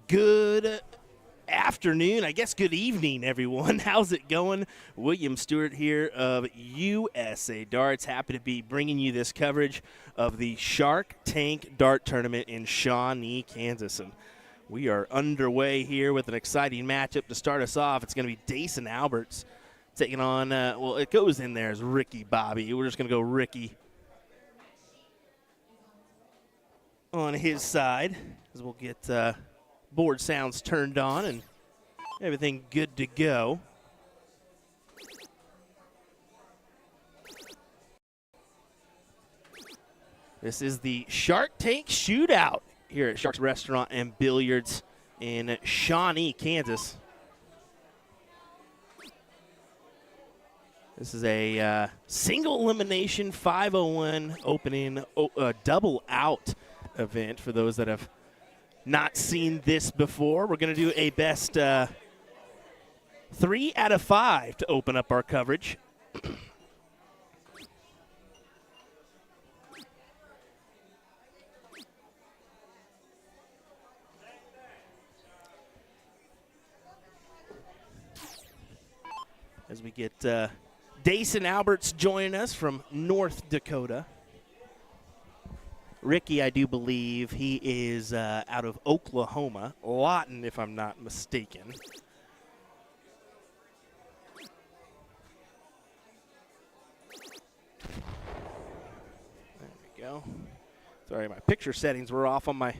Good afternoon, I guess good evening, everyone. How's it going? William Stuart here of USA Darts. Happy to be bringing you this coverage of the Shark Tank Dart Tournament in Shawnee, Kansas. And we are underway here with an exciting matchup to start us off. It's going to be Dason Alberts taking on, well, it goes in there as Ricky Bobby. We're just going to go Ricky on his side as we'll get board sounds turned on and everything good to go. This is the Shark Tank Shootout here at Shark's Restaurant and Billiards in Shawnee, Kansas. This is a single elimination 501 opening double out event for those that have not seen this before. We're going to do a best 3 out of 5 to open up our coverage. As we get Dason Alberts joining us from North Dakota. Ricky, I do believe he is out of Oklahoma, Lawton, if I'm not mistaken. There we go. Sorry, my picture settings were off on my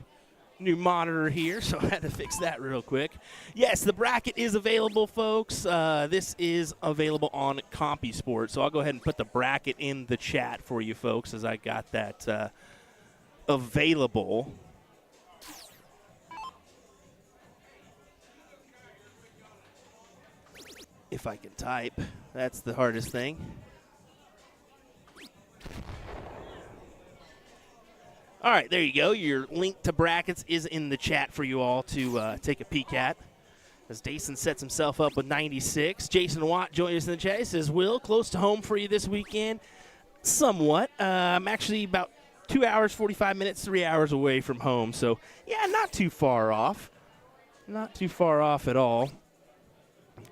new monitor here, so I had to fix that real quick. Yes, the bracket is available, folks. This is available on CompuSport, so I'll go ahead and put the bracket in the chat for you folks as I got that available. If I can type, that's the hardest thing. All right, there you go. Your link to brackets is in the chat for you all to take a peek at. As Dason sets himself up with 96. Jason Watt joins us in the chat. He says, Will, close to home for you this weekend? Somewhat. I'm actually about 2 hours, 45 minutes, 3 hours away from home. So, yeah, not too far off. Not too far off at all.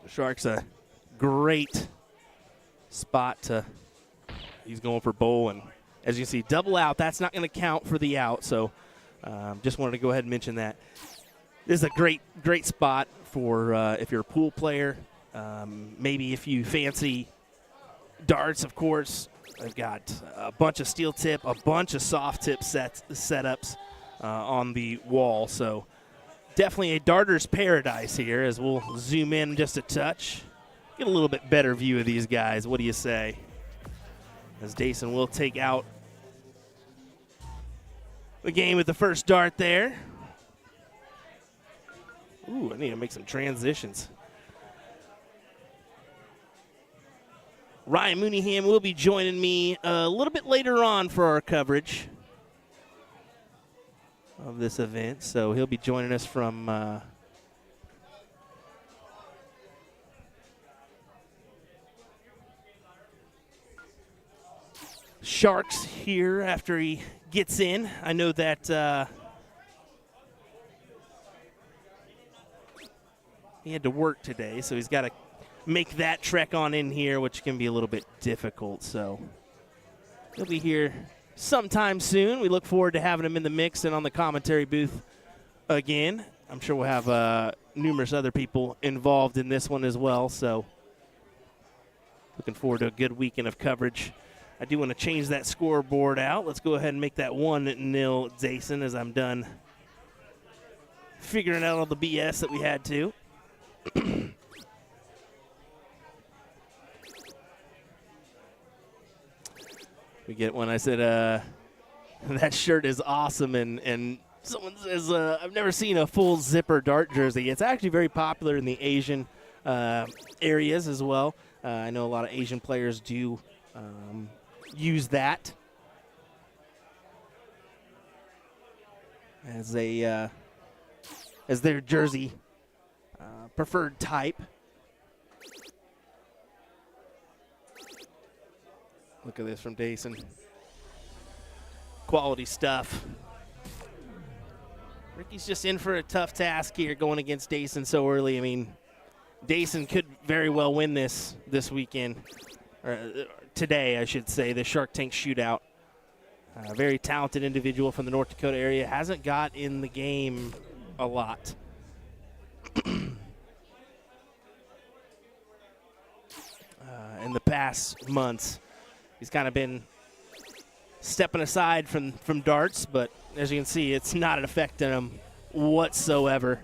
Shark's a great spot to – he's going for bowl. And as you can see, double out. That's not going to count for the out. So, just wanted to go ahead and mention that. This is a great spot for if you're a pool player. Maybe if you fancy darts, of course. I've got a bunch of steel tip, a bunch of soft tip setups on the wall. So definitely a darter's paradise here as we'll zoom in just a touch. Get a little bit better view of these guys. What do you say? As Dason will take out the game with the first dart there. Ooh, I need to make some transitions. Ryan Mooneyham will be joining me a little bit later on for our coverage of this event. So he'll be joining us from Sharks here after he gets in. I know that he had to work today, so he's got to make that trek on in here, which can be a little bit difficult. So he'll be here sometime soon. We look forward to having him in the mix and on the commentary booth again. I'm sure we'll have numerous other people involved in this one as well. So looking forward to a good weekend of coverage. I do want to change that scoreboard out. Let's go ahead and make that 1-0 Dason as I'm done figuring out all the BS that we had to. We get one. I said, that shirt is awesome, and someone says, I've never seen a full zipper dart jersey. It's actually very popular in the Asian areas as well. I know a lot of Asian players do use that as a as their jersey preferred type. Look at this from Dason. Quality stuff. Ricky's just in for a tough task here going against Dayson so early. I mean, Dayson could very well win this weekend, or today, I should say, the Shark Tank Shootout. A very talented individual from the North Dakota area. Hasn't got in the game a lot. In the past months, he's kind of been stepping aside from darts, but as you can see, it's not affecting him whatsoever.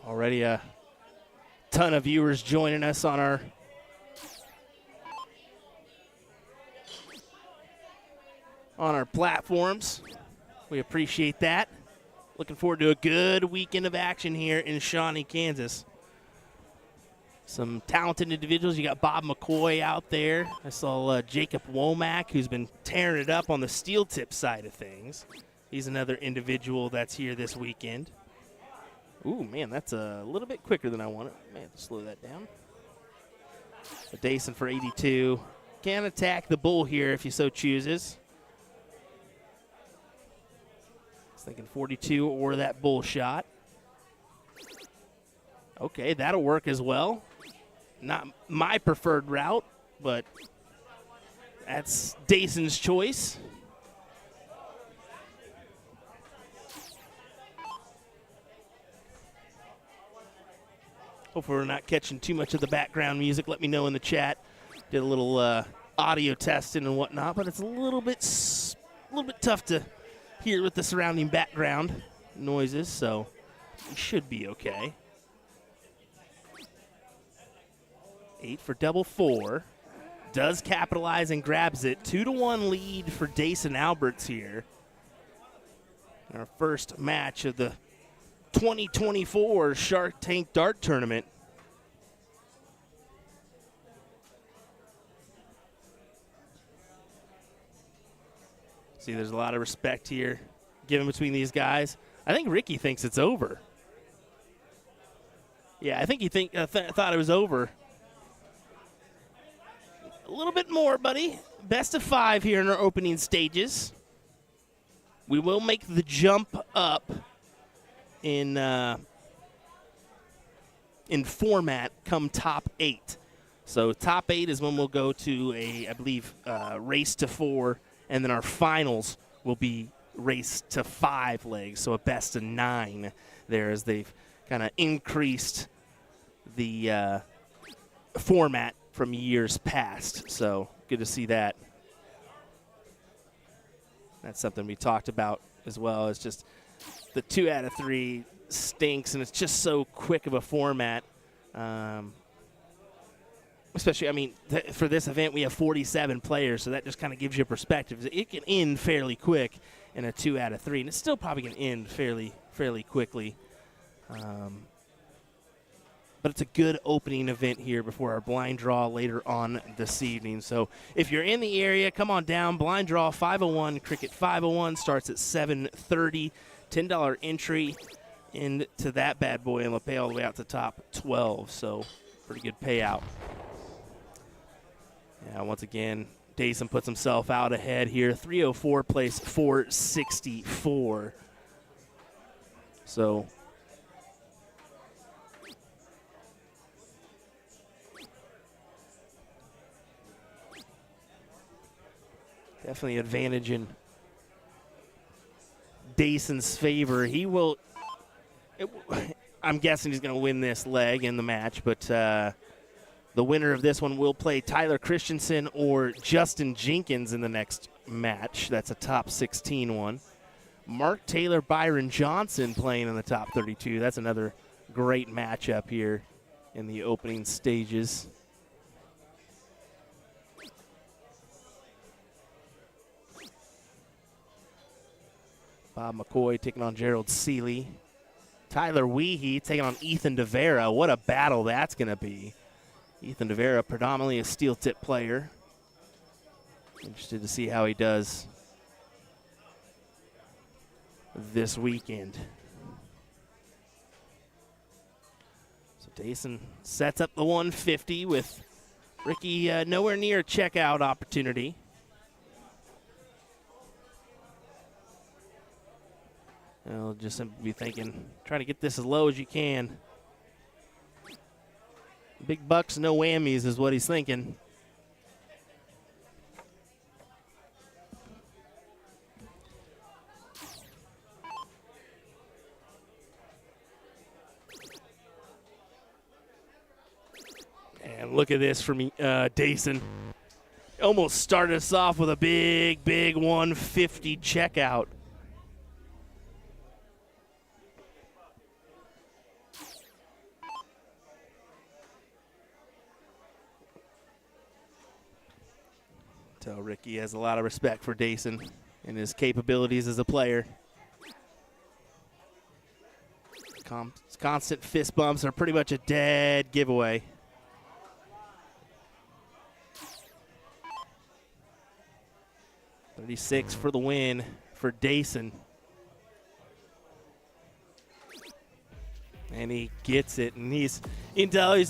Already a ton of viewers joining us on our platforms. We appreciate that. Looking forward to a good weekend of action here in Shawnee, Kansas. Some talented individuals. You got Bob McCoy out there. I saw Jacob Womack, who's been tearing it up on the steel tip side of things. He's another individual that's here this weekend. Ooh, man, that's a little bit quicker than I wanted. May have to slow that down. But Dayson for 82. Can attack the bull here if he so chooses. He's thinking 42 or that bull shot. Okay, that'll work as well. Not my preferred route, but that's Dayson's choice. Hopefully we're not catching too much of the background music. Let me know in the chat. Did a little audio testing and whatnot, but it's a little bit tough to hear with the surrounding background noises, so we should be okay. 8 for double 4. Does capitalize and grabs it. 2-1 lead for Dayson Alberts here. Our first match of the 2024 Shark Tank Dart Tournament. See, there's a lot of respect here given between these guys. I think Ricky thinks it's over. Yeah, I think he thought it was over. A little bit more, buddy. Best of 5 here in our opening stages. We will make the jump up in format come top 8. So top 8 is when we'll go to I believe, race to 4, and then our finals will be race to 5 legs, so a best of 9 there as they've kind of increased the format from years past. So good to see that. That's something we talked about as well. It's just the 2 out of 3 stinks, and it's just so quick of a format. Especially, I mean, for this event, we have 47 players, so that just kind of gives you a perspective. It can end fairly quick in a 2 out of 3, and it's still probably going to end fairly quickly. But it's a good opening event here before our blind draw later on this evening. So if you're in the area, come on down. Blind draw 501, Cricket 501 starts at 7:30. $10 entry into that bad boy, and we'll pay all the way out to top 12. So pretty good payout. Yeah, once again, Dayson puts himself out ahead here. 304 plays 464. So definitely advantage in Dayson's favor. He will, I'm guessing he's going to win this leg in the match, but the winner of this one will play Tyler Christensen or Justin Jenkins in the next match. That's a top 16 one. Mark Taylor, Byron Johnson playing in the top 32. That's another great matchup here in the opening stages. Bob McCoy taking on Gerald Seeley. Tyler Weehee taking on Ethan DeVera. What a battle that's going to be. Ethan DeVera, predominantly a steel tip player. Interested to see how he does this weekend. Dayson sets up the 150 with Ricky nowhere near a checkout opportunity. I'll just simply be thinking, try to get this as low as you can. Big bucks, no whammies is what he's thinking. And look at this from Dayson. Almost started us off with a big, big 150 checkout. Tell Ricky has a lot of respect for Dayson and his capabilities as a player. Constant fist bumps are pretty much a dead giveaway. $36 for the win for Dayson. And he gets it, and he's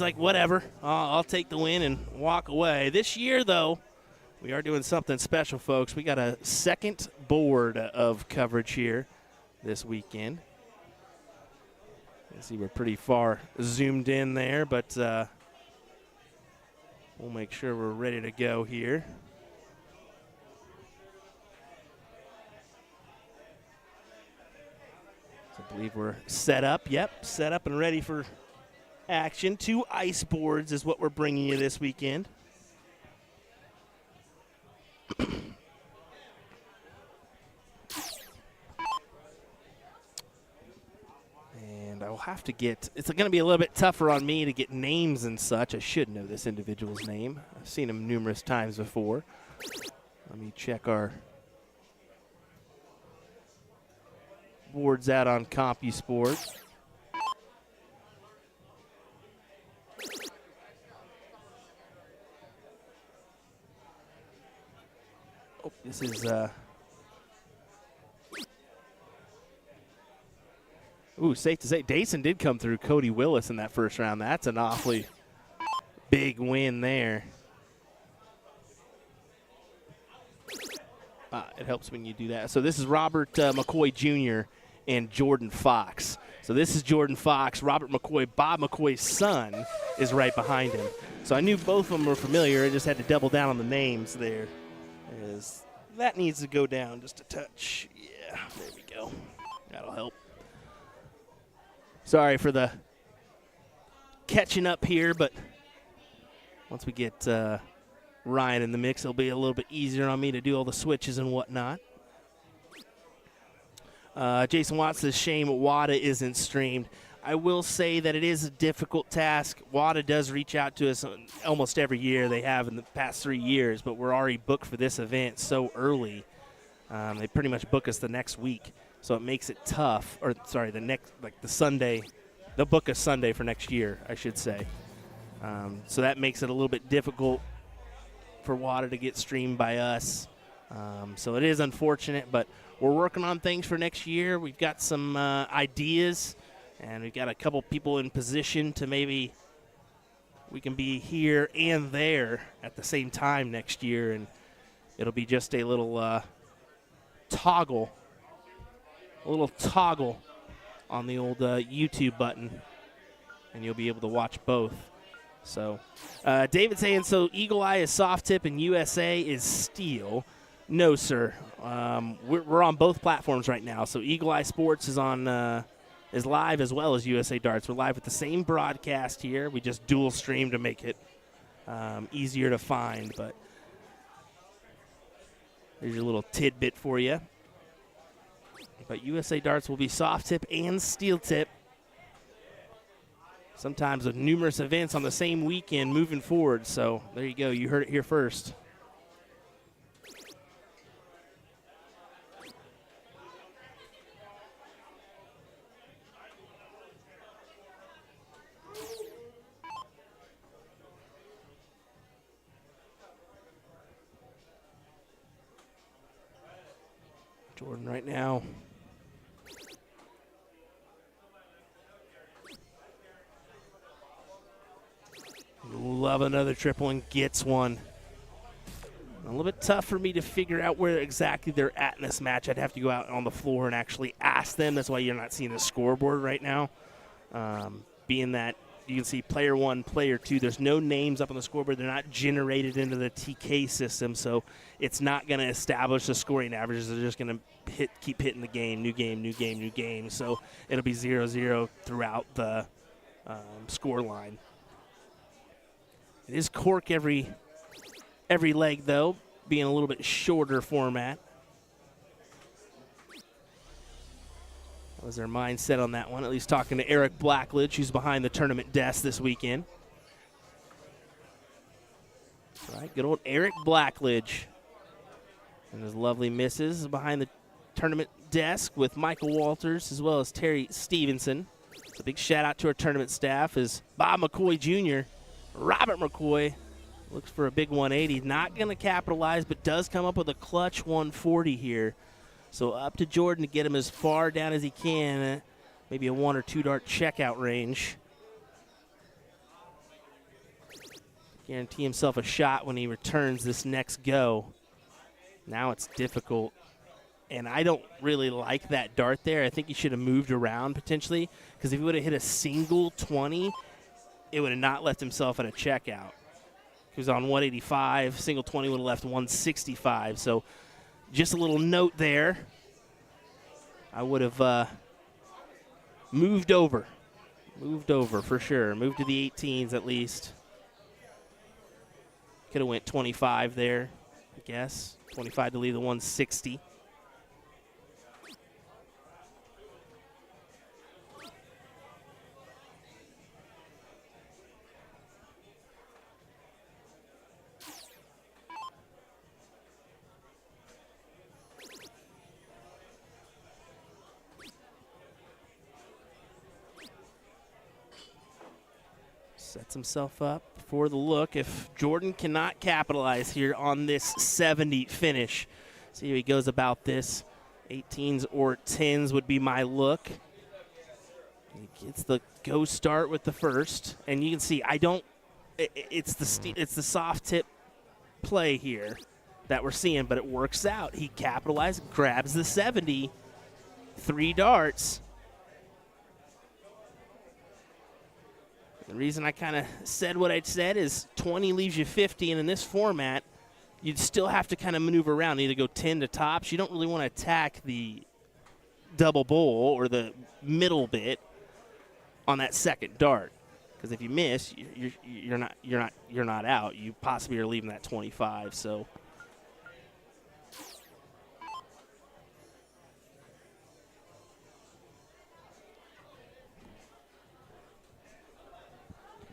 like, whatever, I'll take the win and walk away. This year, though, we are doing something special, folks. We got a second board of coverage here this weekend. You see we're pretty far zoomed in there, but we'll make sure we're ready to go here. So I believe we're set up. Yep, set up and ready for action. 2 ice boards is what we're bringing you this weekend. And I'll have to get, it's going to be a little bit tougher on me to get names and such. I should know this individual's name. I've seen him numerous times before. Let me check our boards out on CompuSport. Oh, this is safe to say Dayson did come through Cody Willis in that first round. That's an awfully big win there. It helps when you do that. So this is Robert McCoy Jr. and Jordan Fox. So this is Jordan Fox. Robert McCoy, Bob McCoy's son, is right behind him. So I knew both of them were familiar. I just had to double down on the names there. That needs to go down just a touch. Yeah, there we go. That'll help. Sorry for the catching up here, but once we get Ryan in the mix, it'll be a little bit easier on me to do all the switches and whatnot. Jason Watts says, shame WADA isn't streamed. I will say that it is a difficult task. WADA does reach out to us almost every year. They have in the past 3 years, but we're already booked for this event so early. They pretty much book us the next week, so it makes it tough. Or sorry, the Sunday. They'll book us Sunday for next year, I should say. So that makes it a little bit difficult for WADA to get streamed by us. So it is unfortunate, but we're working on things for next year. We've got some ideas. And we've got a couple people in position to maybe we can be here and there at the same time next year. And it'll be just a little toggle on the old YouTube button. And you'll be able to watch both. So David's saying, so Eagle Eye is soft tip and USA is steel. No, sir. We're on both platforms right now. So Eagle Eye Sports is on is live as well as USA Darts. We're live with the same broadcast here. We just dual stream to make it easier to find. But there's your little tidbit for you. But USA Darts will be soft tip and steel tip. Sometimes with numerous events on the same weekend moving forward. So there you go. You heard it here first. Jordan right now. love another triple and gets one. A little bit tough for me to figure out where exactly they're at in this match. I'd have to go out on the floor and actually ask them. That's why you're not seeing the scoreboard right now. Being that you can see player 1, player 2. There's no names up on the scoreboard. They're not generated into the TK system, so it's not going to establish the scoring averages. They're just going to keep hitting the game, new game, new game, new game. So it'll be 0-0 throughout the score line. It is cork every leg, though, being a little bit shorter format. That was their mindset on that one, at least talking to Eric Blackledge, who's behind the tournament desk this weekend. All right, good old Eric Blackledge. And his lovely missus behind the tournament desk with Michael Walters as well as Terry Stevenson. So a big shout out to our tournament staff is Bob McCoy Jr., Robert McCoy. Looks for a big 180. Not going to capitalize, but does come up with a clutch 140 here. So up to Jordan to get him as far down as he can. Maybe a 1 or 2 dart checkout range. Guarantee himself a shot when he returns this next go. Now it's difficult. And I don't really like that dart there. I think he should have moved around potentially, because if he would have hit a single 20, it would have not left himself at a checkout. He was on 185. Single 20 would have left 165. So just a little note there. I would have moved over. Moved over for sure. Moved to the 18s at least. Could have went 25 there, I guess. 25 to leave the 160. Sets himself up for the look. If Jordan cannot capitalize here on this 70 finish, see how he goes about this. 18s or 10s would be my look. He gets the go start with the first, and you can see it's the soft tip play here that we're seeing, but it works out. He capitalizes, grabs the 70, 3 darts. The reason I kind of said what I said is 20 leaves you 50, and in this format, you'd still have to kind of maneuver around, either go 10 to tops. You don't really want to attack the double bowl or the middle bit on that second dart, because if you miss, you're not out. You possibly are leaving that 25. So.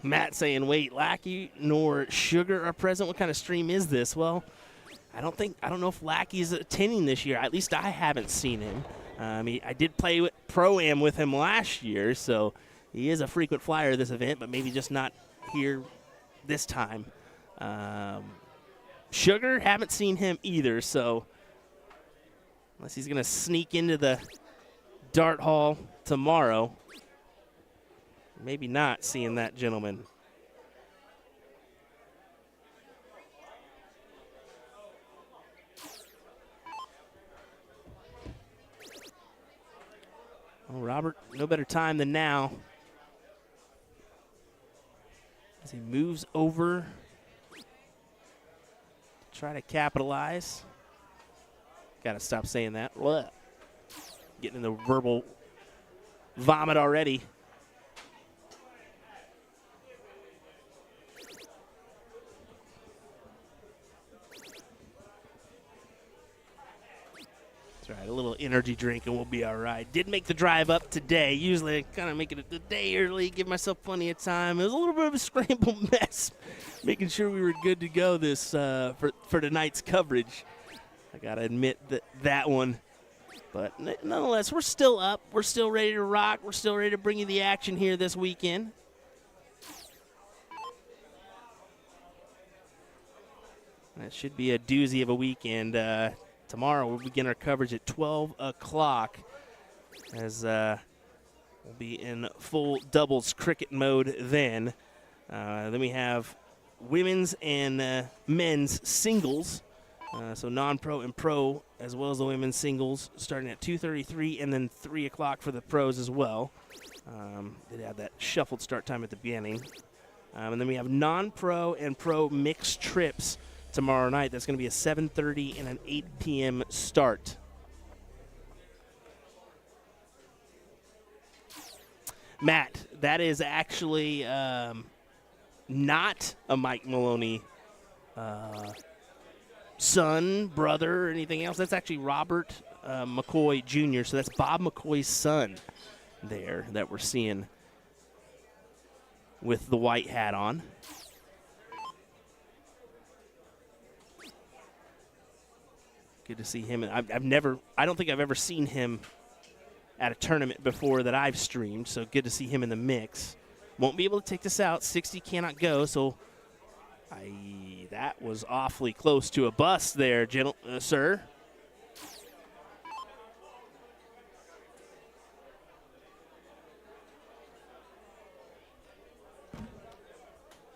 Matt saying, wait, Lackey nor Sugar are present. What kind of stream is this? Well, I don't know if Lackey's attending this year. At least I haven't seen him. I did play with Pro-Am with him last year, so he is a frequent flyer of this event, but maybe just not here this time. Sugar, haven't seen him either, so unless he's going to sneak into the dart hall tomorrow, maybe not seeing that gentleman. Well, Robert, no better time than now. As he moves over to try to capitalize. Got to stop saying that. Blah. Getting in the verbal vomit already. That's right, a little energy drink and we'll be all right. Did make the drive up today. Usually I kind of make it a day early, give myself plenty of time. It was a little bit of a scrambled mess, making sure we were good to go this for tonight's coverage. I got to admit that one. But nonetheless, we're still up. We're still ready to rock. We're still ready to bring you the action here this weekend. That should be a doozy of a weekend. Tomorrow we'll begin our coverage at 12 o'clock as we'll be in full doubles cricket mode then. Then we have women's and men's singles. So non-pro and pro, as well as the women's singles, starting at 2:33 and then 3 o'clock for the pros as well. They had that shuffled start time at the beginning. And then we have non-pro and pro mixed trips tomorrow night. That's going to be a 7:30 and an 8 p.m. start. Matt, that is actually not a Mike Maloney son, brother, or anything else. That's actually Robert McCoy Jr., so that's Bob McCoy's son there that we're seeing with the white hat on. Good to see him. I don't think I've ever seen him at a tournament before that I've streamed, so good to see him in the mix. Won't be able to take this out. 60 cannot go, so that was awfully close to a bust there, sir.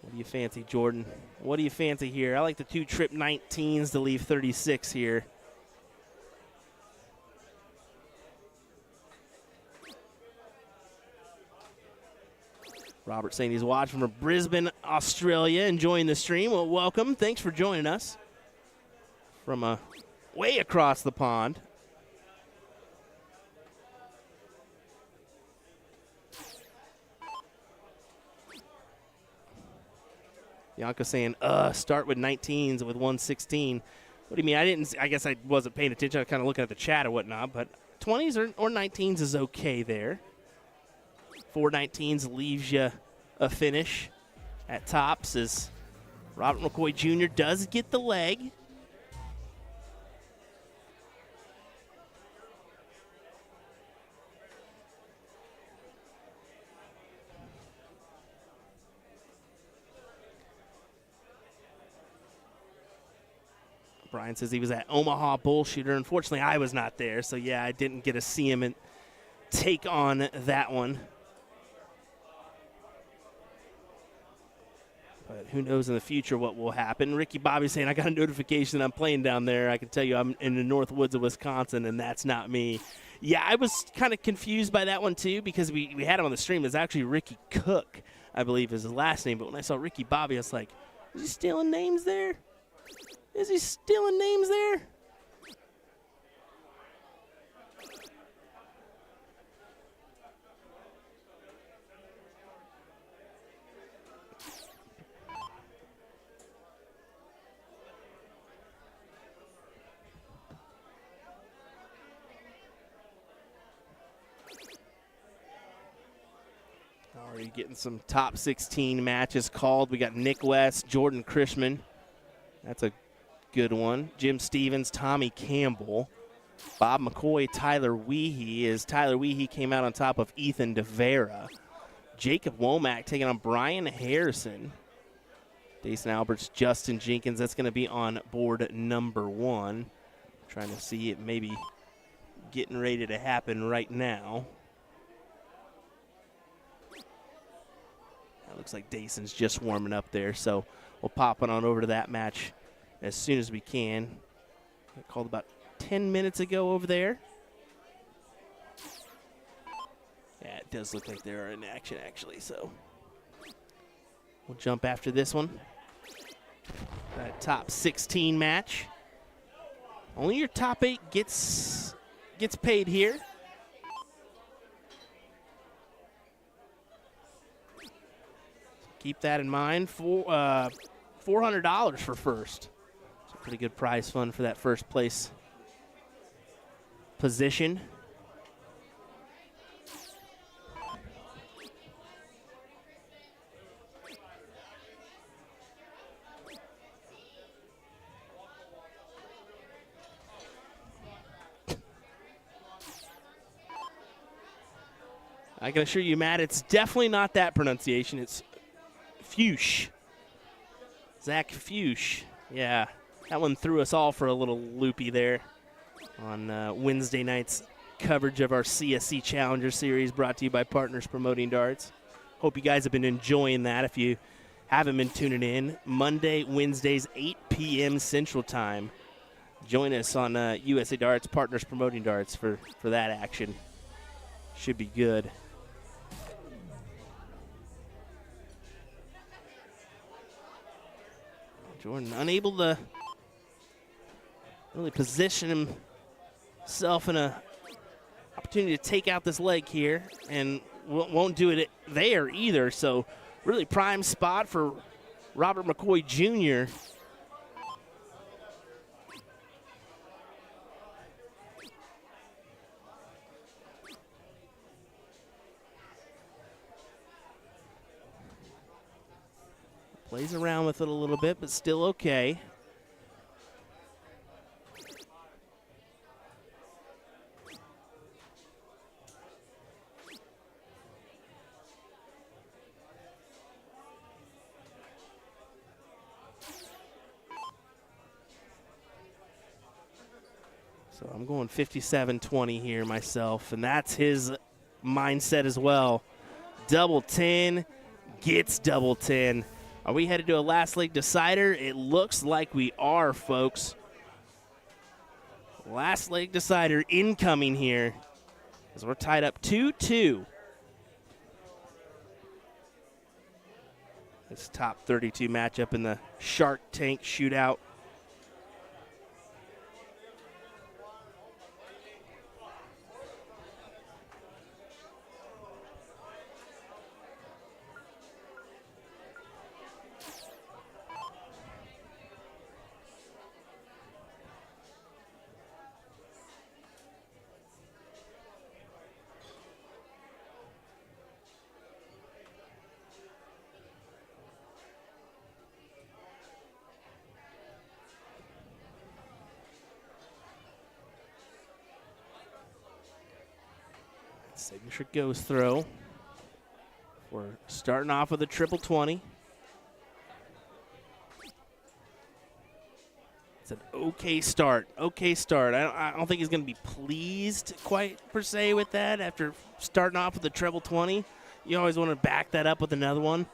What do you fancy, Jordan? What do you fancy here? I like the 2 trip 19s to leave 36 here. Robert saying he's watching from Brisbane, Australia, enjoying the stream. Well, welcome. Thanks for joining us from way across the pond. Bianca saying, start with 19s with 116. What do you mean? I guess I wasn't paying attention. I was kind of looking at the chat and whatnot, but 20s or 19s is okay there. 4 19s leaves you a finish at tops as Robert McCoy Jr. does get the leg. Brian says he was at Omaha Bullshooter. Unfortunately, I was not there, so yeah, I didn't get to see him and take on that one. But who knows in the future what will happen. Ricky Bobby saying, I got a notification that I'm playing down there. I can tell you I'm in the north woods of Wisconsin, and that's not me. Yeah, I was kind of confused by that one, too, because we had him on the stream. It's actually Ricky Cook, I believe is his last name. But when I saw Ricky Bobby, I was like, is he stealing names there? Is he stealing names there? Already getting some top 16 matches called. We got Nick West, Jordan Krishman. That's a good one. Jim Stevens, Tommy Campbell. Bob McCoy, Tyler Weehee, as Tyler Weehee came out on top of Ethan DeVera. Jacob Womack taking on Brian Harrison. Dason Alberts, Justin Jenkins. That's going to be on board number 1. Trying to see it maybe getting ready to happen right now. That looks like Dason's just warming up there, so we'll pop it on over to that match as soon as we can. Got called about 10 minutes ago over there. Yeah, it does look like they're in action, actually, so we'll jump after this one. That top 16 match. Only your top 8 gets paid here. Keep that in mind. For $400 for first. It's a pretty good prize fund for that first place position. I can assure you, Matt, it's definitely not that pronunciation. It's Fuchs. Zach Fuchs. Yeah, that one threw us all for a little loopy there on Wednesday night's coverage of our CSC Challenger Series brought to you by Partners Promoting Darts. Hope you guys have been enjoying that. If you haven't been tuning in, Monday, Wednesdays, 8 p.m. Central Time. Join us on USA Darts, Partners Promoting Darts for that action. Should be good. Jordan unable to really position himself in a opportunity to take out this leg here, and won't do it there either. So really prime spot for Robert Pkwy Jr. Plays around with it a little bit, but still okay. So I'm going 57-20 here myself, and that's his mindset as well. Double 10, gets double 10. Are we headed to a last leg decider? It looks like we are, folks. Last leg decider incoming here as we're tied up 2-2. This top 32 matchup in the Shark Tank Shootout. Signature goes throw. We're starting off with a triple 20. It's an okay start. Okay start. I don't think he's going to be pleased quite per se with that after starting off with a treble 20. You always want to back that up with another one.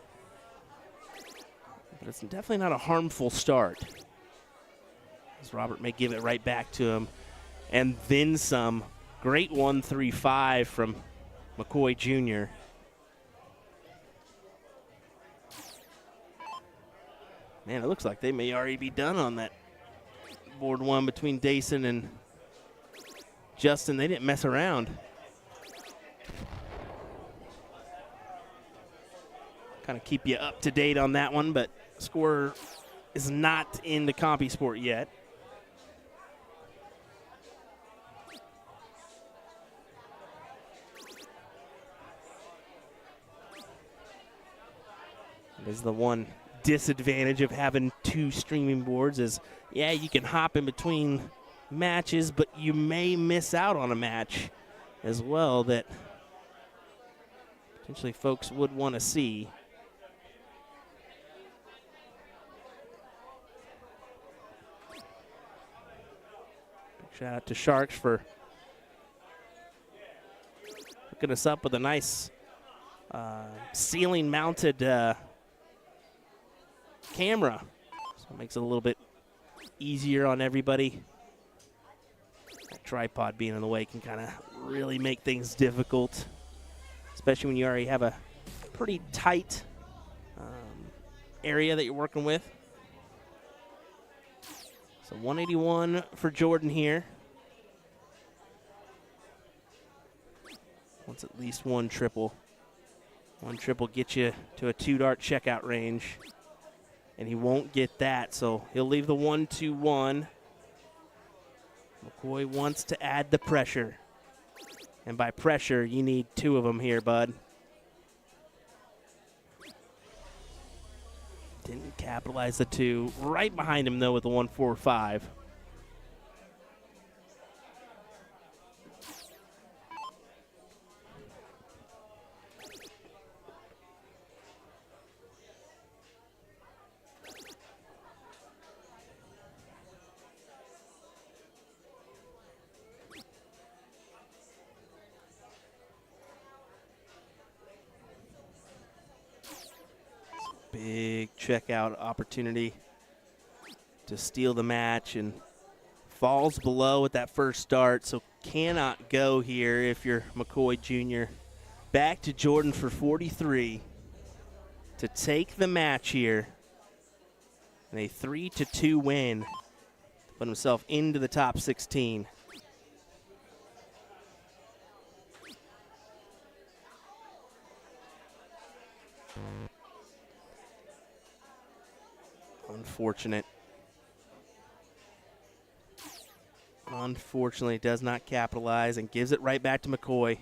But it's definitely not a harmful start, as Robert may give it right back to him. And then some. Great 1-3-5 from Pkwy Jr. Man, it looks like they may already be done on that board one between Dason and Justin. They didn't mess around. Kind of keep you up to date on that one, but score is not in the CompuSport yet. Is the one disadvantage of having two streaming boards is, yeah, you can hop in between matches, but you may miss out on a match as well that potentially folks would want to see. Big shout out to Sharks for hooking us up with a nice ceiling mounted camera, so it makes it a little bit easier on everybody. That tripod being in the way can kind of really make things difficult, especially when you already have a pretty tight area that you're working with. So 181 for Jordan here. Wants at least one triple. One triple gets you to a 2-dart checkout range. And he won't get that, so he'll leave the 1-2-1. Pkwy wants to add the pressure. And by pressure, you need two of them here, bud. Didn't capitalize the two. Right behind him, though, with the 1-4-5. Big checkout opportunity to steal the match, and falls below at that first start, so cannot go here if you're Pkwy Jr. Back to Jordan for 43 to take the match here, and a 3-2 win to put himself into the top 16. Unfortunately, does not capitalize and gives it right back to Pkwy.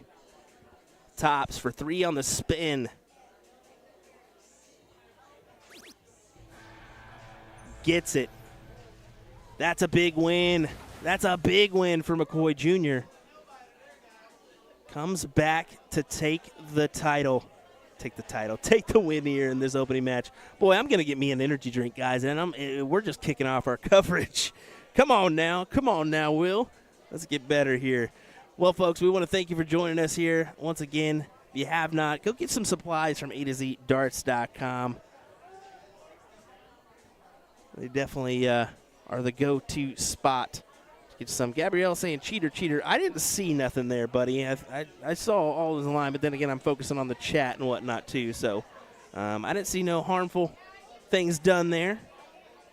Tops for 3 on the spin. Gets it. That's a big win. That's a big win for Pkwy Jr. Comes back to take the title. Take the win here in this opening match. Boy, I'm going to get me an energy drink, guys, and we're just kicking off our coverage. Come on now, Will. Let's get better here. Well, folks, we want to thank you for joining us here. Once again, if you have not, go get some supplies from A2ZDarts.com. They definitely are the go-to spot to get some. Gabrielle saying cheater. I didn't see nothing there, buddy. I saw all in the line, but then again, I'm focusing on the chat and whatnot too. So I didn't see no harmful things done there.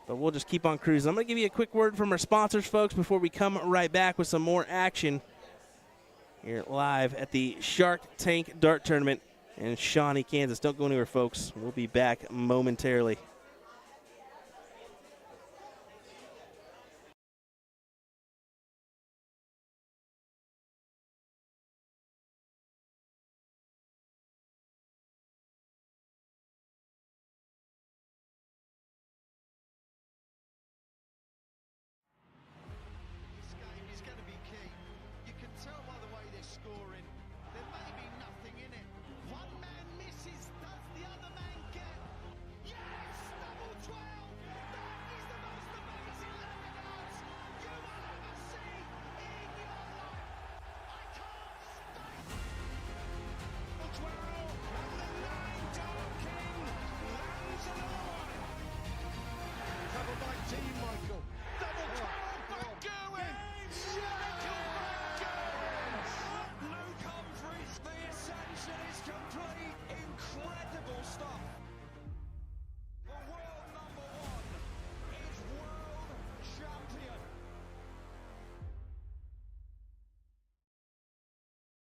But we'll just keep on cruising. I'm going to give you a quick word from our sponsors, folks, before we come right back with some more action here live at the Shark Tank Dart Tournament in Shawnee, Kansas. Don't go anywhere, folks. We'll be back momentarily.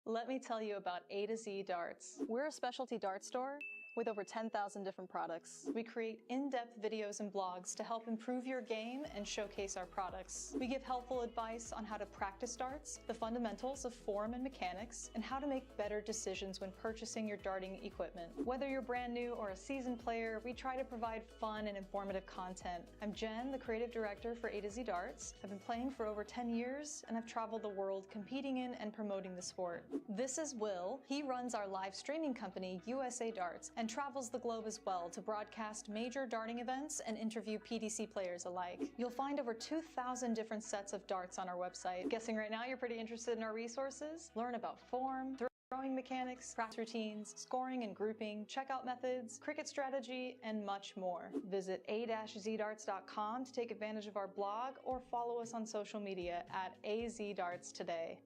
Let me tell you about A to Z Darts. We're a specialty dart store with over 10,000 different products. We create in-depth videos and blogs to help improve your game and showcase our products. We give helpful advice on how to practice darts, the fundamentals of form and mechanics, and how to make better decisions when purchasing your darting equipment. Whether you're brand new or a seasoned player, we try to provide fun and informative content. I'm Jen, the creative director for A to Z Darts. I've been playing for over 10 years, and I've traveled the world competing in and promoting the sport. This is Will. He runs our live streaming company, USA Darts, and travels the globe as well to broadcast major darting events and interview PDC players alike. You'll find over 2,000 different sets of darts on our website. Guessing right now you're pretty interested in our resources? Learn about form, throwing mechanics, practice routines, scoring and grouping, checkout methods, cricket strategy, and much more. Visit a-zdarts.com to take advantage of our blog or follow us on social media at AZDarts today.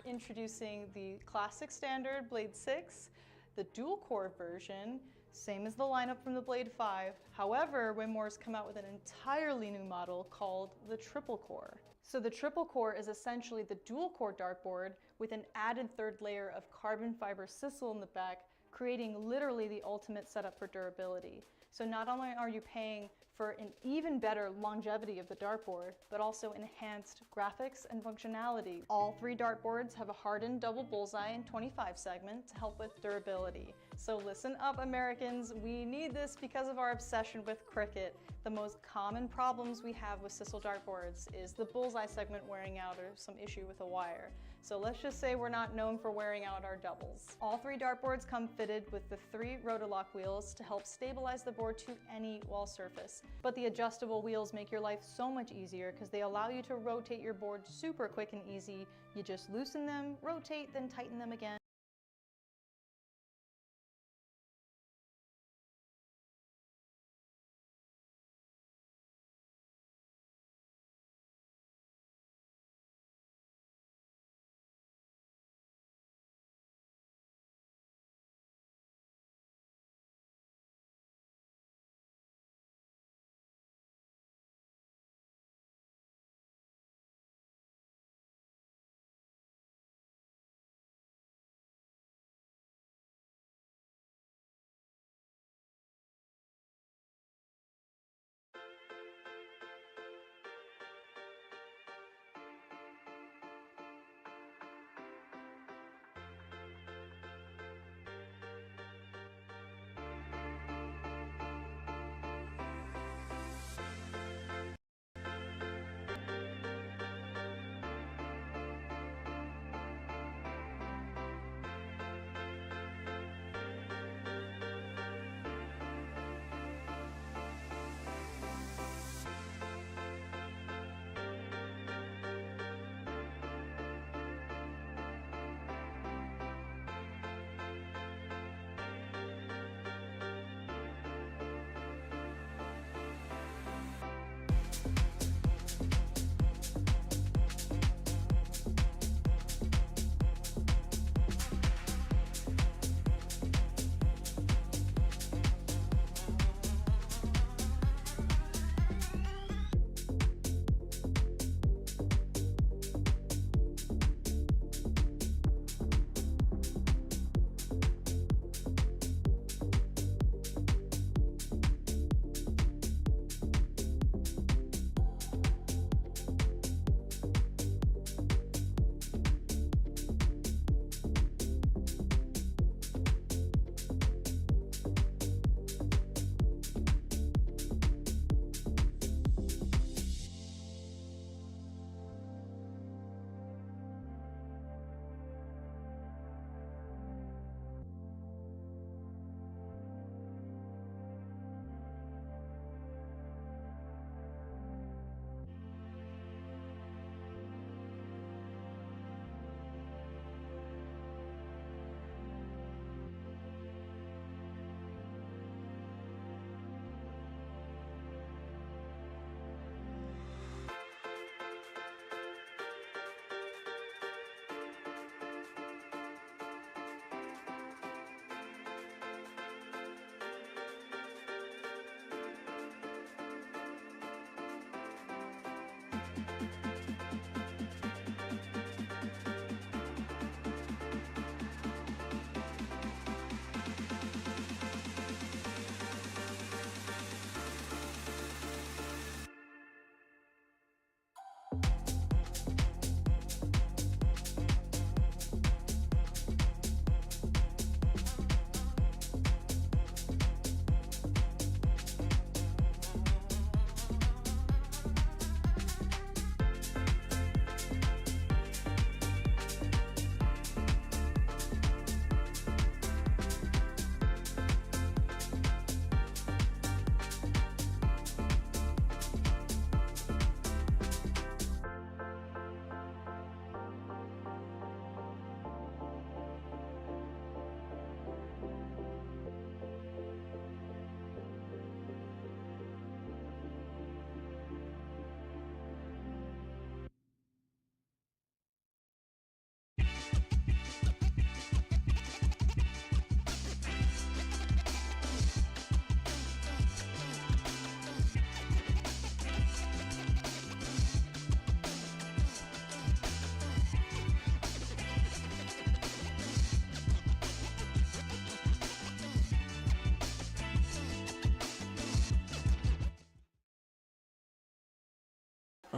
Introducing the classic standard Blade 6, the dual core version, same as the lineup from the Blade 5. However, Winmore's come out with an entirely new model called the triple core. So the triple core is essentially the dual core dartboard with an added third layer of carbon fiber sisal in the back, creating literally the ultimate setup for durability. So not only are you paying for an even better longevity of the dartboard, but also enhanced graphics and functionality. All 3 dartboards have a hardened double bullseye and 25 segment to help with durability. So listen up, Americans, we need this because of our obsession with cricket. The most common problems we have with sisal dartboards is the bullseye segment wearing out or some issue with a wire. So let's just say we're not known for wearing out our doubles. All 3 dartboards come fitted with the 3 rotor-lock wheels to help stabilize the board to any wall surface. But the adjustable wheels make your life so much easier because they allow you to rotate your board super quick and easy. You just loosen them, rotate, then tighten them again.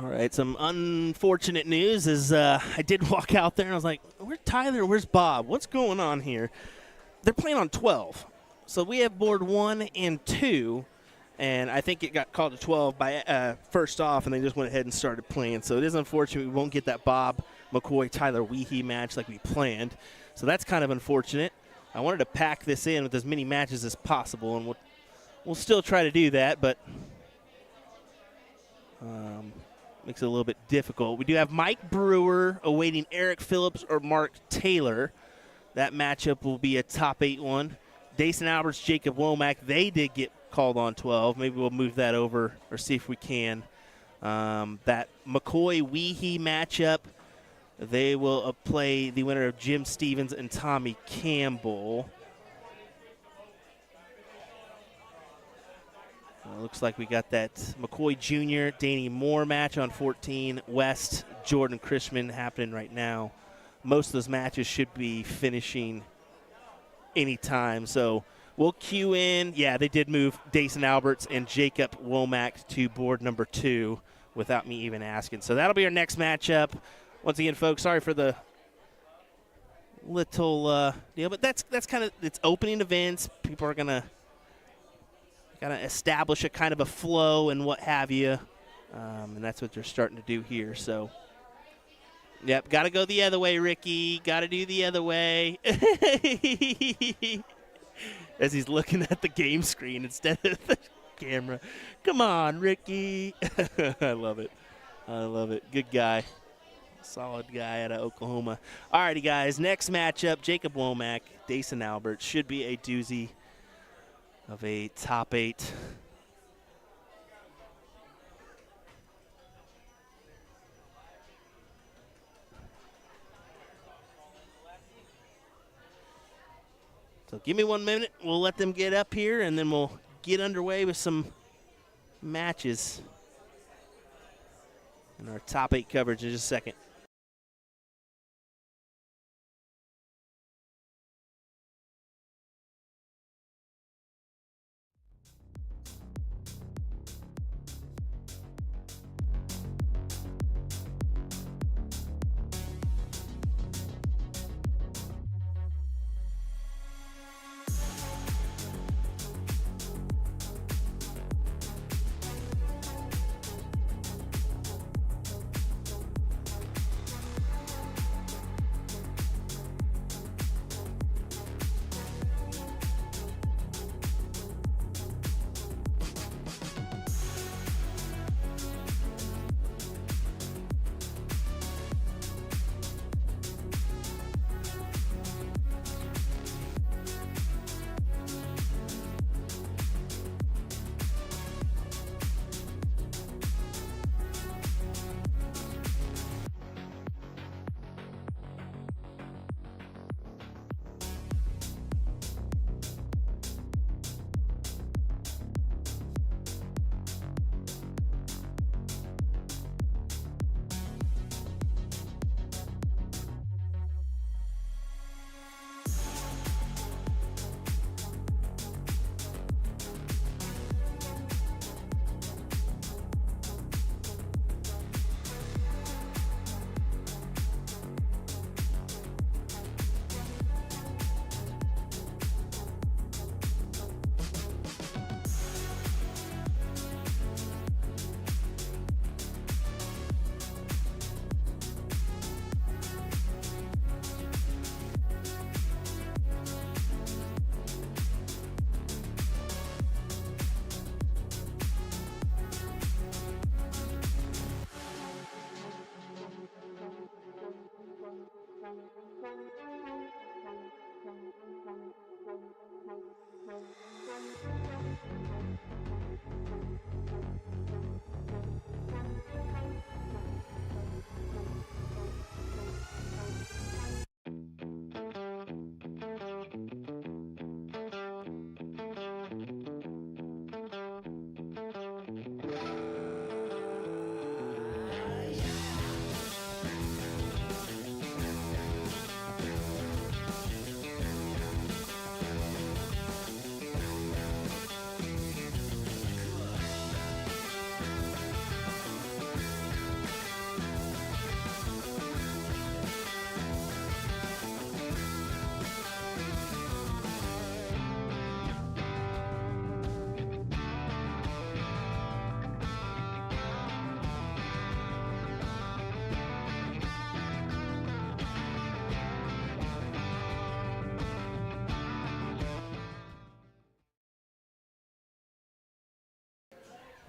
All right, some unfortunate news is I did walk out there and I was like, where's Tyler, where's Bob? What's going on here? They're playing on 12. So we have board 1 and 2, and I think it got called to 12 by first off, and they just went ahead and started playing. So it is unfortunate we won't get that Bob McCoy, Tyler Weehee match like we planned. So that's kind of unfortunate. I wanted to pack this in with as many matches as possible, and we'll still try to do that, but makes it a little bit difficult. We do have Mike Brewer awaiting Eric Phillips or Mark Taylor. That matchup will be a top 8 one. Dason Alberts, Jacob Womack, they did get called on 12. Maybe we'll move that over or see if we can. That McCoy-Weehee matchup, they will play the winner of Jim Stevens and Tommy Campbell. Looks like we got that McCoy Jr., Danny Moore match on 14. West, Jordan Chrisman happening right now. Most of those matches should be finishing anytime. So we'll cue in. Yeah, they did move Dason Alberts and Jacob Womack to board number 2 without me even asking. So that'll be our next matchup. Once again, folks, sorry for the little deal, but that's kind of, it's opening events. People are gonna establish a kind of a flow and what have you, and that's what they're starting to do here. So, yep, got to go the other way, Ricky. Got to do the other way. As he's looking at the game screen instead of the camera. Come on, Ricky. I love it. I love it. Good guy. Solid guy out of Oklahoma. All righty, guys. Next matchup, Jacob Womack, Dason Alberts. Should be a doozy of a top 8. So give me 1 minute. We'll let them get up here, and then we'll get underway with some matches in our top 8 coverage in just a second.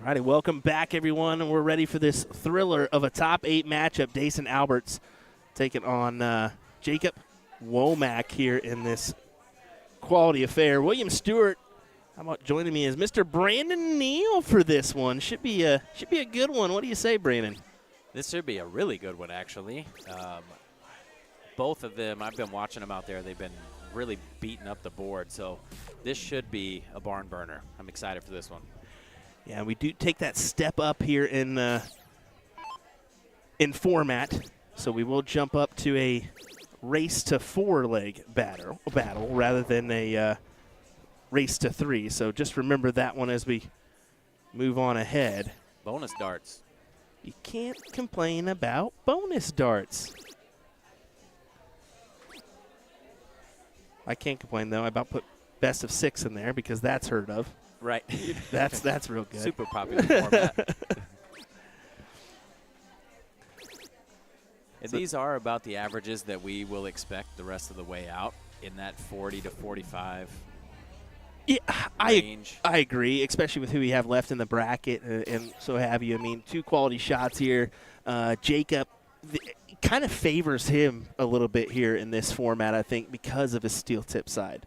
All righty, welcome back, everyone. We're ready for this thriller of a top 8 matchup. Dason Alberts taking on Jacob Womack here in this quality affair. William Stuart, how about joining me, is Mr. Brandon Neal for this one. Should be a good one. What do you say, Brandon? This should be a really good one, actually. Both of them, I've been watching them out there. They've been really beating up the board, so this should be a barn burner. I'm excited for this one. Yeah, we do take that step up here in format, so we will jump up to a race to 4-leg battle rather than a race to 3. So just remember that one as we move on ahead. Bonus darts. You can't complain about bonus darts. I can't complain, though. I about put best of 6 in there because that's heard of. Right. That's real good. Super popular format. And these are about the averages that we will expect the rest of the way out in that 40 to 45 range. I agree, especially with who we have left in the bracket and so have you. I mean, 2 quality shots here. Jacob kind of favors him a little bit here in this format, I think, because of his steel tip side.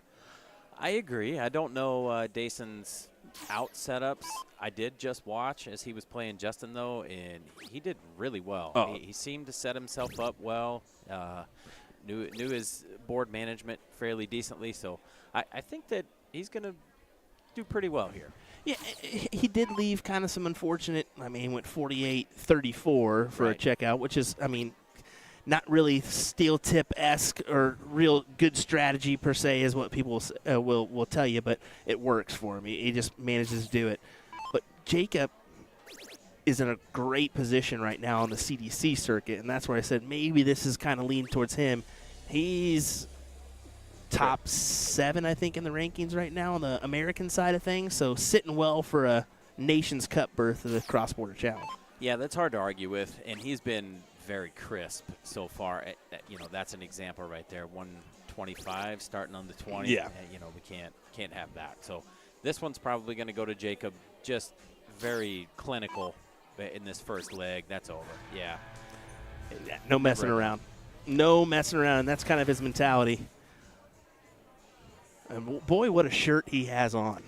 I agree. I don't know Dason's out setups. I did just watch as he was playing Justin, though, and he did really well. Oh. He seemed to set himself up well, knew his board management fairly decently. So I think that he's going to do pretty well here. Yeah, he did leave kind of some unfortunate. I mean, he went 48-34 for a checkout, which is, I mean, not really steel tip-esque or real good strategy per se is what people will tell you, but it works for him. He just manages to do it. But Jacob is in a great position right now on the CDC circuit, and that's where I said maybe this is kind of leaning towards him. He's top 7, I think, in the rankings right now on the American side of things, so sitting well for a Nations Cup berth of the Cross-Border Challenge. Yeah, that's hard to argue with, and he's been very crisp so far. You know, that's an example right there. 125 starting on the 20. Yeah. You know, we can't have that. So this one's probably going to go to Jacob. Just very clinical in this first leg. That's over. Yeah. No messing around. No messing around. And that's kind of his mentality. And boy, what a shirt he has on.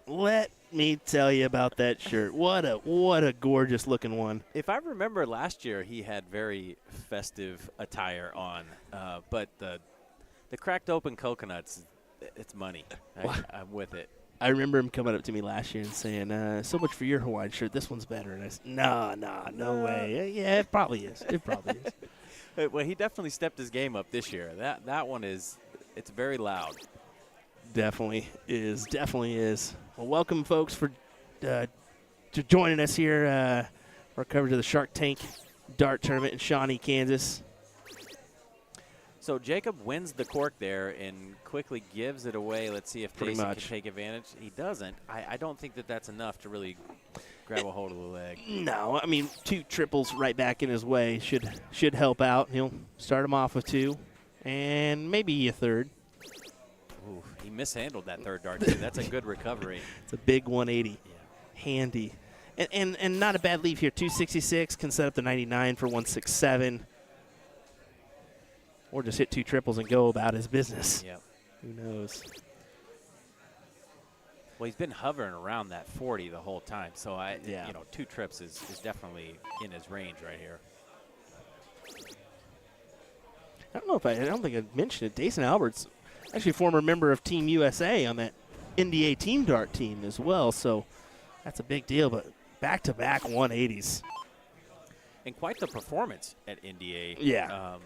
Let me tell you about that shirt. What a gorgeous looking one. If I remember last year, he had very festive attire on, but the cracked open coconuts, it's money. I'm with it. I remember him coming up to me last year and saying, so much for your Hawaiian shirt. This one's better. And I said, no way. Yeah, it probably is. It probably is. Well, he definitely stepped his game up this year. That one it's very loud. Definitely is. Well, welcome, folks, for to joining us here for our coverage of the Shark Tank Dart Tournament in Shawnee, Kansas. So Jacob wins the cork there and quickly gives it away. Let's see if Jason can take advantage. He doesn't. I don't think that's enough to really grab a hold of the leg. No, I mean, 2 triples right back in his way should help out. He'll start him off with 2 and maybe a third. Ooh, he mishandled that third dart, too. That's a good recovery. It's a big 180. Yeah. Handy. And not a bad leave here. 266 can set up the 99 for 167. Or just hit 2 triples and go about his business. Yep. Who knows? Well, he's been hovering around that 40 the whole time. So, 2 trips is definitely in his range right here. I don't think I mentioned it. Dason Alberts, actually a former member of Team USA on that NDA team dart team as well. So that's a big deal. But back-to-back 180s. And quite the performance at NDA. Yeah.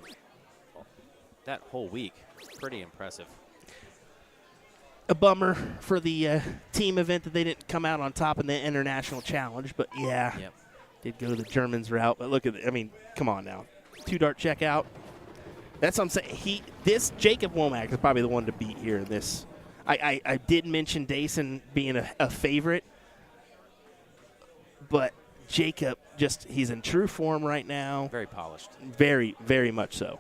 That whole week, pretty impressive. A bummer for the team event that they didn't come out on top in the international challenge. But, yeah, did go the Germans route. But look at it. I mean, come on now. 2-dart checkout. That's what I'm saying. This Jacob Womack is probably the one to beat here in this. I did mention Dason being a favorite. But Jacob, he's in true form right now. Very polished. Very, very much so.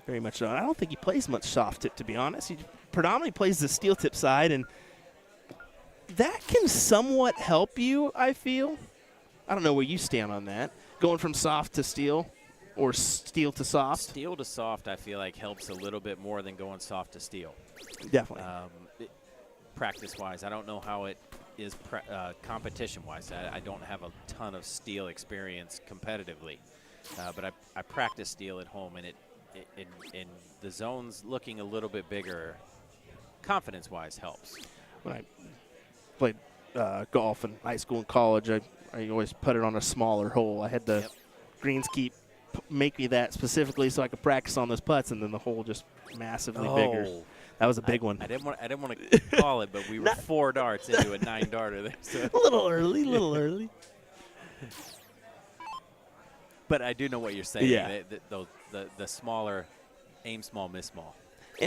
Very much so. I don't think he plays much soft tip, to be honest. He predominantly plays the steel tip side, and that can somewhat help you, I feel. I don't know where you stand on that. Going from soft to steel or steel to soft. Steel to soft, I feel like, helps a little bit more than going soft to steel. Definitely. Practice-wise, I don't know how it is competition-wise. I don't have a ton of steel experience competitively, but I practice steel at home, and in the zones looking a little bit bigger, confidence-wise helps. When I played golf in high school and college, I always put it on a smaller hole. I had the greenskeep make me that specifically so I could practice on those putts, and then the hole just massively bigger. That was a big one. I didn't want to call it, but we were 4 darts into a 9-darter there. So. A little early. But I do know what you're saying. Yeah. The smaller, aim small, miss small.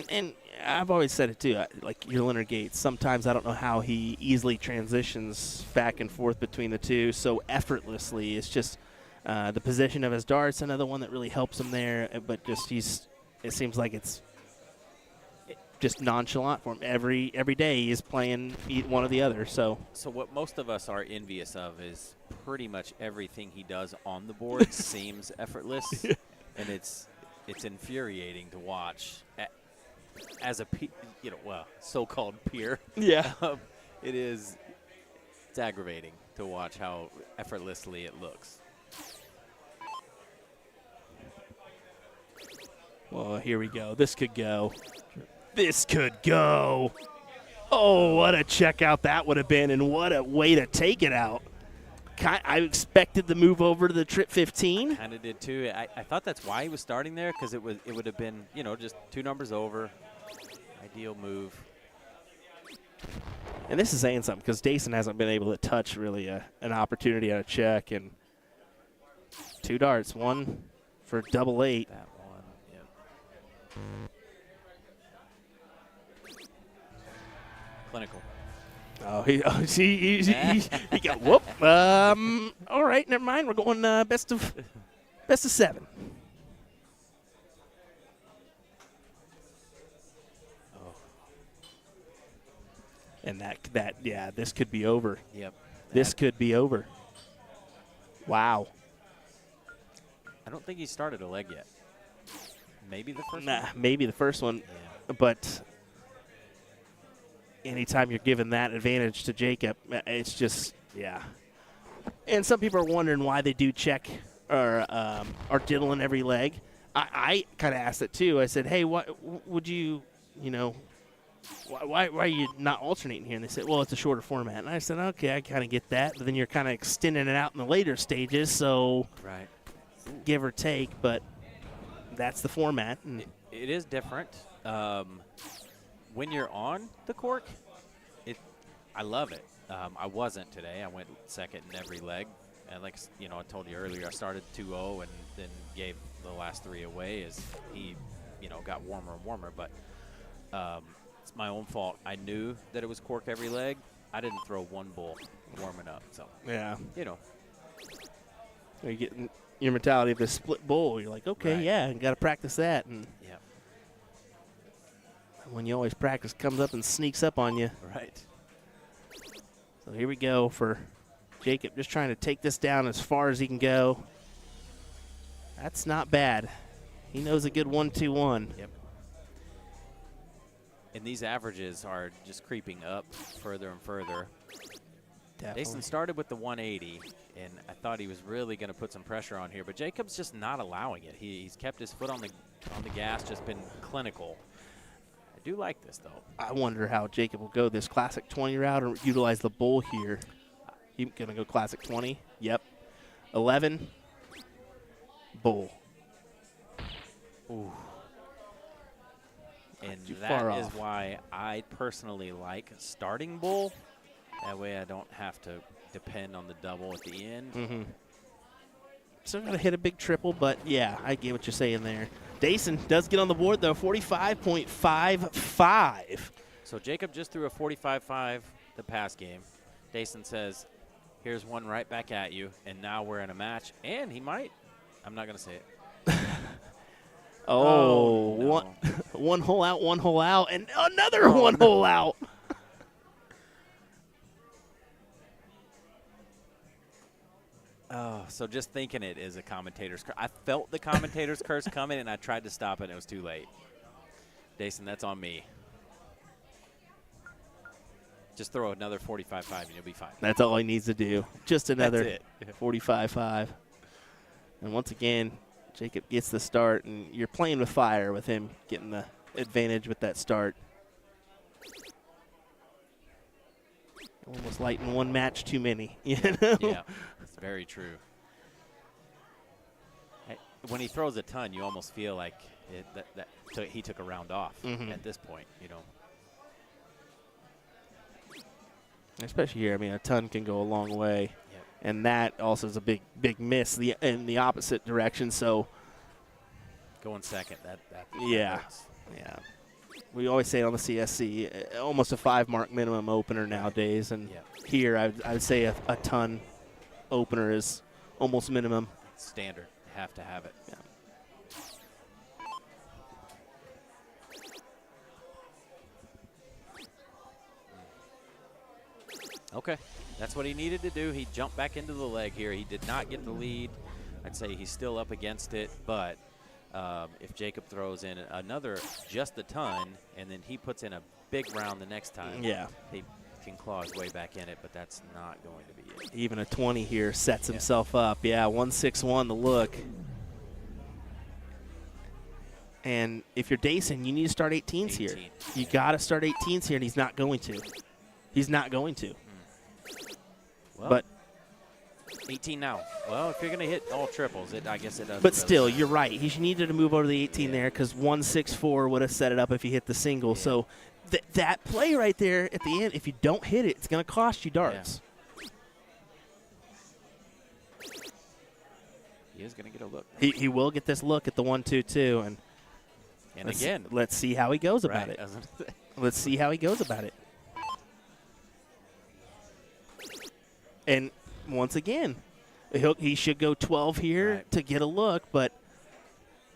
And I've always said it too, like your Leonard Gates, sometimes I don't know how he easily transitions back and forth between the two so effortlessly. It's just the position of his darts, another one that really helps him there, but just it seems like it's just nonchalant for him. Every day he's playing one or the other. So what most of us are envious of is pretty much everything he does on the board seems effortless, and it's infuriating to watch. As a so-called peer, yeah, it's aggravating to watch how effortlessly it looks. Well, here we go. This could go. Oh, what a checkout that would have been, and what a way to take it out. I expected the move over to the trip 15. Kind of did too. I thought that's why he was starting there, because it would have been, just 2 numbers over. Ideal move. And this is saying something, because Dayson hasn't been able to touch really an opportunity at a check. And 2 darts, one for double 8. That one, yeah. Clinical. Oh, he got whoop. All right, never mind. We're going best of 7. And this could be over. Yep. This could be over. Wow. I don't think he started a leg yet. Maybe the first one? Nah, maybe the first one. Yeah. But anytime you're giving that advantage to Jacob, it's just, yeah. And some people are wondering why they do check or diddling every leg. I kind of asked it too. I said, hey, what would you, why are you not alternating here? And they said, well, it's a shorter format. And I said, okay, I kind of get that. But then you're kind of extending it out in the later stages, so right. Give or take. But that's the format. And it is different. When you're on the cork, I love it. I wasn't today. I went second in every leg. And like I told you earlier, I started 2-0 and then gave the last 3 away as he, got warmer and warmer. But it's my own fault. I knew that it was cork every leg. I didn't throw one bull warming up. So yeah, You're getting your mentality of the split bull. You're like, okay, right. Yeah, got to practice that. And yeah, when you always practice, comes up and sneaks up on you. Right. So here we go for Jacob, just trying to take this down as far as he can go. That's not bad. He knows a good 1-2-1. Yep. And these averages are just creeping up further and further. Definitely. Jason started with the 180, and I thought he was really going to put some pressure on here, but Jacob's just not allowing it. He's kept his foot on the gas, just been clinical. I do like this, though. I wonder how Jacob will go this classic 20 route or utilize the bull here. He's going to go classic 20. Yep. 11. Bull. Ooh. And too that far is off. why I personally like starting bull. That way I don't have to depend on the double at the end. Mm-hmm. Still got to hit a big triple, but, yeah, I get what you're saying there. Dayson does get on the board, though, 45.55. So Jacob just threw a 45.5 the past game. Dayson says, here's one right back at you, and now we're in a match. And he might. I'm not going to say it. Oh, no. one hole out, and another one hole out. Oh, so just thinking it is a commentator's curse. I felt the commentator's curse coming, and I tried to stop it, and it was too late. Jason, that's on me. Just throw another 45-5, and you'll be fine. That's all he needs to do. Just another 45-5. And once again, Jacob gets the start, and you're playing with fire with him getting the advantage with that start. Almost lighting one match too many. You know? Yeah, that's very true. When he throws a ton, you almost feel like he took a round off at this point, you know. Especially here, I mean, a ton can go a long way. Yep. And that also is a big miss in the opposite direction. So, going second, that yeah, hurts. Yeah. We always say on the CSC, almost a 5-mark minimum opener nowadays. And here, I would say a ton opener is almost minimum. Standard. Have to have it. Yeah. Okay, that's what he needed to do. He jumped back into the leg here. He did not get the lead. I'd say he's still up against it, but if Jacob throws in another just a ton, and then he puts in a big round the next time, he can claw his way back in it, but that's not going to be it. Even a 20 here sets himself up. Yeah, 1-6-1 the look. And if you're Dayson, you need to start 18s here. You got to start 18s here, and he's not going to. He's not going to. Well, but 18 now. Well, if you're going to hit all triples, I guess it does. But still, you're right. He needed to move over to the 18 there because 1-6-4 would have set it up if he hit the single. Yeah. So that play right there at the end, if you don't hit it, it's going to cost you darts. Yeah. He is going to get a look. He will get this look at the 1-2-2. And again, let's see how he goes about it. Let's see how he goes about it. And once again, he should go 12 here to get a look, but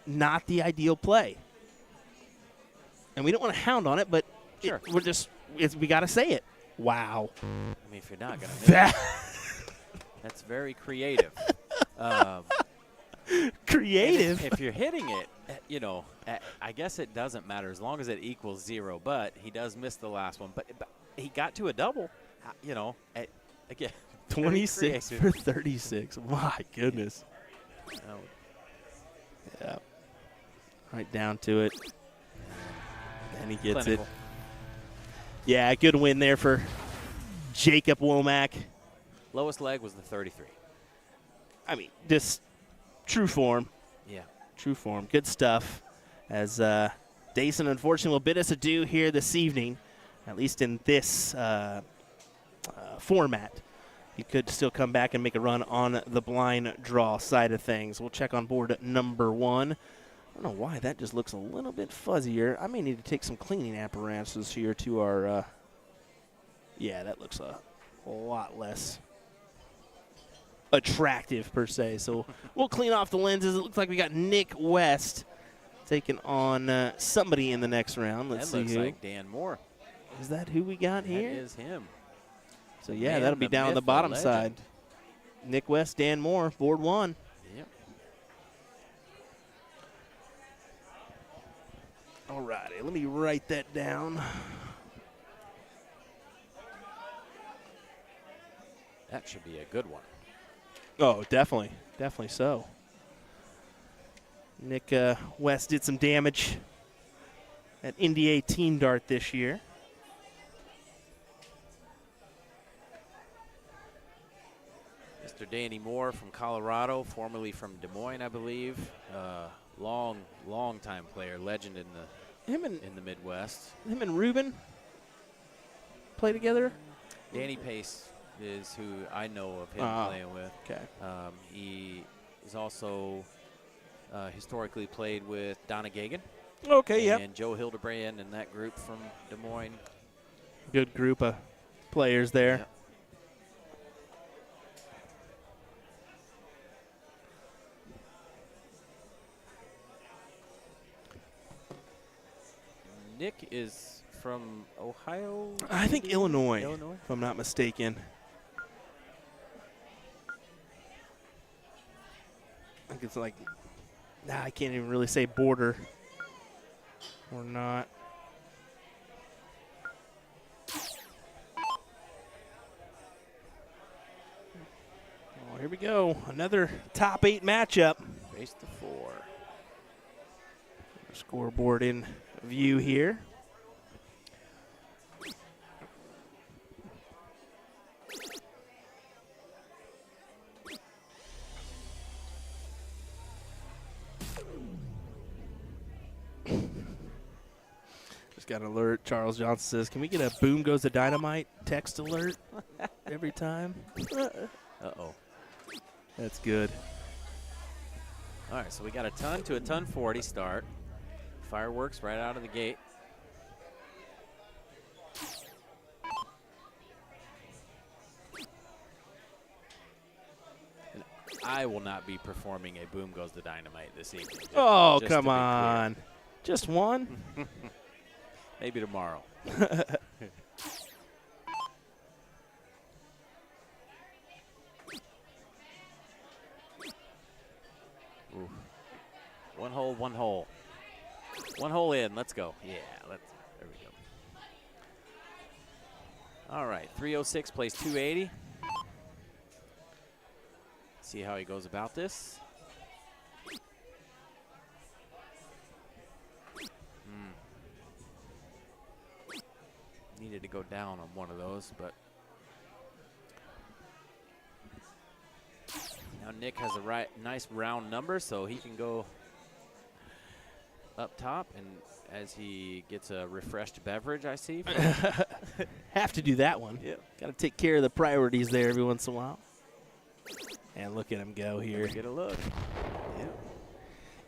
not the ideal play. And we don't want to hound on it, but we got to say it. Wow. I mean, if you're not going to miss that's very creative. Creative? If you're hitting it, you know, I guess it doesn't matter as long as it equals 0, but he does miss the last one. But he got to a double, you know, again. 26 for 36. My goodness. Yeah. Right down to it. And he gets it. Yeah, good win there for Jacob Womack. Lowest leg was the 33. I mean, just true form. Yeah. True form. Good stuff. As Dayson, unfortunately, will bid us adieu here this evening, at least in this format. He could still come back and make a run on the blind draw side of things. We'll check on board number 1. I don't know why that just looks a little bit fuzzier. I may need to take some cleaning apparatuses here to our yeah, that looks a lot less attractive per se. So we'll clean off the lenses. It looks like we got Nick West taking on somebody in the next round. Let's see who. That looks like Dan Moore. Is that who we got here? That is him. So, yeah, that'll be down on the bottom side. Nick West, Dan Moore, board 1. Yep. All righty, let me write that down. That should be a good one. Oh, definitely. Definitely so. Nick West did some damage at Indy 18 dart this year. Mr. Danny Moore from Colorado, formerly from Des Moines, I believe. Long time player, legend in the Midwest. Him and Ruben play together? Danny Pace is who I know of him playing with. Okay. He is also historically played with Donna Gagan. Okay, yeah. And Joe Hildebrand and that group from Des Moines. Good group of players there. Yep. Nick is from Ohio? I think Illinois, if I'm not mistaken. think it's like, I can't even really say border or not. Oh, here we go. Another top 8 matchup. Race to 4. Scoreboard in view here. Just got an alert. Charles Johnson says, can we get a boom goes the dynamite text alert every time? Uh-oh. That's good. All right, so we got a ton to a ton 40 start. Fireworks right out of the gate. And I will not be performing a Boom Goes the Dynamite this evening. Oh, come on. Just one? Maybe tomorrow. Ooh. One hole, one hole. One hole in. Let's go. Yeah, there we go. All right, 306 plays 280. See how he goes about this. Needed to go down on one of those, but now Nick has a nice round number, so he can go up top, and as he gets a refreshed beverage, I see. Have to do that one. Yep. Got to take care of the priorities there every once in a while. And look at him go here. Get a look. Yep.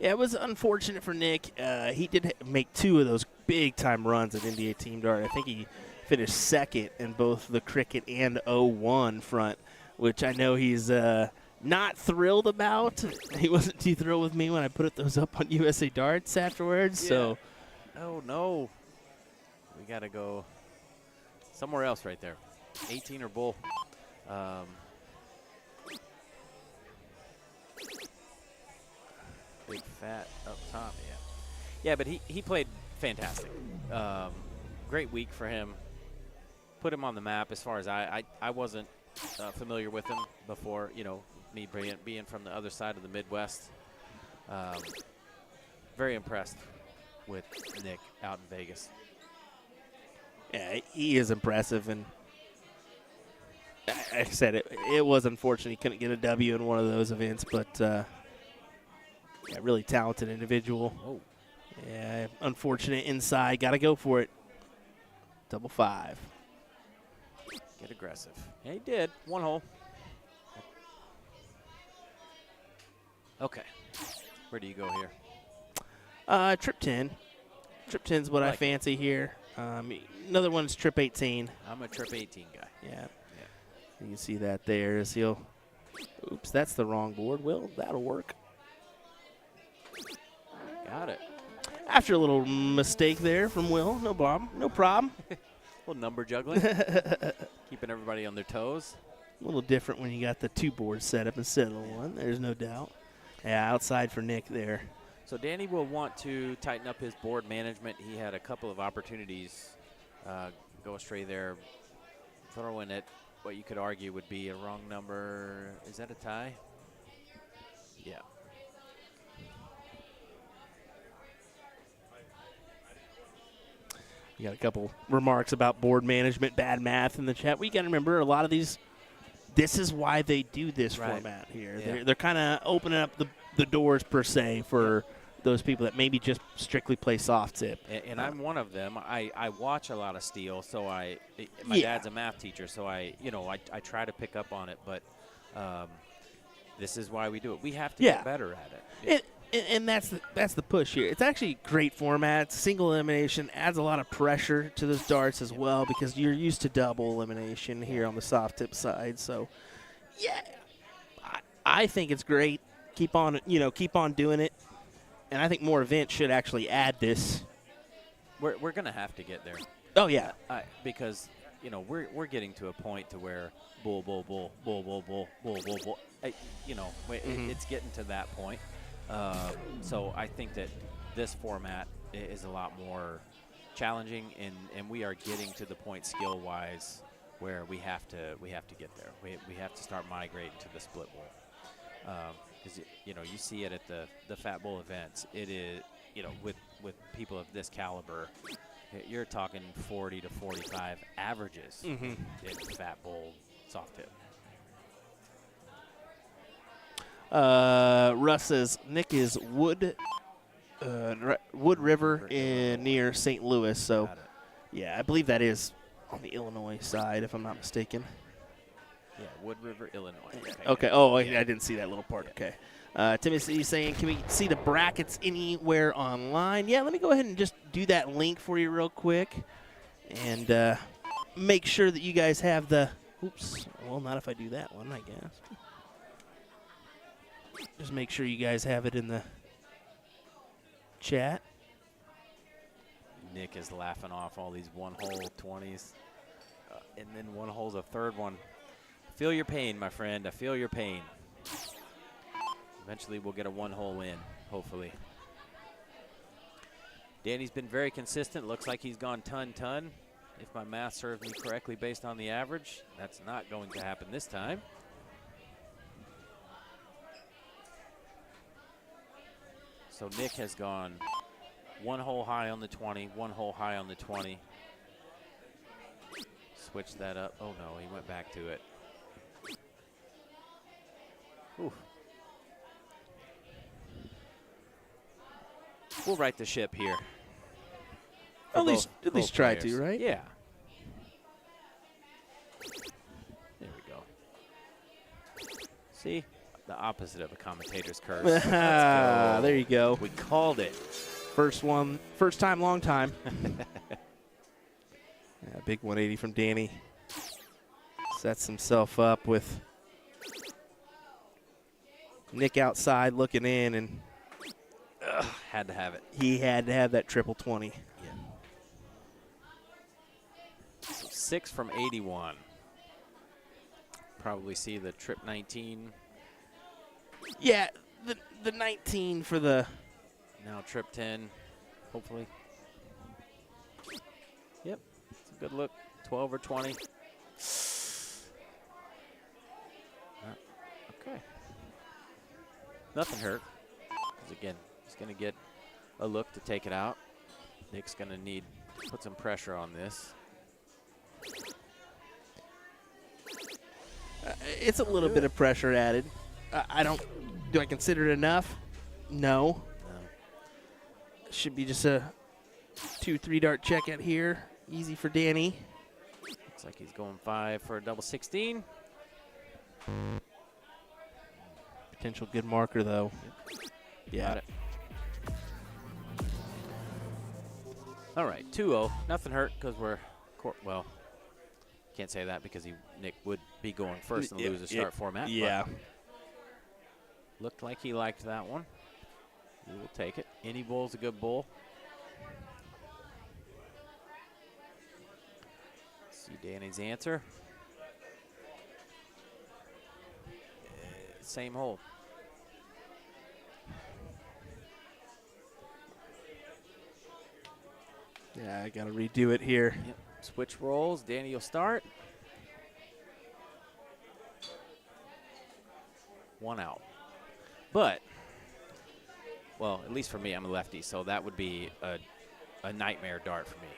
Yeah, it was unfortunate for Nick. He did make 2 of those big-time runs at NBA Team Dart. I think he finished second in both the cricket and 0-1 front, which I know he's not thrilled about. He wasn't too thrilled with me when I put those up on USA Darts afterwards. Yeah. So, oh, no. We got to go somewhere else right there. 18 or bull. Big fat up top, yeah. Yeah, but he played fantastic. Great week for him. Put him on the map as far as I wasn't familiar with him before, you know, me being from the other side of the Midwest. Very impressed with Nick out in Vegas. Yeah, he is impressive, and like I said, it was unfortunate he couldn't get a W in one of those events, but yeah, really talented individual. Oh. Yeah, unfortunate inside. Got to go for it. 5. Get aggressive. Yeah, he did. One hole. Okay. Where do you go here? Trip 10. Trip 10's what I fancy here. Another one's trip 18. I'm a trip 18 guy. Yeah. You can see that there as he'll. Oops, that's the wrong board. Will, that'll work. Got it. After a little mistake there from Will, no problem. No problem. A little number juggling. Keeping everybody on their toes. A little different when you got the 2 boards set up instead of the 1. There's no doubt. Yeah, outside for Nick there. So Danny will want to tighten up his board management. He had a couple of opportunities go astray there, throwing at what you could argue would be a wrong number. Is that a tie? Yeah. You got a couple remarks about board management, bad math in the chat. We got to remember a lot of these. This is why they do this format here. Yeah. They're kind of opening up the doors per se for those people that maybe just strictly play soft tip. And I'm one of them. I watch a lot of steel, so my dad's a math teacher, so I try to pick up on it. But this is why we do it. We have to get better at it. And that's the push here. It's actually a great format. Single elimination adds a lot of pressure to those darts as well because you're used to double elimination here on the soft tip side. So, yeah, I think it's great. Keep on doing it. And I think more events should actually add this. We're gonna have to get there. Oh yeah, because we're getting to a point to where bull. It's getting to that point. So I think that this format is a lot more challenging, and we are getting to the point skill-wise where we have to get there. We have to start migrating to the split bowl. Because you see it at the Fat Bowl events. It is with people of this caliber, you're talking 40 to 45 averages in Fat Bowl soft tip. Russ says Nick is Wood River near St. Louis. So, yeah, I believe that is on the Illinois side, if I'm not mistaken. Yeah, Wood River, Illinois. Okay. Oh, yeah. I didn't see that little part. Okay. Timothy's saying, can we see the brackets anywhere online? Yeah, let me go ahead and just do that link for you real quick. And make sure that you guys have the – oops. Well, not if I do that one, I guess. Just make sure you guys have it in the chat. Nick is laughing off all these one-hole 20s. And then one hole's a third one. Feel your pain, my friend. I feel your pain. Eventually we'll get a one-hole in, hopefully. Danny's been very consistent. Looks like he's gone ton-ton. If my math serves me correctly based on the average, that's not going to happen this time. So Nick has gone one hole high on the 20, one hole high on the 20. Switch that up. Oh, no, he went back to it. Ooh. We'll right the ship here. At least try to, right? Yeah. There we go. See? The opposite of a commentator's curse. There you go. We called it. First time, long time. Yeah, big 180 from Danny. Sets himself up with Nick outside looking in, and had to have it. He had to have that triple 20. Yeah. So 6 from 81. Probably see the trip 19. Yeah, the 19 for the now trip 10, hopefully. Yep, it's a good look. 12 or 20. Okay. Nothing hurt. Because again, he's going to get a look to take it out. Nick's going to need to put some pressure on this. It's a little bit of pressure added. Do I consider it enough? No. Should be just a 2-3 dart check out here. Easy for Danny. Looks like he's going 5 for a double 16. Potential good marker, though. Yeah. Got it. All right, 2-0. Nothing hurt because we're, well, can't say that because Nick would be going first in the loser start format. Yeah. Looked like he liked that one. We will take it. Any bull's a good bull. See Danny's answer. Same hole. Yeah, I got to redo it here. Yep. Switch rolls. Danny will start. 1 out. But, well, at least for me, I'm a lefty, so that would be a nightmare dart for me.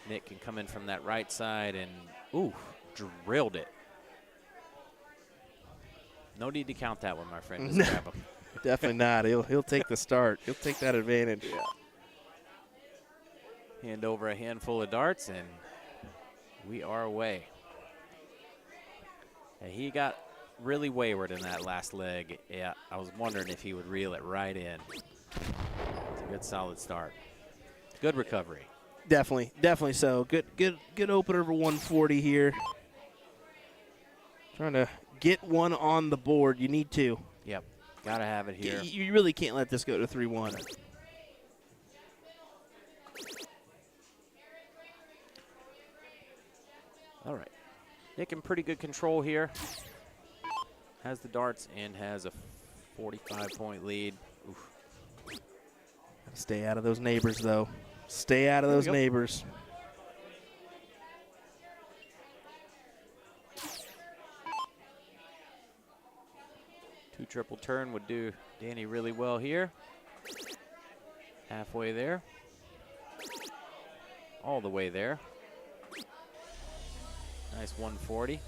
Nick can come in from that right side and, ooh, drilled it. No need to count that one, my friend. Just grab him. Definitely not. He'll take the start. He'll take that advantage. Yeah. Hand over a handful of darts, and we are away. And he got really wayward in that last leg. Yeah, I was wondering if he would reel it right in. It's a good, solid start. Good recovery. Definitely so. Good opener over 140 here. Trying to get one on the board. You need to. Yep, got to have it here. You really can't let this go to 3-1. All right. Nick in pretty good control here. Has the darts and has a 45-point lead. Oof. Stay out of those neighbors, though. Stay out of those neighbors. Two triple turn would do Danny really well here. Halfway there. All the way there. Nice 140.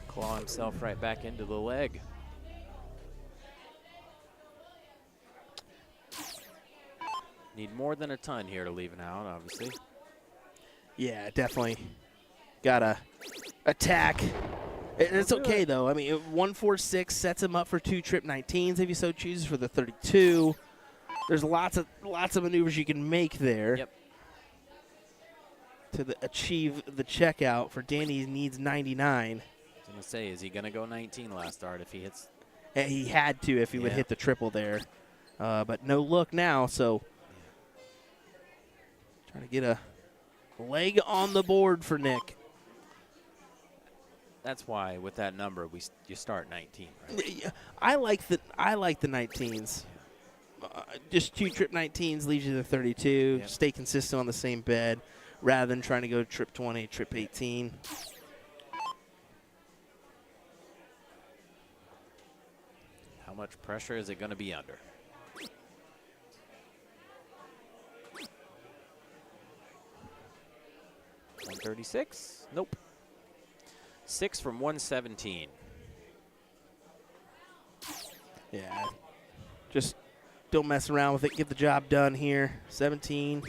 Claw himself right back into the leg. Need more than a ton here to leave it out, obviously. Yeah, definitely. Gotta attack. It's okay, though. I mean, 146 sets him up for 2 trip 19s if he so chooses for the 32. There's lots of maneuvers you can make there. Yep. To achieve the checkout. For Danny, he needs 99. I was going to say, is he going to go 19 last start if he hits? He had to if he would hit the triple there. But no look now, so trying to get a leg on the board for Nick. That's why with that number you start 19, right? I like the 19s. Just 2 trip 19s leaves you the 32. Yep. Stay consistent on the same bed rather than trying to go trip 20, trip 18. How much pressure is it going to be under? $136? Nope. 6 from 117. Yeah. Just don't mess around with it. Get the job done here. 17.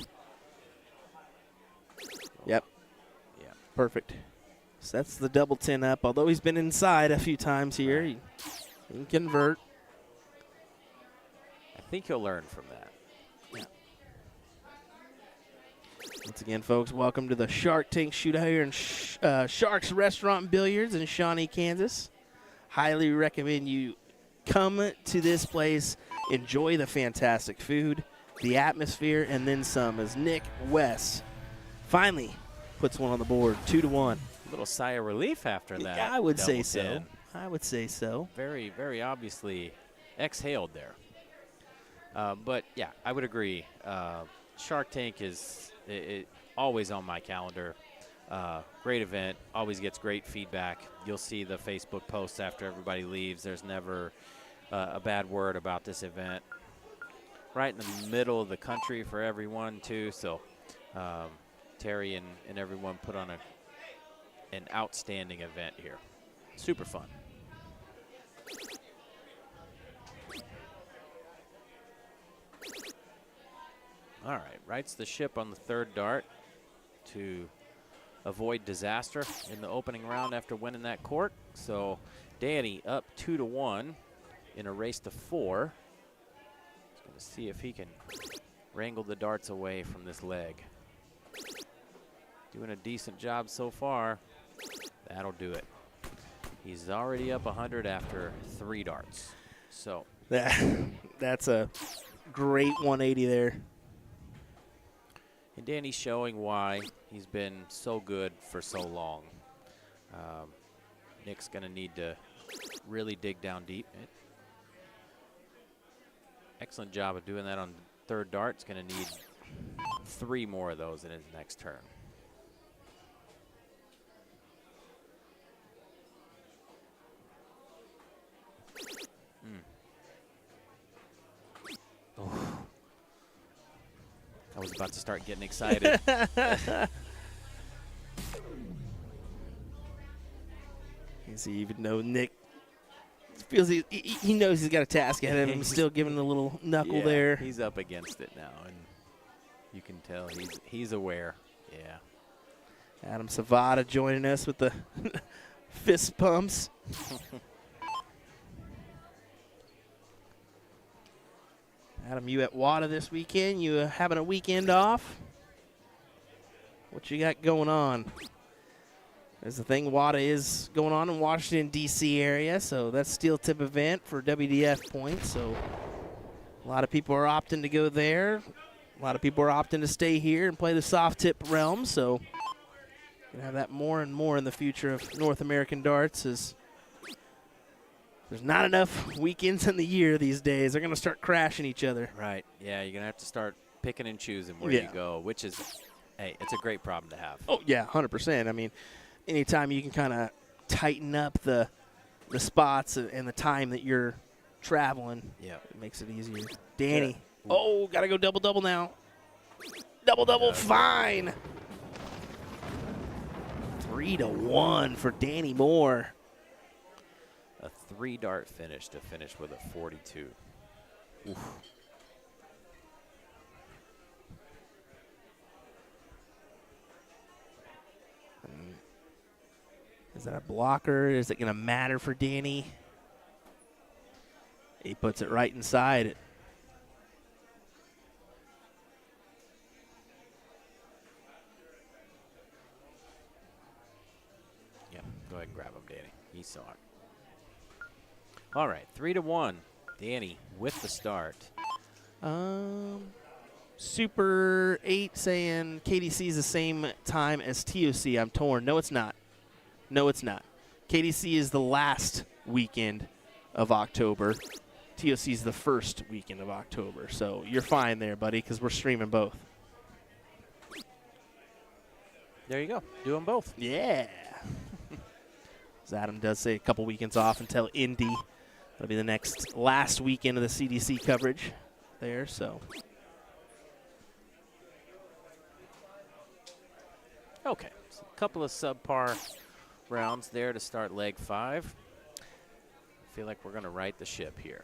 Yep. Yeah. Perfect. So that's the double 10 up. Although he's been inside a few times here, he can convert. I think he'll learn from that. Once again, folks, welcome to the Shark Tank Shootout here in Sharks Restaurant and Billiards in Shawnee, Kansas. Highly recommend you come to this place, enjoy the fantastic food, the atmosphere, and then some, as Nick West finally puts one on the board, 2-1. A little sigh of relief after that. Yeah, I would say double so. 10. I would say so. Very, very obviously exhaled there. But, yeah, I would agree. Shark Tank is always on my calendar. Great event. Always gets great feedback. You'll see the Facebook posts after everybody leaves. There's never a bad word about this event. Right in the middle of the country for everyone, too. So Terry and everyone put on an outstanding event here. Super fun. All right, rights the ship on the third dart to avoid disaster in the opening round after winning that court. So Danny up 2-1 in a race to 4. He's going to see if he can wrangle the darts away from this leg. Doing a decent job so far. That'll do it. He's already up 100 after 3 darts. So that's a great 180 there. And Danny's showing why he's been so good for so long. Nick's going to need to really dig down deep. Excellent job of doing that on third dart. It's going to need 3 more of those in his next turn. Oh. I was about to start getting excited. He even though Nick feels he knows he's got a task ahead of him, still giving a little knuckle there. He's up against it now, and you can tell he's aware. Yeah. Adam Savada joining us with the fist pumps. Adam, you at WADA this weekend? You having a weekend off? What you got going on? There's the thing, WADA is going on in Washington, D.C. area, so that's steel tip event for WDF points. So a lot of people are opting to go there. A lot of people are opting to stay here and play the soft tip realm. So we're going to have that more and more in the future of North American darts as There's not enough weekends in the year these days. They're going to start crashing each other. Right. Yeah, you're going to have to start picking and choosing where you go, which is, hey, it's a great problem to have. Oh, yeah, 100%. I mean, anytime you can kind of tighten up the spots and the time that you're traveling, it makes it easier. Danny. Oh, got to go double-double now. Double-double, fine. 3-1 for Danny Moore. A 3-dart finish to finish with a 42. Oof. Is that a blocker? Is it going to matter for Danny? He puts it right inside it. Yeah, go ahead and grab him, Danny. He saw it. All right, 3-1. Danny with the start. Super 8 saying KDC is the same time as TOC. I'm torn. No, it's not. No, it's not. KDC is the last weekend of October. TOC is the first weekend of October. So you're fine there, buddy, because we're streaming both. There you go. Do them both. Yeah. As Adam does say, a couple weekends off until Indy. That'll be the last weekend of the CDC coverage there. So. Okay. So a couple of subpar rounds there to start leg 5. I feel like we're going to right the ship here.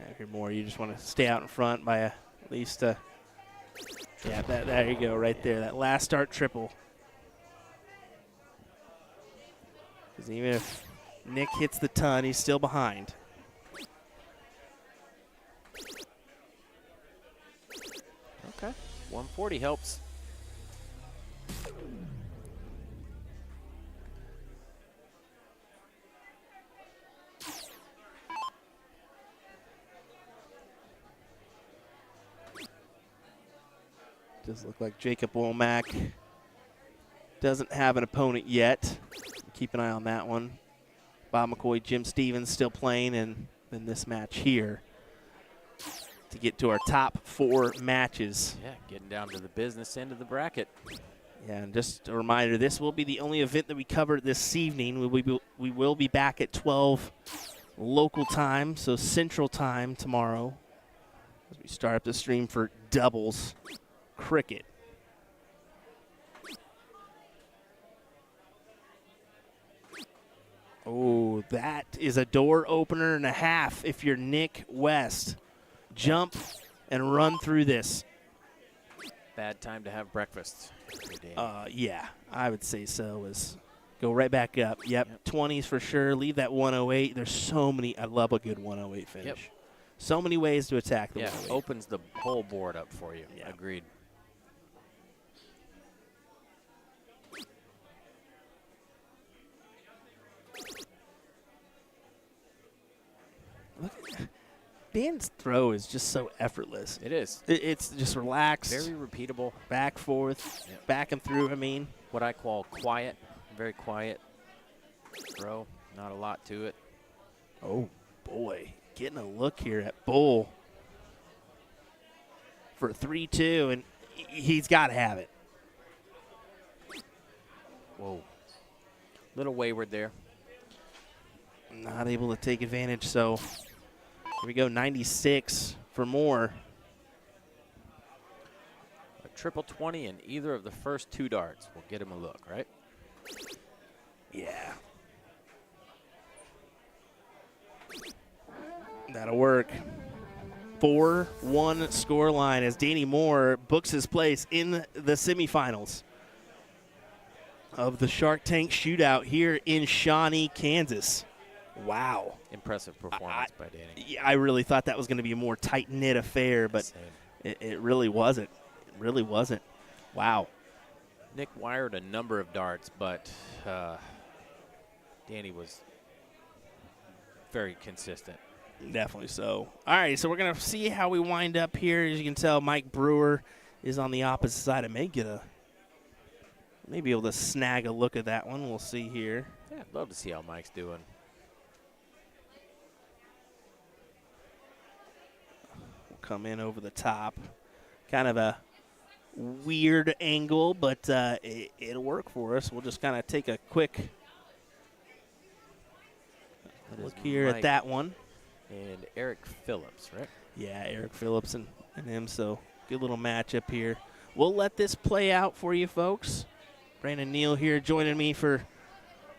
After more, you just want to stay out in front by at least yeah, there you go, right there. That last start triple. Because even if Nick hits the ton, he's still behind. Okay, 140 helps. Does look like Jacob Womack doesn't have an opponent yet. Keep an eye on that one. Bob McCoy, Jim Stevens still playing in this match here to get to our top 4 matches. Yeah, getting down to the business end of the bracket. Yeah, and just a reminder, this will be the only event that we cover this evening. We will be back at 12 local time, so Central time tomorrow as we start up the stream for doubles cricket. Oh, that is a door opener and a half if you're Nick West. Jump and run through this. Bad time to have breakfast. Yeah, I would say so. Go right back up. Yep, 20s for sure. Leave that 108. There's so many. I love a good 108 finish. Yep. So many ways to attack the 108. Opens the whole board up for you. Yeah. Agreed. Look, Dan's throw is just so effortless. It is. It's just relaxed. Very repeatable. Back, forth, back and through, I mean. What I call quiet. Very quiet throw. Not a lot to it. Oh, boy. Getting a look here at Bull for 3-2, and he's got to have it. Whoa. Little wayward there. Not able to take advantage, so here we go, 96 for Moore. A triple 20 in either of the first 2 darts will get him a look, right? Yeah. That'll work. 4-1 scoreline as Danny Moore books his place in the semifinals of the Shark Tank Shootout here in Shawnee, Kansas. Wow. Impressive performance by Danny. Yeah, I really thought that was going to be a more tight-knit affair, but it really wasn't. It really wasn't. Wow. Nick wired a number of darts, but Danny was very consistent. Definitely so. All right, so we're going to see how we wind up here. As you can tell, Mike Brewer is on the opposite side. I may be able to snag a look at that one. We'll see here. Yeah, I'd love to see how Mike's doing. We'll come in over the top. Kind of a weird angle, but it'll work for us. We'll just kind of take a quick look here Mike at that one. And Eric Phillips, right? Yeah, Eric Phillips and him, so good little matchup here. We'll let this play out for you folks. Brandon Neal here joining me for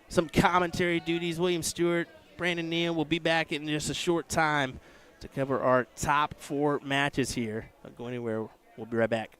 some commentary duties. William Stewart, Brandon Neal will be back in just a short time to cover our top 4 matches here. Don't go anywhere. We'll be right back.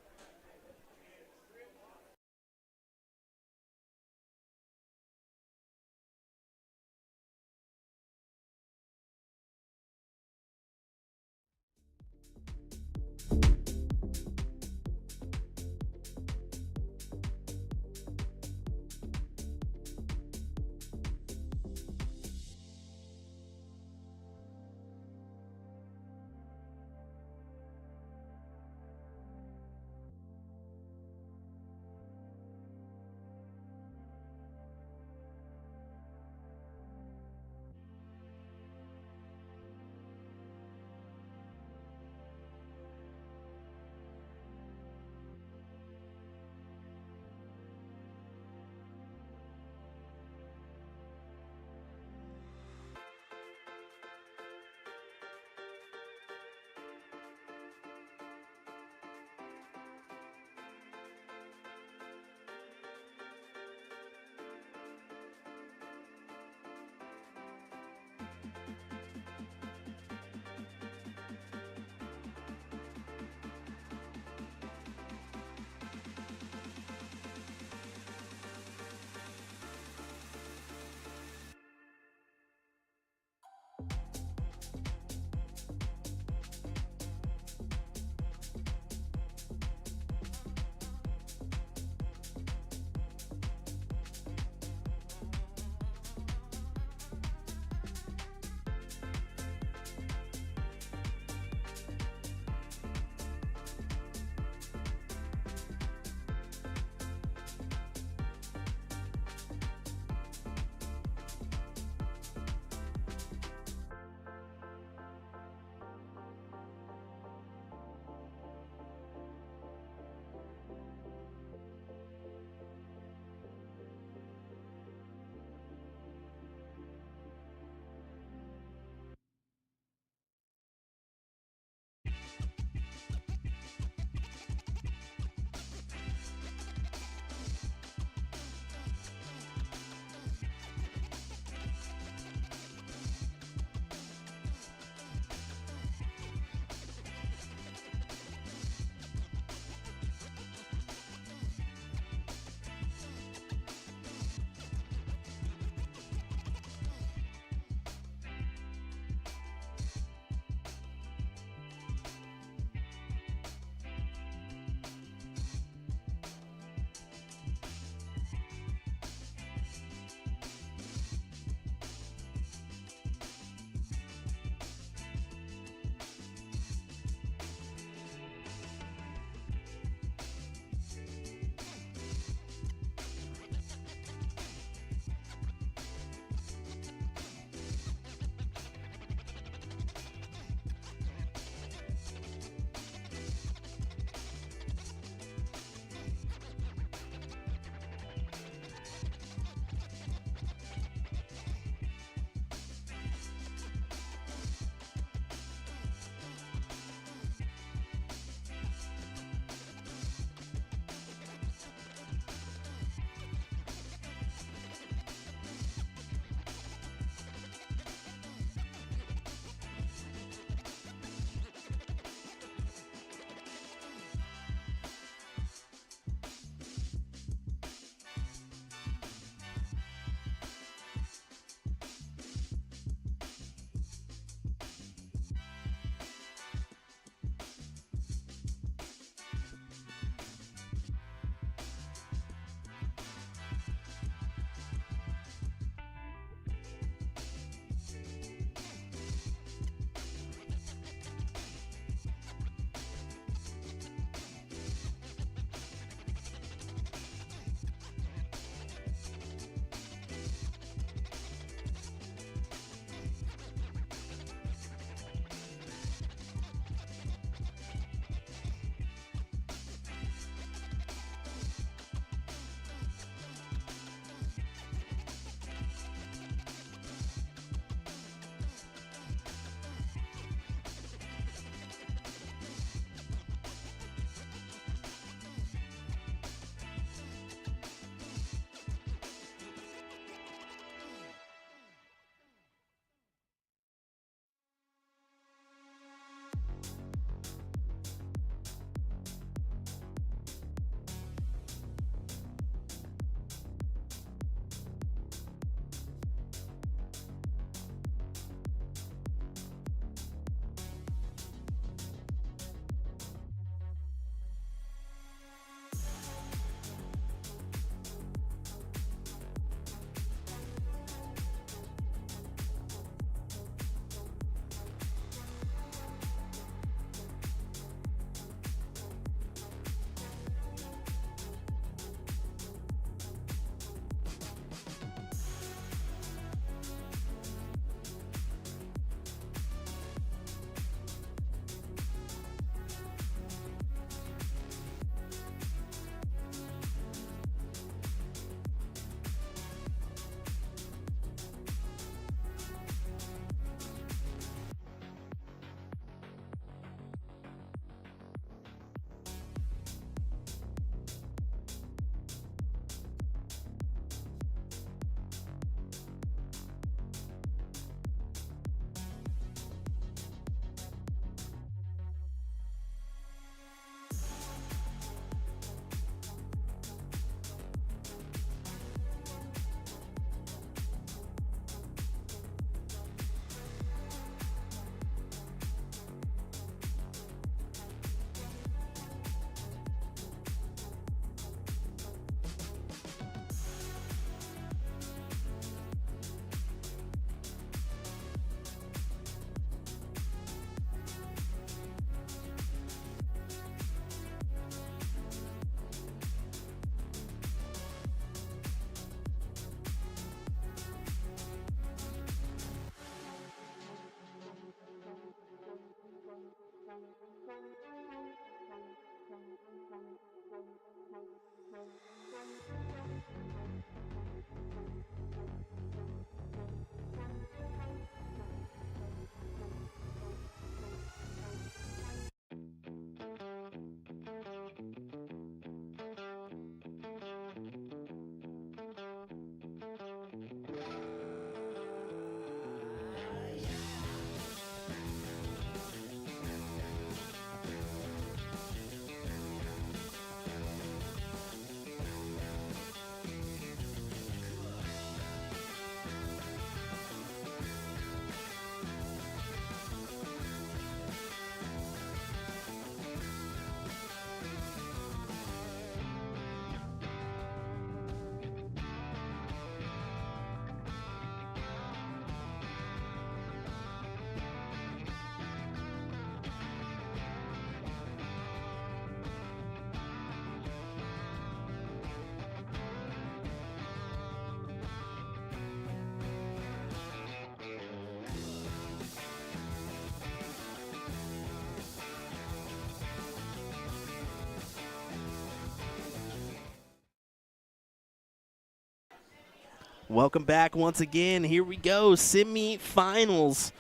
Welcome back once again. Here we go, semi-finals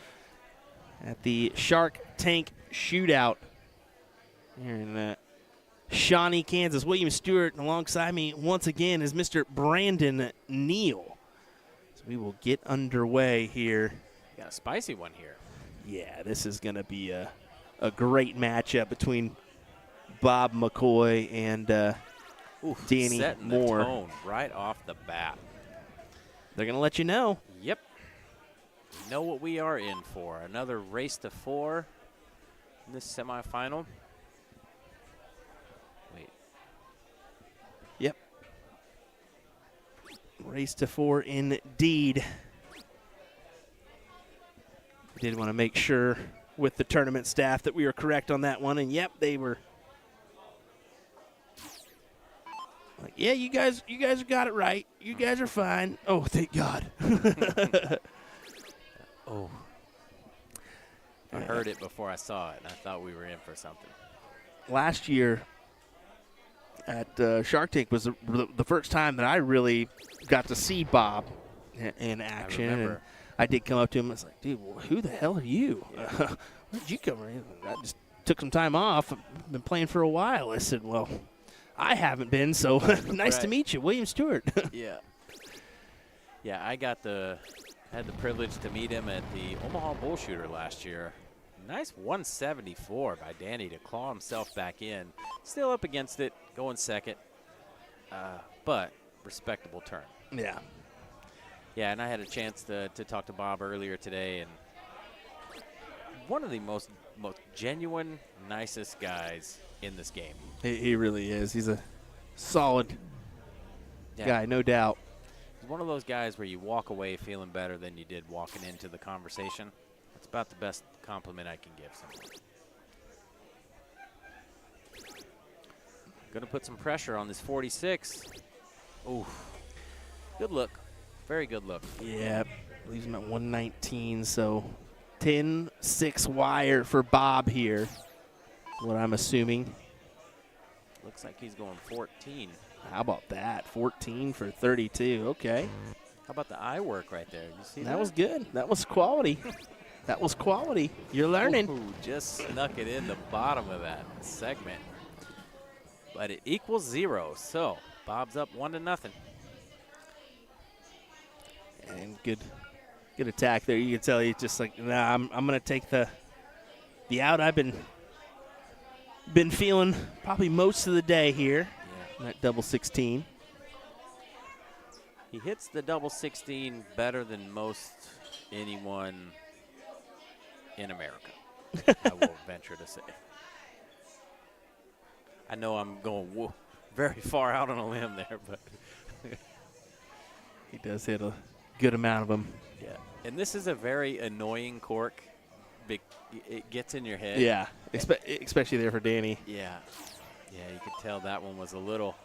at the Shark Tank Shootout here in Shawnee, Kansas. William Stuart, and alongside me once again is Mr. Brandon Neal. So we will get underway here. Got a spicy one here. Yeah, this is going to be a great matchup between Bob McCoy and Danny setting Moore. The tone right off the bat. They're going to let you know. Yep. You know what we are in for. Another race to 4 in this semifinal. Wait. Yep. Race to 4 indeed. We did want to make sure with the tournament staff that we were correct on that one, and yep, they were. Like, yeah, you guys got it right. You guys are fine. Oh, thank God. Oh. I heard it before I saw it, and I thought we were in for something. Last year at Shark Tank was the first time that I really got to see Bob in action. I remember. And I did come up to him and I was like, dude, well, who the hell are you? Yeah. Where'd you come from? I just took some time off. I've been playing for a while. I said, well, I haven't been, so nice to meet you, William Stewart. Yeah. Yeah, I had the privilege to meet him at the Omaha Bull Shooter last year. Nice 174 by Danny to claw himself back in. Still up against it, going second, but respectable turn. Yeah. Yeah, and I had a chance to talk to Bob earlier today, and one of the most genuine, nicest guys in this game. He really is. He's a solid guy, no doubt. He's one of those guys where you walk away feeling better than you did walking into the conversation. That's about the best compliment I can give someone. Going to put some pressure on this 46. Ooh, good look. Very good look. Yeah, leaves him at 119, so 10-6 wire for Bob here, what I'm assuming. Looks like he's going 14. How about that? 14 for 32. Okay. How about the eye work right there? You see that? That was good. That was quality. That was quality. You're learning. Ooh, just snuck it in the bottom of that segment. But it equals 0, so Bob's up 1-0. And good attack there. You can tell he's just like, nah, I'm going to take the out I've been feeling probably most of the day here. Yeah. That double 16. He hits the double 16 better than most anyone in America, I will venture to say. I know I'm going very far out on a limb there, but he does hit a good amount of them. Yeah, and this is a very annoying cork. It gets in your head. Yeah, especially there for Danny. Yeah, you could tell that one was a little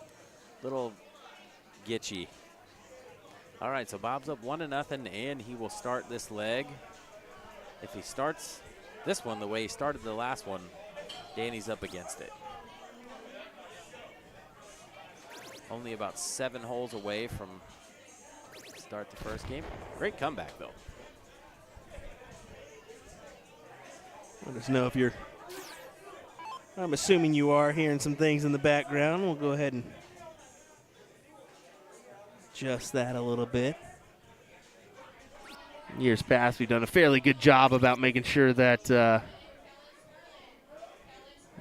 gitchy. All right, so Bob's up 1-0, and he will start this leg. If he starts this one the way he started the last one, Danny's up against it. Only about 7 holes away from start the first game. Great comeback, though. Let us know if you're, I'm assuming you are hearing some things in the background. We'll go ahead and adjust that a little bit. In years past, we've done a fairly good job about making sure that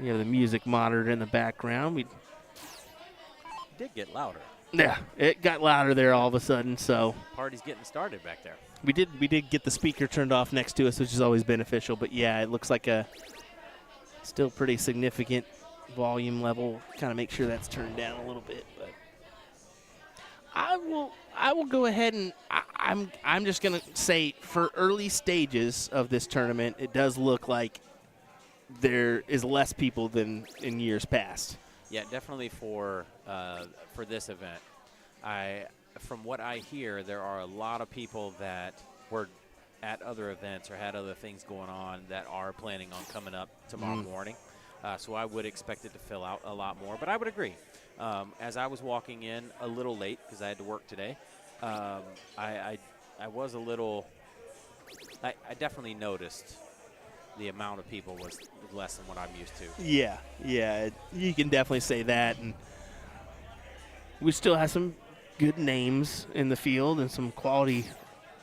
we have the music monitored in the background. We did get louder. Yeah, it got louder there all of a sudden. So party's getting started back there. We did get the speaker turned off next to us, which is always beneficial. But yeah, it looks like a still pretty significant volume level. Kind of make sure that's turned down a little bit. But I will go ahead and I'm just gonna say for early stages of this tournament, it does look like there is less people than in years past. Yeah, definitely for this event. From what I hear, there are a lot of people that were at other events or had other things going on that are planning on coming up tomorrow morning. So I would expect it to fill out a lot more. But I would agree. As I was walking in a little late because I had to work today, I was a little. I definitely noticed the amount of people was less than what I'm used to. Yeah, you can definitely say that. And we still have some good names in the field and some quality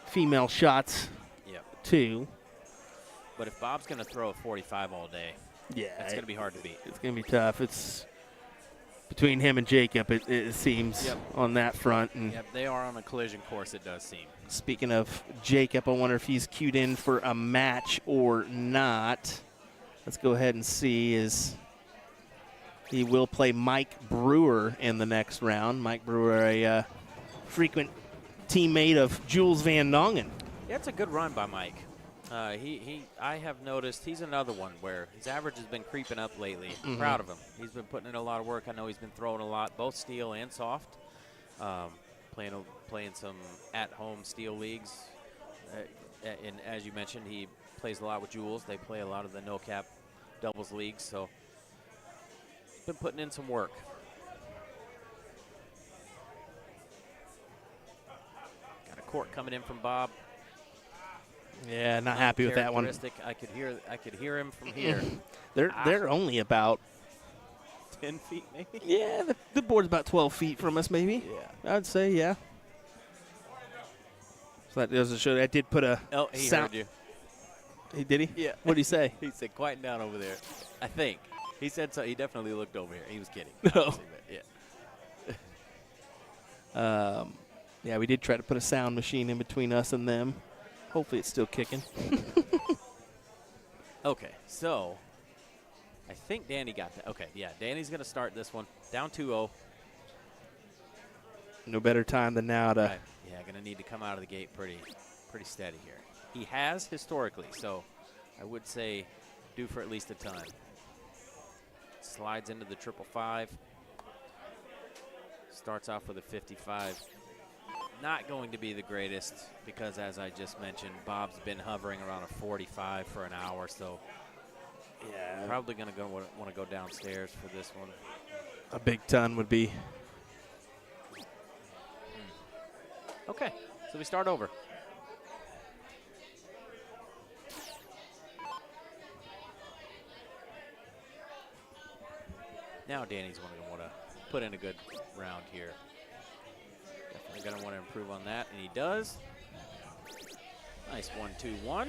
female shots too. But if Bob's going to throw a 45 all day, that's going to be hard to beat. It's going to be tough. It's between him and Jacob, it seems, on that front. And they are on a collision course, it does seem. Speaking of Jacob, I wonder if he's queued in for a match or not. Let's go ahead and see. He will play Mike Brewer in the next round. Mike Brewer, a frequent teammate of Jules Van Dongen. Yeah, it's a good run by Mike. I have noticed he's another one where his average has been creeping up lately. Proud of him. He's been putting in a lot of work. I know he's been throwing a lot, both steel and soft. Playing some at-home steel leagues. And as you mentioned, he plays a lot with Jules. They play a lot of the no-cap doubles leagues, so he's been putting in some work. Got a court coming in from Bob. Yeah, not happy with that one. I could hear him from here. They're only about 10 feet, maybe. Yeah, the board's about 12 feet from us, maybe. Yeah, I'd say, yeah. So that doesn't show. I did put a. Oh, he sound. heard you. Did he? Yeah. What did he say? He said, "Quieten down over there." I think he said so. He definitely looked over here. He was kidding. No. Yeah. Yeah, we did try to put a sound machine in between us and them. Hopefully it's still kicking. Okay, so I think Danny got that. Okay, yeah, Danny's going to start this one. Down 2-0. No better time than now to. Right. Yeah, going to need to come out of the gate pretty steady here. He has historically, so I would say due for at least a ton. Slides into the 555. Starts off with a 55. Not going to be the greatest because, as I just mentioned, Bob's been hovering around a 45 for an hour, so yeah, probably going to want to go downstairs for this one. A big ton would be. Okay, so we start over. Now Danny's going to want to put in a good round here. Definitely going to want to improve on that, and he does. Nice 1-2-1.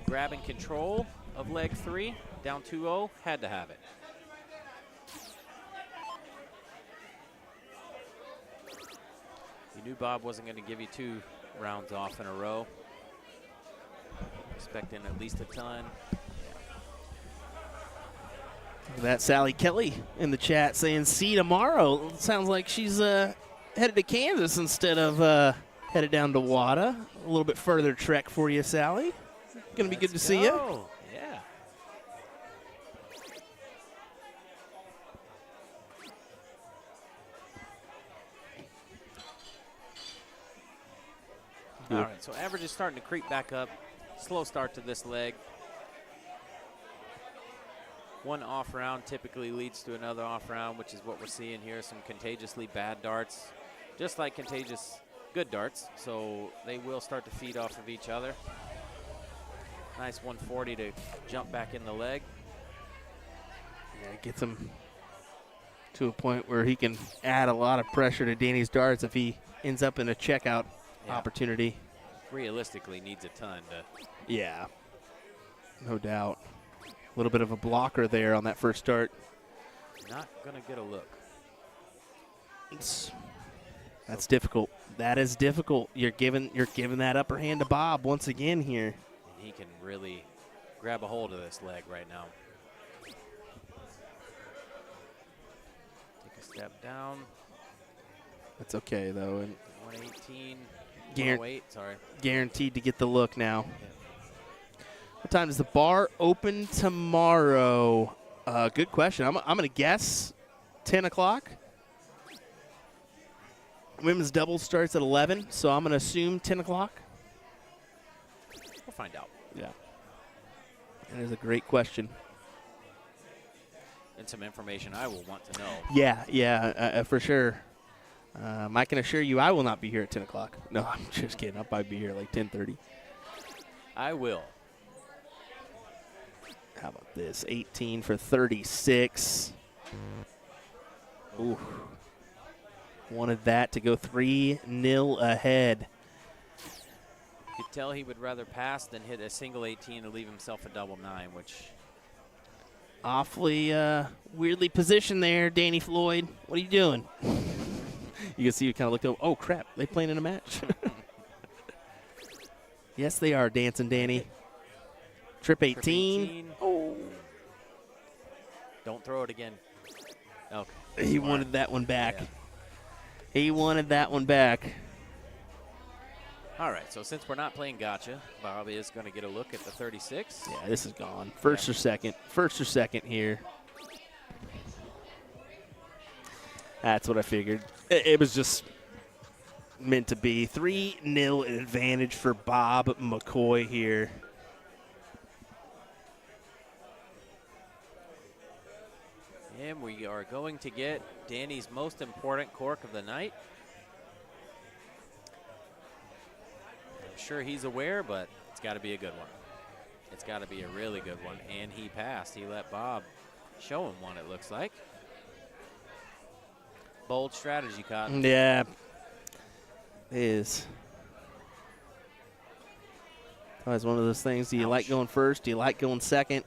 Grabbing control of leg 3, down 2-0, had to have it. You knew Bob wasn't going to give you 2 rounds off in a row. Expecting at least a ton. Look at that, Sally Kelly in the chat saying, "See tomorrow." Sounds like she's headed to Kansas instead of headed down to Wada. A little bit further trek for you, Sally. Going to be good to see you. Yeah. All right, so average is starting to creep back up. Slow start to this leg. One off round typically leads to another off round, which is what we're seeing here. Some contagiously bad darts, just like contagious good darts. So they will start to feed off of each other. Nice 140 to jump back in the leg. Yeah, it gets him to a point where he can add a lot of pressure to Danny's darts if he ends up in a checkout opportunity. Realistically needs a ton to. Yeah, no doubt. A little bit of a blocker there on that first start. Not going to get a look. That's difficult. That is difficult. You're giving that upper hand to Bob once again here. And he can really grab a hold of this leg right now. Take a step down. That's okay though. And 118. 108, sorry. Guaranteed to get the look now. Yeah. What time does the bar open tomorrow? Good question. I'm going to guess 10 o'clock. Women's doubles starts at 11, so I'm going to assume 10 o'clock. We'll find out. Yeah. That is a great question. And some information I will want to know. Yeah, for sure. I can assure you I will not be here at 10 o'clock. No, I'm just kidding. I'll probably be here like 10:30. I will. How about this? 18 for 36. Ooh. Wanted that to go 3-0 ahead. You could tell he would rather pass than hit a single 18 to leave himself a double 9, which... Awfully weirdly positioned there, Danny Floyd. What are you doing? You can see you kind of looked over. Oh, crap. They playing in a match? Yes, they are, Dancing Danny. Trip 18. Oh. Don't throw it again. Okay. He wanted that one back. Yeah. He wanted that one back. All right, so since we're not playing gotcha, Bob is going to get a look at the 36. Yeah, this is gone. First or second. First or second here. That's what I figured. It was just meant to be. 3-0 advantage for Bob McCoy here. And we are going to get Danny's most important cork of the night. I'm sure he's aware, but it's got to be a good one. It's got to be a really good one. And he passed. He let Bob show him one, it looks like. Bold strategy, Cotton. Yeah, it is. It's one of those things. Do you like going first? Do you like going second?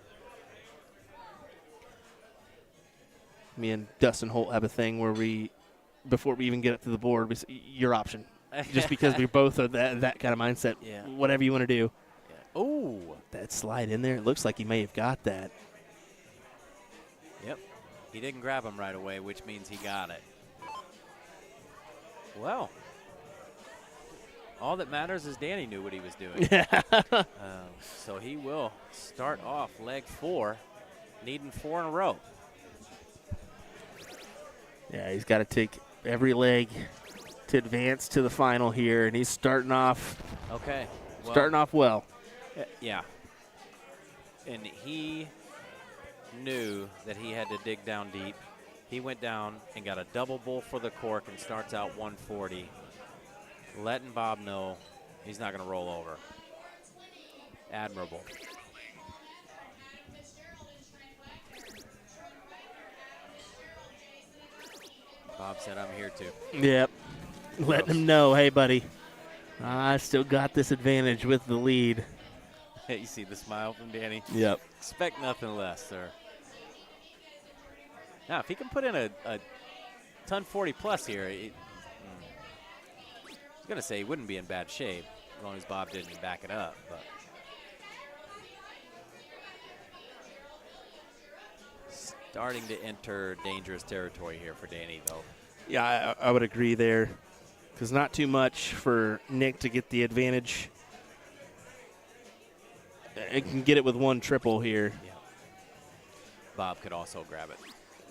Me and Dustin Holt have a thing where before we even get up to the board, we say, your option. Just because we both are that kind of mindset. Yeah. Whatever you want to do. Yeah. Oh, that slide in there. It looks like he may have got that. Yep. He didn't grab him right away, which means he got it. Well, all that matters is Danny knew what he was doing. So he will start off leg 4, needing 4 in a row. Yeah, he's got to take every leg to advance to the final here, and he's starting off. Okay. Well, starting off well. Yeah. And he knew that he had to dig down deep. He went down and got a double bull for the cork and starts out 140, letting Bob know he's not going to roll over. Admirable. Bob said, I'm here too. Yep. Letting him know, hey, buddy, I still got this advantage with the lead. Hey, you see the smile from Danny? Yep. Expect nothing less, sir. Now, if he can put in a ton 40 plus here, I was going to say he wouldn't be in bad shape as long as Bob didn't back it up. But starting to enter dangerous territory here for Danny, though. Yeah, I would agree there, because not too much for Nick to get the advantage. It can get it with one triple here. Yeah. Bob could also grab it.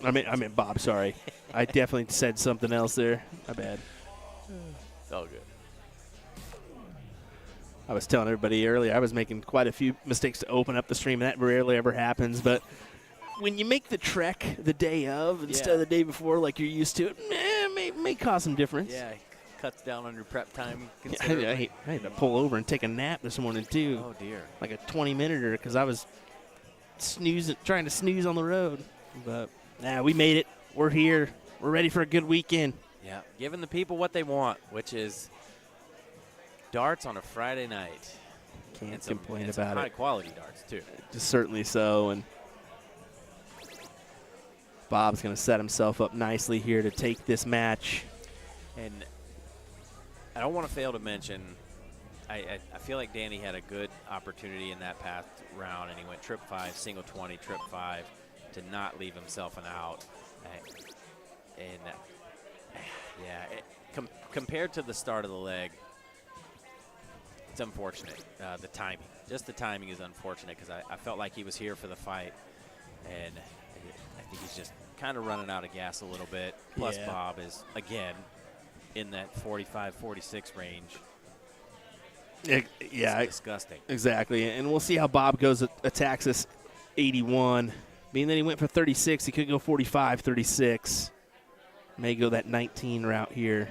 I mean Bob, sorry. I definitely said something else there. My bad. It's all good. I was telling everybody earlier I was making quite a few mistakes to open up the stream, and that rarely ever happens. But when you make the trek the day of instead of the day before like you're used to, it may cause some difference. Yeah, it cuts down on your prep time. I had to pull over and take a nap this morning, too. Oh, dear. Like a 20-minute because I was trying to snooze on the road. But, we made it. We're here. We're ready for a good weekend. Yeah, giving the people what they want, which is darts on a Friday night. Can't complain about it. High-quality darts, too. Just certainly so. And Bob's going to set himself up nicely here to take this match. And I don't want to fail to mention, I feel like Danny had a good opportunity in that past round, and he went trip 5, single 20, trip 5 to not leave himself an out. Compared to the start of the leg, it's unfortunate. The timing, just the timing is unfortunate because I felt like he was here for the fight, and I think he's just kind of running out of gas a little bit. Plus, Bob is, again, in that 45, 46 range. It's disgusting. Exactly. And we'll see how Bob goes attacks this 81. Being that he went for 36, he could go 45, 36. May go that 19 route here.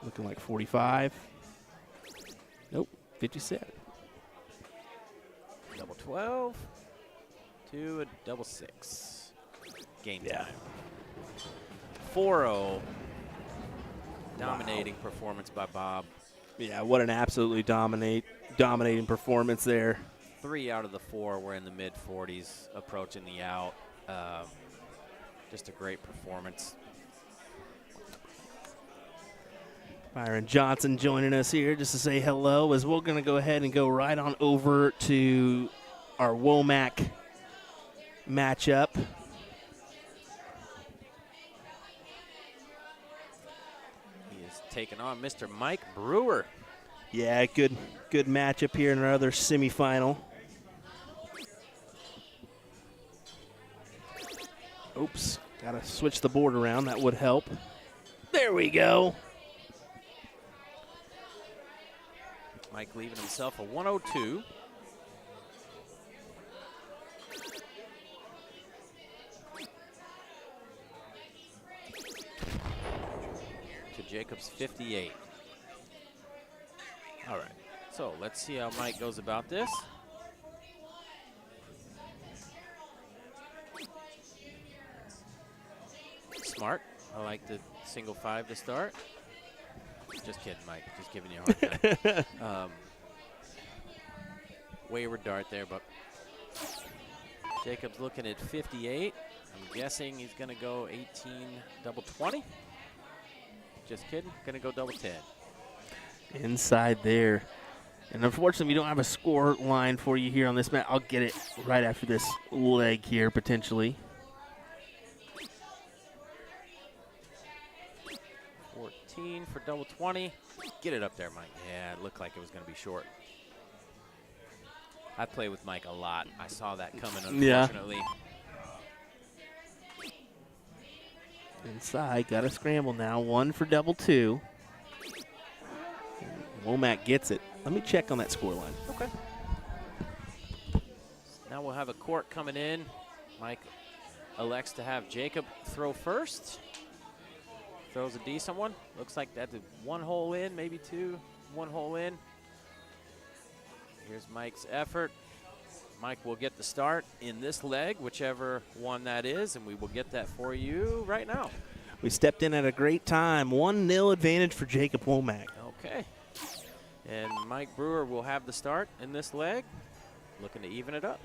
Looking like 45. Nope, 57. Double 12 to a double 6. Game time. 4-0. Dominating performance by Bob. Yeah, what an absolutely dominating performance there. 3 out of the 4 were in the mid-40s, approaching the out. Just a great performance. Byron Johnson joining us here just to say hello, as we're going to go ahead and go right on over to our Womack matchup. He is taking on Mr. Mike Brewer. Yeah, good matchup here in our other semifinal. Oops, got to switch the board around. That would help. There we go. Mike leaving himself a 102. To Jacob's 58. All right, so let's see how Mike goes about this. Smart. I like the single 5 to start. Just kidding, Mike. Just giving you a hard time. Wayward dart there, but Jacob's looking at 58. I'm guessing he's going to go 18 double 20. Just kidding. Going to go double 10. Inside there. And unfortunately, we don't have a score line for you here on this match. I'll get it right after this leg here, potentially. 14 for double 20. Get it up there, Mike. Yeah, it looked like it was going to be short. I play with Mike a lot. I saw that coming, unfortunately. Yeah. Inside, got to scramble now. 1 for double 2. Womack gets it. Let me check on that score line. Okay. Now we'll have a court coming in. Mike elects to have Jacob throw first. Throws a decent one. Looks like that's 1 hole in, maybe 2. 1 hole in. Here's Mike's effort. Mike will get the start in this leg, whichever one that is, and we will get that for you right now. We stepped in at a great time. 1-0 advantage for Jacob Womack. Okay. And Mike Brewer will have the start in this leg, looking to even it up.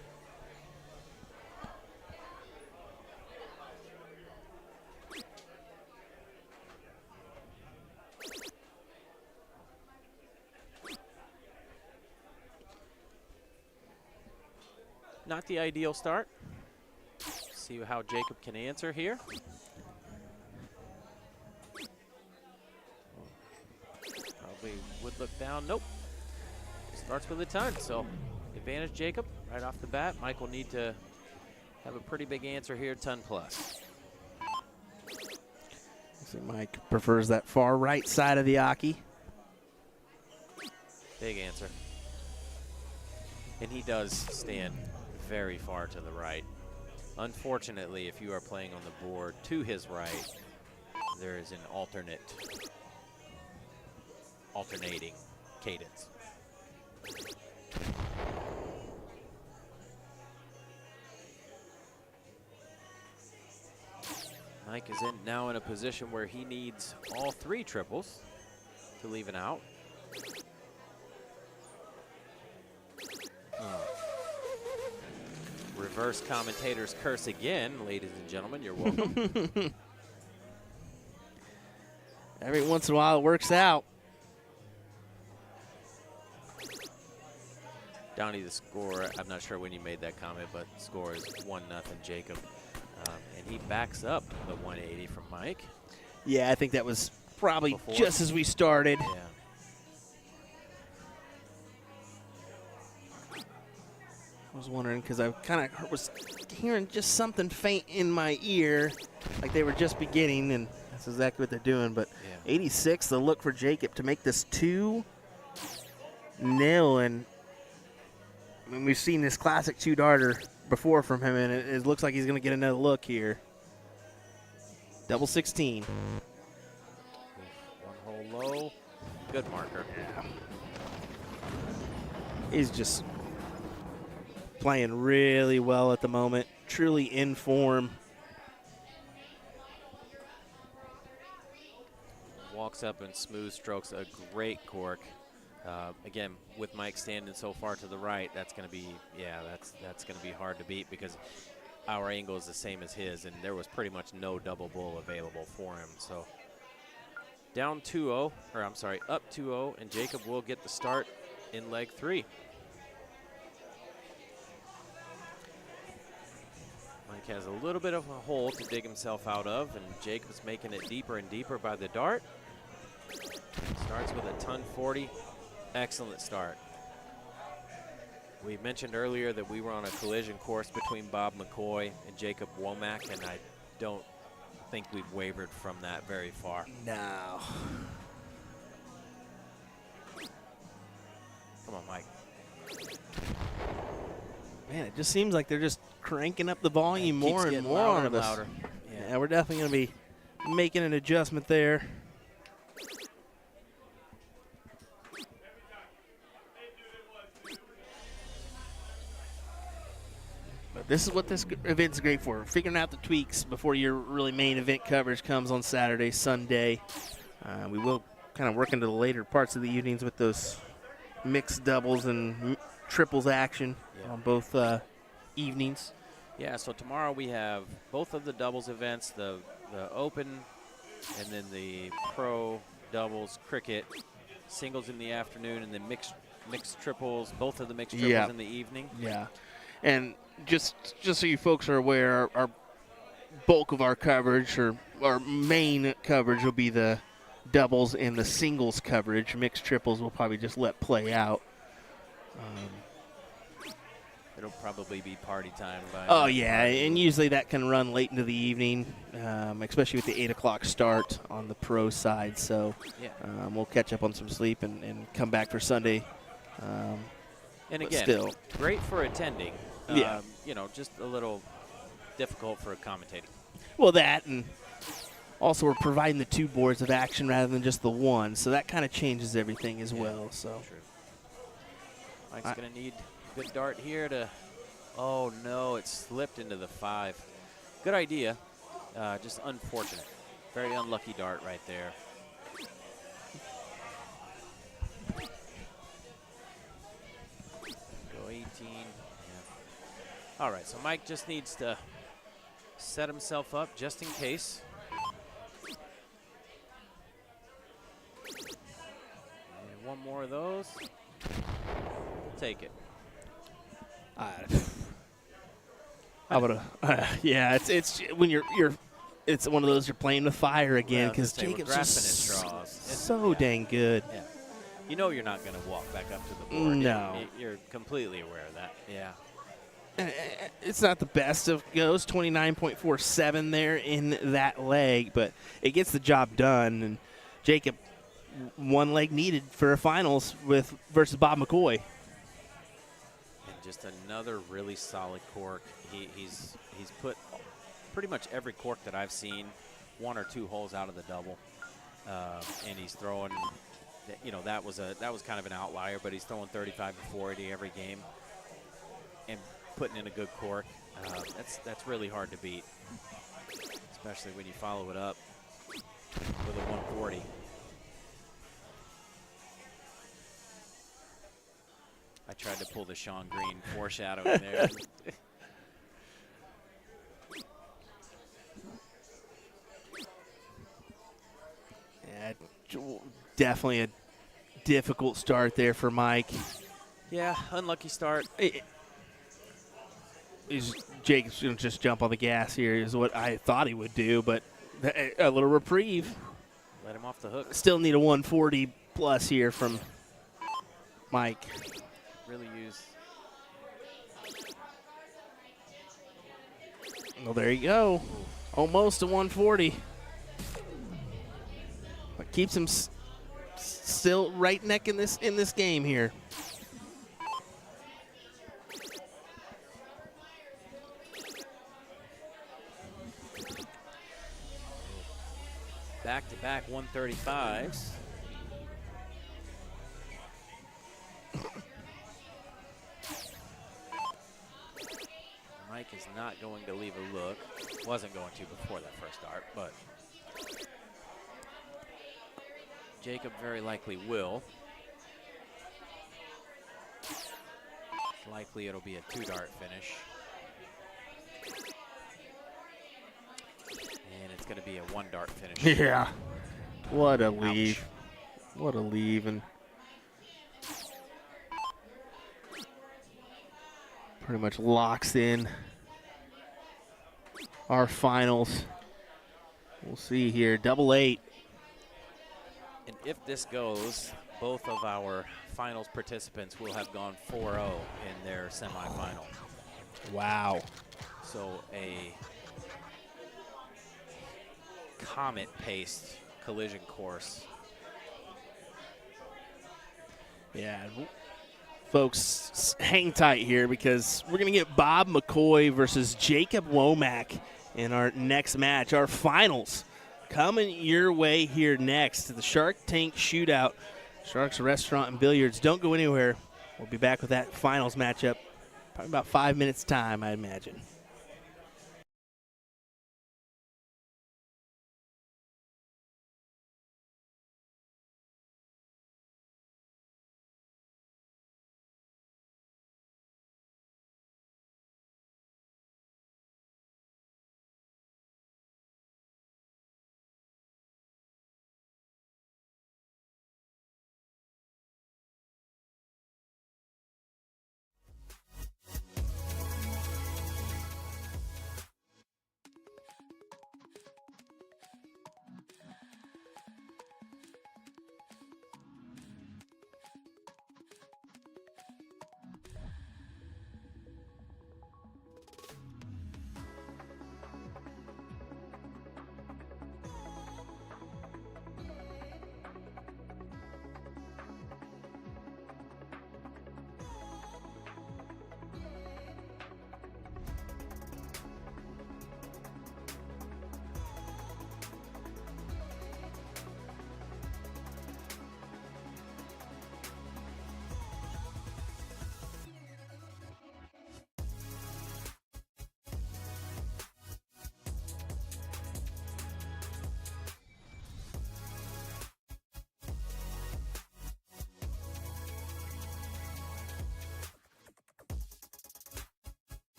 Not the ideal start. See how Jacob can answer here. Probably would look down. Nope. Starts with a ton. So advantage Jacob right off the bat. Mike will need to have a pretty big answer here, ton plus. So Mike prefers that far right side of the Aki. Big answer. And he does stand very far to the right. Unfortunately, if you are playing on the board to his right, there is an alternating cadence. Mike is now in a position where he needs all 3 triples to leave an out. Reverse commentator's curse again, ladies and gentlemen. You're welcome. Every once in a while it works out. Donnie, the score, I'm not sure when you made that comment, but the score is 1-0 Jacob. And he backs up the 180 from Mike. Yeah, I think that was probably Before. just as we started. Yeah. I was wondering because I kind of was hearing just something faint in my ear, like they were just beginning, and that's exactly what they're doing. But Yeah. 86, the look for Jacob to make this 2-0, and I mean, we've seen this classic 2-darter before from him, and it looks like he's going to get another look here. Double 16. One hole low. Good marker. Yeah. He's just playing really well at the moment. Truly in form. Walks up and smooth strokes a great cork. Again, with Mike standing so far to the right, that's going to be, that's going to be hard to beat because our angle is the same as his, and there was pretty much no double bull available for him. So down 2-0, or I'm sorry, up 2-0, and Jacob will get the start in leg 3. Mike has a little bit of a hole to dig himself out of, and Jacob's making it deeper and deeper by the dart. Starts with a ton 40. Excellent start. We mentioned earlier that we were on a collision course between Bob McCoy and Jacob Womack, and I don't think we've wavered from that very far. No. Come on, Mike. Man, it just seems like they're just cranking up the volume more and more on us. Louder. Yeah, we're definitely going to be making an adjustment there. But this is what this event's great for, figuring out the tweaks before your really main event coverage comes on Saturday, Sunday. We will kind of work into the later parts of the evenings with those mixed doubles and triples action on both evenings. Yeah, so tomorrow we have both of the doubles events, the open and then the pro doubles cricket, singles in the afternoon, and then mixed triples, both of the mixed triples in the evening. Yeah, and just so you folks are aware, our bulk of our coverage, or our main coverage, will be the doubles and the singles coverage. Mixed triples we'll probably just let play out. It'll probably be party time. Oh, yeah, and usually that can run late into the evening, especially with the 8 o'clock start on the pro side. So we'll catch up on some sleep and come back for Sunday. And again, still great for attending. Yeah. You know, just a little difficult for commentating. Well, that, and also we're providing the 2 boards of action rather than just the 1, so that kind of changes everything as well. So true. Mike's going to need a good dart here to, oh no, it slipped into the 5. Good idea, just unfortunate. Very unlucky dart right there. Go 18. All right, so Mike just needs to set himself up just in case. And one more of those. We'll take it. I would have. Yeah, it's when you're it's one of those you're playing with fire again because Jacob's just so dang good. Yeah. You know you're not going to walk back up to the board. No. You're completely aware of that. Yeah. It's not the best of goes, 29.47 there in that leg, but it gets the job done. And Jacob, 1 leg needed for a finals versus Bob McCoy. And just another really solid cork. He's put pretty much every cork that I've seen 1 or 2 holes out of the double, and he's throwing. You know, that was kind of an outlier, but he's throwing 35 to 40 every game, and putting in a good cork. That's really hard to beat, especially when you follow it up with a 140. I tried to pull the Sean Green foreshadowing there. Yeah, definitely a difficult start there for Mike. Yeah, unlucky start. Jacob's going to just jump on the gas here is what I thought he would do, but a little reprieve. Let him off the hook. Still need a 140 plus here from Mike. Really use. Well, there you go. Almost a 140. But keeps him still right neck in this game here. Back-to-back 135s. Mike is not going to leave a look. Wasn't going to before that first start, but Jacob very likely will. Likely it'll be a 2-dart finish. And it's going to be a 1-dart finish. Yeah. What a leave. What a leave. And pretty much locks in our finals. We'll see here. 8-8. And if this goes, both of our finals participants will have gone 4-0 in their semifinal. Wow. So a comet-paced collision course. Yeah. Folks, hang tight here because we're going to get Bob McCoy versus Jacob Womack in our next match, our finals. Coming your way here next to the Shark Tank Shootout, Sharks Restaurant and Billiards. Don't go anywhere. We'll be back with that finals matchup probably about 5 minutes' time, I imagine.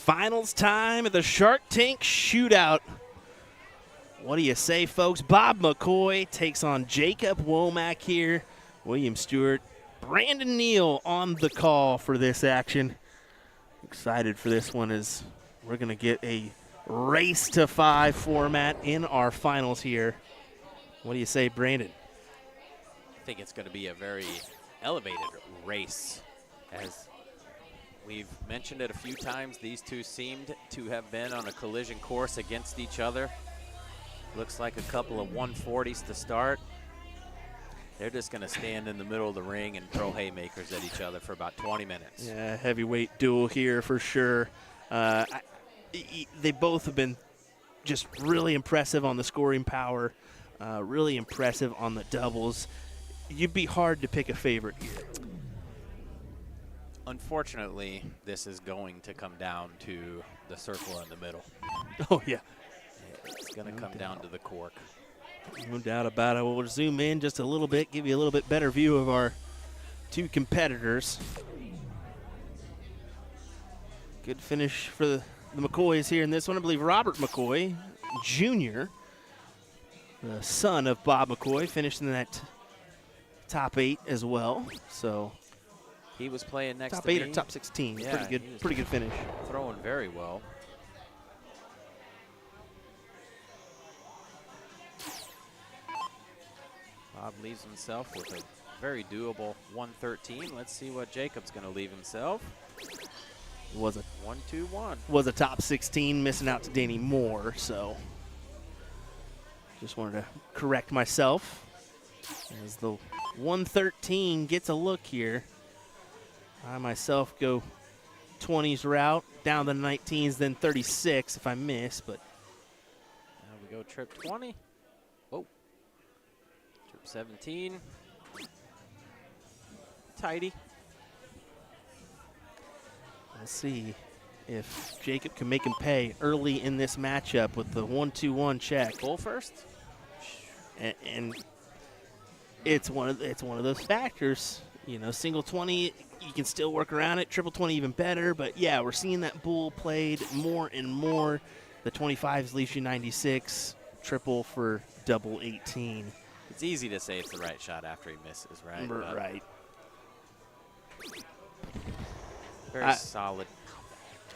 Finals time at the Shark Tank Shootout. What do you say, folks? Bob McCoy takes on Jacob Womack here. William Stuart, Brandon Neal on the call for this action. Excited for this one as we're going to get a race to 5 format in our finals here. What do you say, Brandon? I think it's going to be a very elevated race. As we've mentioned it a few times, these two seemed to have been on a collision course against each other. Looks like a couple of 140s to start. They're just going to stand in the middle of the ring and throw haymakers at each other for about 20 minutes. Yeah, heavyweight duel here for sure. They both have been just really impressive on the scoring power, really impressive on the doubles. You'd be hard to pick a favorite here. Unfortunately, this is going to come down to the circle in the middle. Oh, yeah. It's going to come down to the cork. No doubt about it. We'll zoom in just a little bit, give you a little bit better view of our two competitors. Good finish for the McCoys here in this one. I believe Robert McCoy Jr., the son of Bob McCoy, finished in that top 8 as well. So he was playing next top to 8 me. or top 16. Yeah, pretty good finish. Throwing very well. Bob leaves himself with a very doable 113. Let's see what Jacob's going to leave himself. Was a 1-2-1. Was a top 16, missing out to Danny Moore. So just wanted to correct myself as the 113 gets a look here. I myself go 20s route, down the 19s, then 36 if I miss. But now we go trip 20. Whoa. Trip 17. Tidy. Let's see if Jacob can make him pay early in this matchup with the 1-2-1 check. Full first. And it's one of those factors. You know, single 20, you can still work around it. Triple 20, even better. But yeah, we're seeing that bull played more and more. The 25s leaves you 96. Triple for double 18. It's easy to say it's the right shot after he misses, right? Right. Very solid.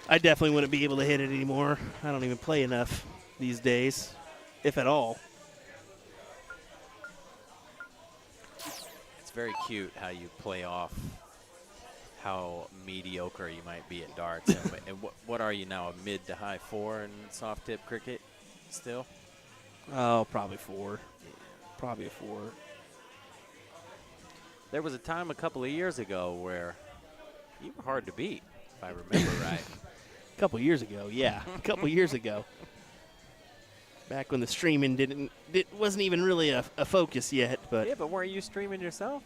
I definitely wouldn't be able to hit it anymore. I don't even play enough these days, if at all. It's very cute how you play off how mediocre you might be at darts. And what are you now, a mid to high 4 in soft tip cricket still? Oh, probably 4. Yeah, probably a 4. There was a time a couple of years ago where you were hard to beat, if I remember right. A couple years ago, yeah. A couple years ago. Back when the streaming wasn't even really a focus yet. But yeah, but weren't you streaming yourself?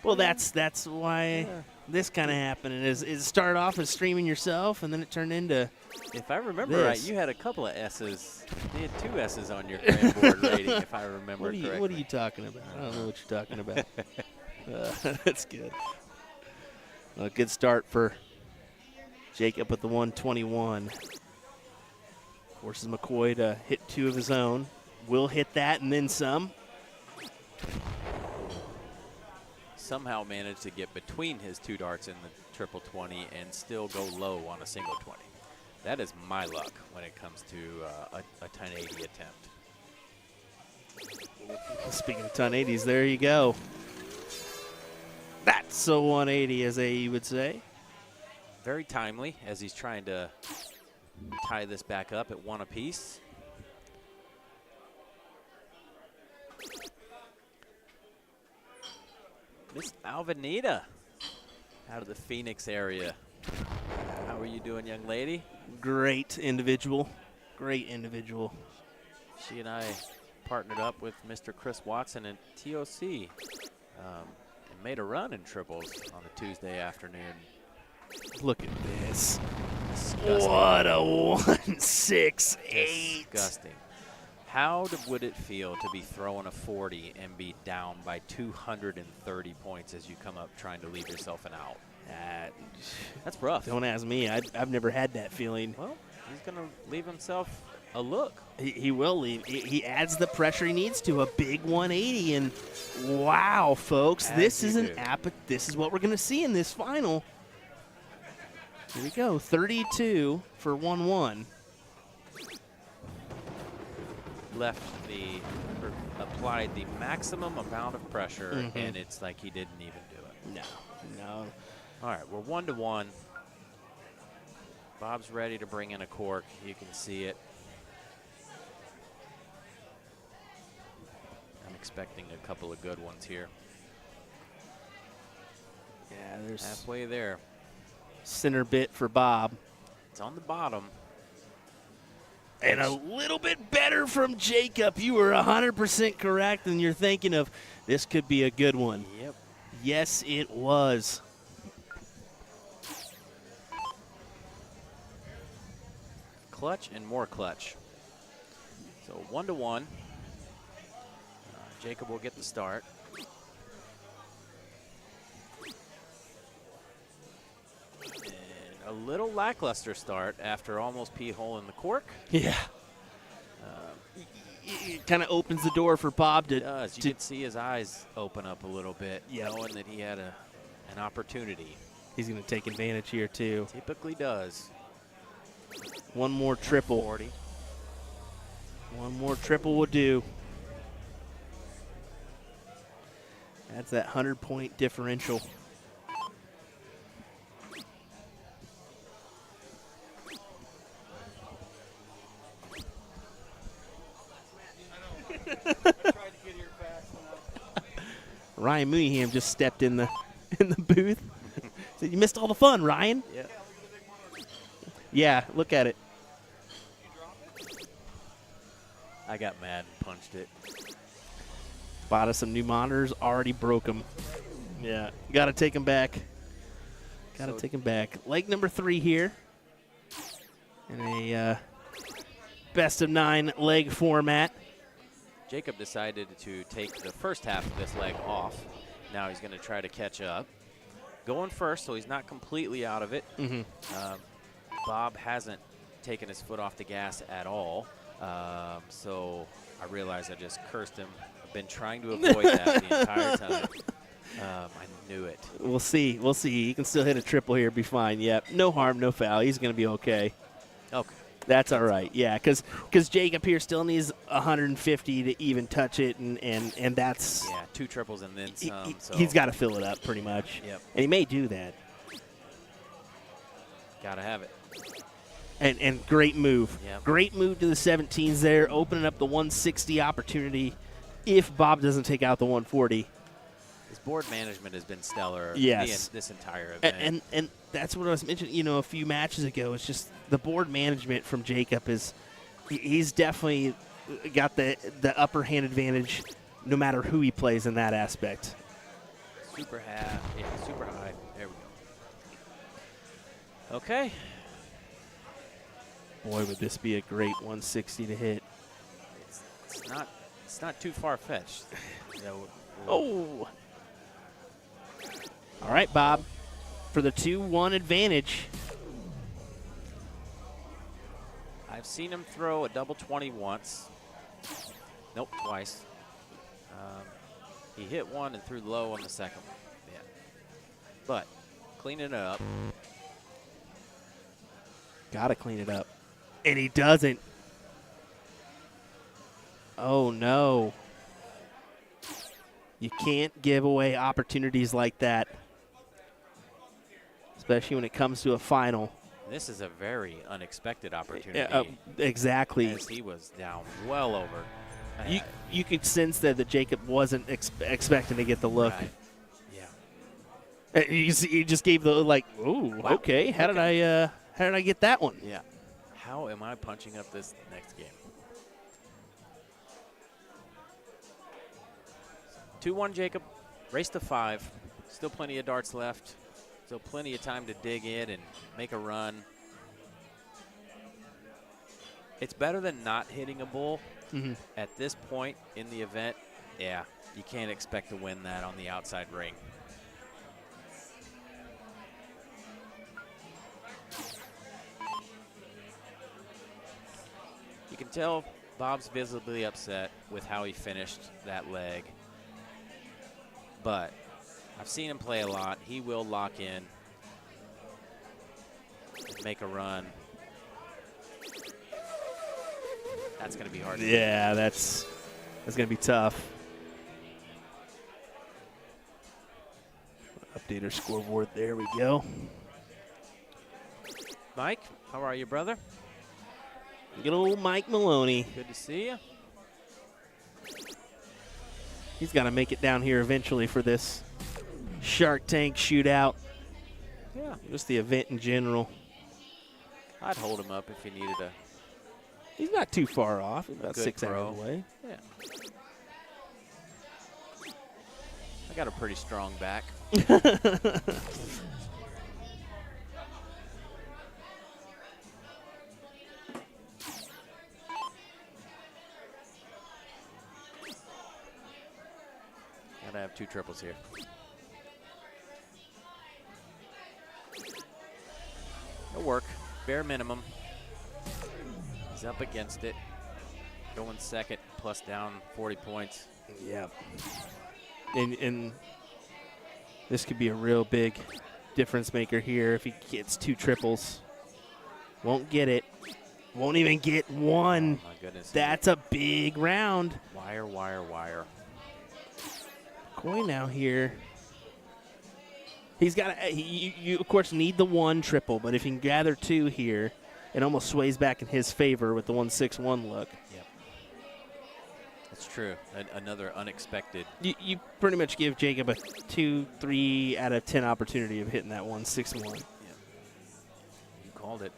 Well, that's why this kind of happened. It started off as streaming yourself, and then it turned into If I remember right, you had a couple of S's. You had 2 S's on your grand board rating, if I remember correctly. What are you talking about? I don't know what you're talking about. That's good. A good start for Jacob with the 121. Forces McCoy to hit 2 of his own. Will hit that and then some. Somehow managed to get between his 2 darts in the triple 20 and still go low on a single 20. That is my luck when it comes to a 1080 attempt. Speaking of 1080s, there you go. That's a 180, as AE would say. Very timely as he's trying to tie this back up at 1 apiece. Miss Alvanita out of the Phoenix area. How are you doing, young lady? Great individual. Great individual. She and I partnered up with Mr. Chris Watson at TOC and made a run in triples on a Tuesday afternoon. Look at this. Disgusting. What a 168. Disgusting. How would it feel to be throwing a 40 and be down by 230 points as you come up trying to leave yourself an out? That's rough. Don't ask me. I've never had that feeling. Well, he's going to leave himself a look. He will leave. He adds the pressure he needs to a big 180. And wow, folks, this is this is what we're going to see in this final. Here we go, 32 for 1-1. Applied the maximum amount of pressure, and it's like he didn't even do it. No. All right, we're 1-1. Bob's ready to bring in a cork. You can see it. I'm expecting a couple of good ones here. Yeah, there's halfway there. Center bit for Bob. It's on the bottom. And a little bit better from Jacob. You were 100% correct, and you're thinking of this could be a good one. Yep. Yes, it was. Clutch and more clutch. So 1-1. Jacob will get the start. A little lackluster start after almost P-hole in the cork. Yeah. It kind of opens the door for Bob to. It does. You can see his eyes open up a little bit, knowing that he had an opportunity. He's going to take advantage here, too. Typically does. One more triple. 40. One more triple will do. That's that 100-point differential. Ryan Mooneyham just stepped in the booth. Said, "You missed all the fun, Ryan." Yeah. Yeah, look at it. I got mad and punched it. Bought us some new monitors, already broke them. Yeah, got to take them back. Got to take them back. Leg number 3 here. In a best of 9 leg format. Jacob decided to take the first half of this leg off. Now he's going to try to catch up. Going first, so he's not completely out of it. Bob hasn't taken his foot off the gas at all. So I realized I just cursed him. I've been trying to avoid that the entire time. I knew it. We'll see. We'll see. He can still hit a triple here, be fine. Yep. No harm, no foul. He's going to be okay. Okay. That's all right. Yeah, because Jacob here still needs 150 to even touch it, and that's. Yeah, 2 triples and then some. He's got to fill it up pretty much. Yep. And he may do that. Got to have it. And great move. Yep. Great move to the 17s there, opening up the 160 opportunity if Bob doesn't take out the 140. His board management has been stellar this entire event. And that's what I was mentioning, a few matches ago. It's just the board management from Jacob he's definitely got the upper hand advantage no matter who he plays in that aspect. Super high. Yeah, super high. There we go. Okay. Boy, would this be a great 160 to hit. It's not too far-fetched. Oh. All right, Bob, for the 2-1 advantage. I've seen him throw a double 20 once. Nope, twice. He hit one and threw low on the second one. Yeah. But cleaning it up. Got to clean it up. And he doesn't. Oh, no. You can't give away opportunities like that, especially when it comes to a final. This is a very unexpected opportunity. Exactly. As he was down well over. You could sense that Jacob wasn't expecting to get the look. Right. Yeah. You just gave the ooh, wow. Okay. How did I get that one? Yeah. How am I punching up this next game? 2-1 Jacob, race to 5. Still plenty of darts left. Still plenty of time to dig in and make a run. It's better than not hitting a bull. At this point in the event, yeah, you can't expect to win that on the outside ring. You can tell Bob's visibly upset with how he finished that leg. But I've seen him play a lot. He will lock in, make a run. That's going to be hard. Yeah, that's going to be tough. Update our scoreboard. There we go. Mike, how are you, brother? Good old Mike Maloney. Good to see you. He's got to make it down here eventually for this Shark Tank shootout. Yeah. Just the event in general. I'd hold him up if he needed a. He's not too far off. He's about 6 hours away. Yeah. I got a pretty strong back. Gotta have 2 triples here. It'll work. Bare minimum. He's up against it. Going second, plus down 40 points. Yeah. And this could be a real big difference maker here if he gets 2 triples. Won't get it. Won't even get 1. Oh my goodness. That's a big round. Wire, wire, wire. Pkwy now here. He's got to, you of course need the 1 triple, but if he can gather 2 here, it almost sways back in his favor with the 1-6-1 look. Yep. That's true. Another unexpected. You pretty much give Jacob a 2-3 out of 10 opportunity of hitting that 1-6-1. Yep. You called it.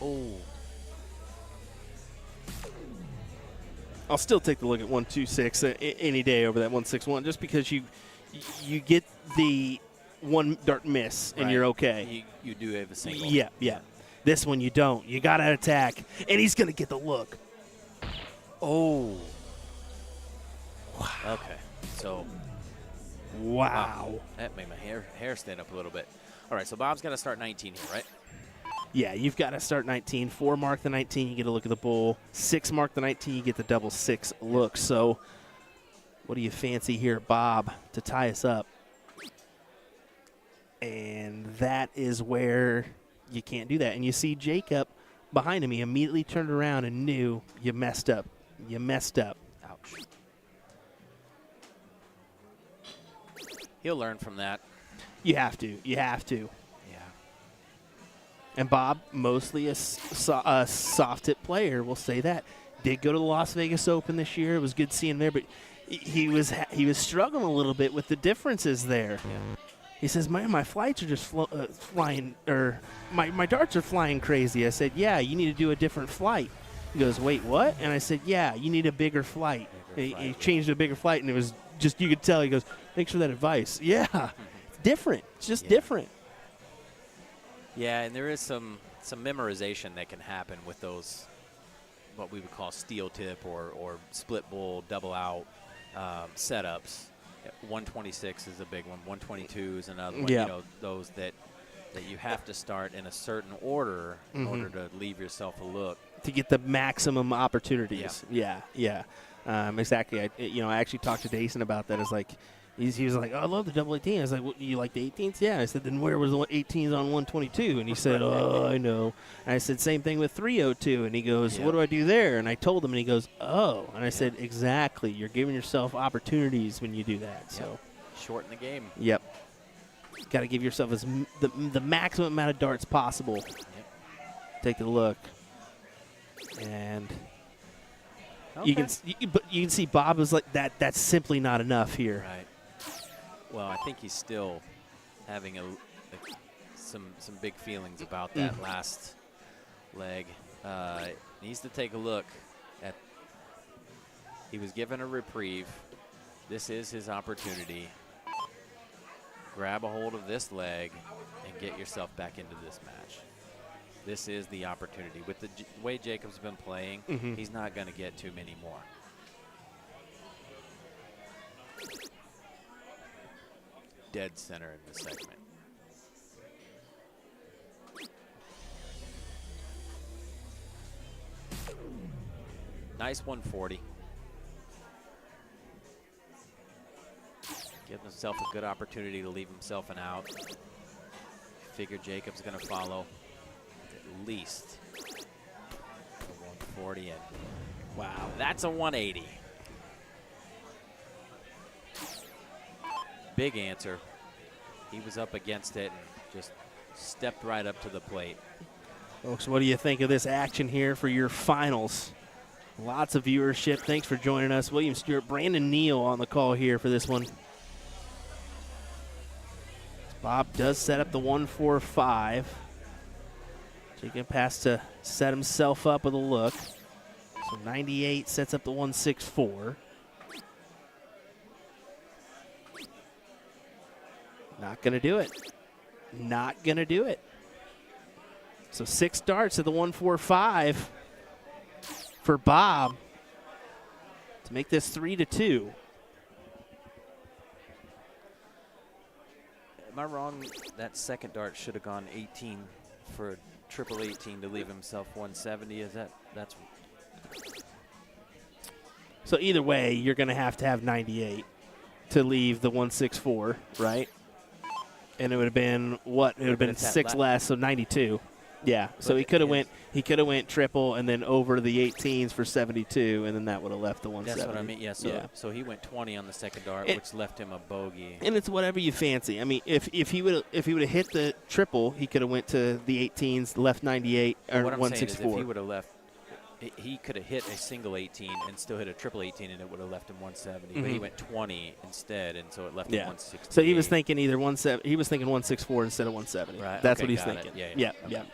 Oh. I'll still take the look at 1-2-6 any day over that 1-6-1, just because you get the 1 dart miss and you're okay. You do have a single. Yeah. This one you don't. You got to attack, and he's going to get the look. Oh. Wow. Okay. So. Wow. That made my hair stand up a little bit. All right, so Bob's got to start 19 here, right? Yeah, you've got to start 19. 4 mark the 19, you get a look at the bull. 6 mark the 19, you get the double 6 look. So what do you fancy here, Bob, to tie us up? And that is where you can't do that. And you see Jacob behind him. He immediately turned around and knew you messed up. You messed up. Ouch. He'll learn from that. You have to. You have to. Yeah. And Bob, mostly a soft hit player, we'll say that. Did go to the Las Vegas Open this year. It was good seeing him there, but he was struggling a little bit with the differences there. Yeah. He says, man, my flights are just flying, or my darts are flying crazy. I said, yeah, you need to do a different flight. He goes, wait, what? And I said, yeah, you need a bigger flight. He changed to a bigger flight, and it was just, you could tell. He goes, thanks for that advice. Yeah, it's different. It's just different. Yeah, and there is some memorization that can happen with those, what we would call steel tip or split bull, double out setups. 126 is a big one. 122 is another one. Yeah. You know, those that you have to start in a certain order in order to leave yourself a look. To get the maximum opportunities. Yeah. Exactly. I actually talked to Dason about that. It's like, he was like, oh, I love the double 18. I was like, well, you like the 18s? Yeah. I said, then where was the 18s on 122? And he said, oh, I know. And I said, same thing with 302. And he goes, what do I do there? And I told him, and he goes, oh. And I said, exactly. You're giving yourself opportunities when you do that. So shorten the game. Yep. Got to give yourself the maximum amount of darts possible. Yep. Take a look. And you can see Bob is like that. That's simply not enough here. Right. Well, I think he's still having some big feelings about that last leg. Needs to take a look at. He was given a reprieve. This is his opportunity. Grab a hold of this leg and get yourself back into this match. This is the opportunity. With the way Jacob's been playing, he's not going to get too many more. Dead center in the segment. nice 140. Giving himself a good opportunity to leave himself an out. Figure Jacob's going to follow at least a 140. And wow, that's a 180. Big answer. He was up against it and just stepped right up to the plate. Folks, what do you think of this action here for your finals? Lots of viewership. Thanks for joining us. William Stuart, Brandon Neal on the call here for this one. Bob does set up the 1-4-5. Jacob has to set himself up with a look. So 98 sets up the 1-6-4. Not going to do it. Not going to do it. So 6 darts at the 1-4-5 for Bob to make this 3-2. Am I wrong? That second dart should have gone 18 for a triple 18 to leave himself 170. Is that's? So either way, you're going to have 98 to leave the 1-6-4, right? And it would have been what? It would have been 6 less, so 92. Yeah. So he could have went triple and then over the 18s for 72, and then that would have left the 170. That's what I mean. Yeah. So he went 20 on the second dart, which left him a bogey. And it's whatever you fancy. I mean, if he would have hit the triple, he could have went to the 18s, left 98 or 164. If he would have left, he could have hit a single 18 and still hit a triple 18, and it would have left him 170. But he went 20 instead, and so it left him 160. So he was thinking either 170. He was thinking 164 instead of 170. Right. That's what he's thinking. Yeah. Yeah.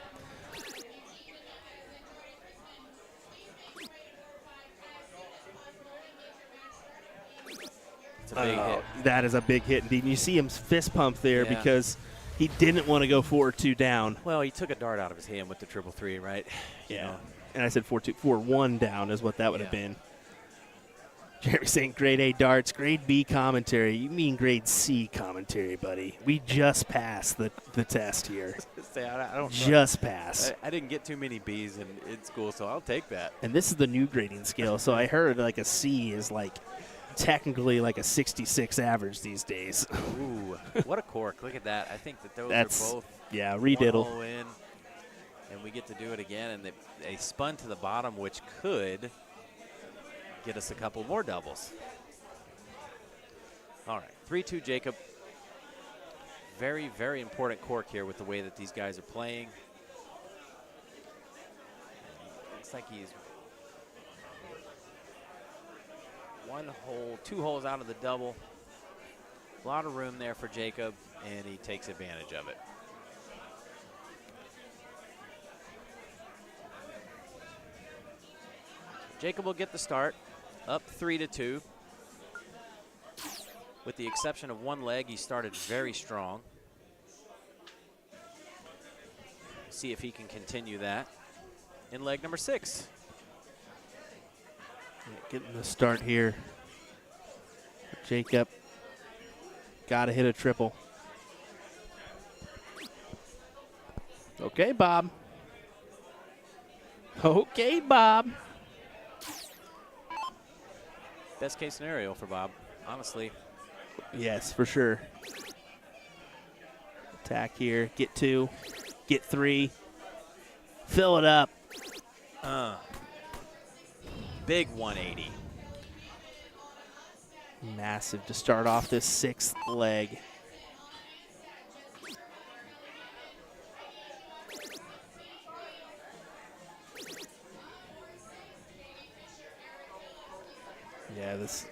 It's a big hit. That is a big hit indeed. And you see him fist pump there because he didn't want to go 4-2 down. Well, he took a dart out of his hand with the 3-3, right? Yeah. You know. And I said 4-1 down is what that would have been. Jeremy saying grade A darts, grade B commentary. You mean grade C commentary, buddy. We just passed the test here. I don't just passed. I didn't get too many B's in school, so I'll take that. And this is the new grading scale. So I heard like a C is like technically like a 66 average these days. Ooh, what a cork. Look at that. I think that those are both rediddle. One hole in, and we get to do it again. And they spun to the bottom, which could get us a couple more doubles. All right, 3-2 Jacob. Very, very important cork here with the way that these guys are playing. Looks like he's 2 holes out of the double. A lot of room there for Jacob, and he takes advantage of it. Jacob will get the start, up 3-2. With the exception of one leg, he started very strong. See if he can continue that in leg number 6. Getting the start here. Jacob got to hit a triple. Okay, Bob. Okay, Bob. Best case scenario for Bob, honestly. Yes, for sure. Attack here. Get 2. Get 3. Fill it up. Big 180. Massive to start off this 6th leg. Yeah, this.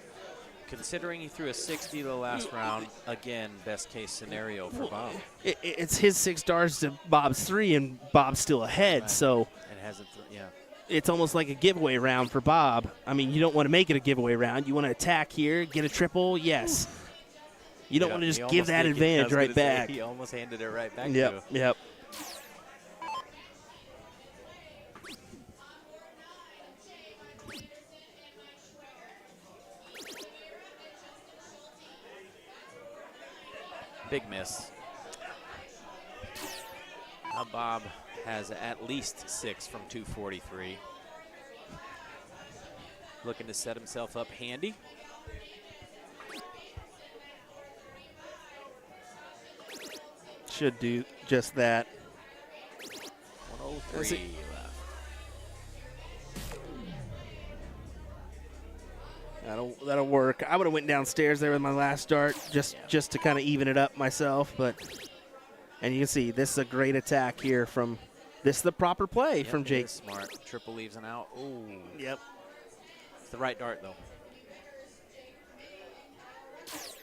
Considering he threw a 60 the last round, again, best case scenario for Bob. It's his 6 darts to Bob's 3, and Bob's still ahead. Right. So and hasn't, it's almost like a giveaway round for Bob. I mean, you don't want to make it a giveaway round. You want to attack here, get a triple, yes. You don't want to just give that advantage right back. He almost handed it right back to you. Yep. Big miss. Now Bob has at least 6 from 243. looking to set himself up handy. Should do just that. 103 left. That'll work. I would have went downstairs there with my last dart just to kind of even it up myself, and you can see this is a great attack here from this is the proper play from Jake. Smart. Triple leaves and out. Ooh. Yep. It's the right dart though. It's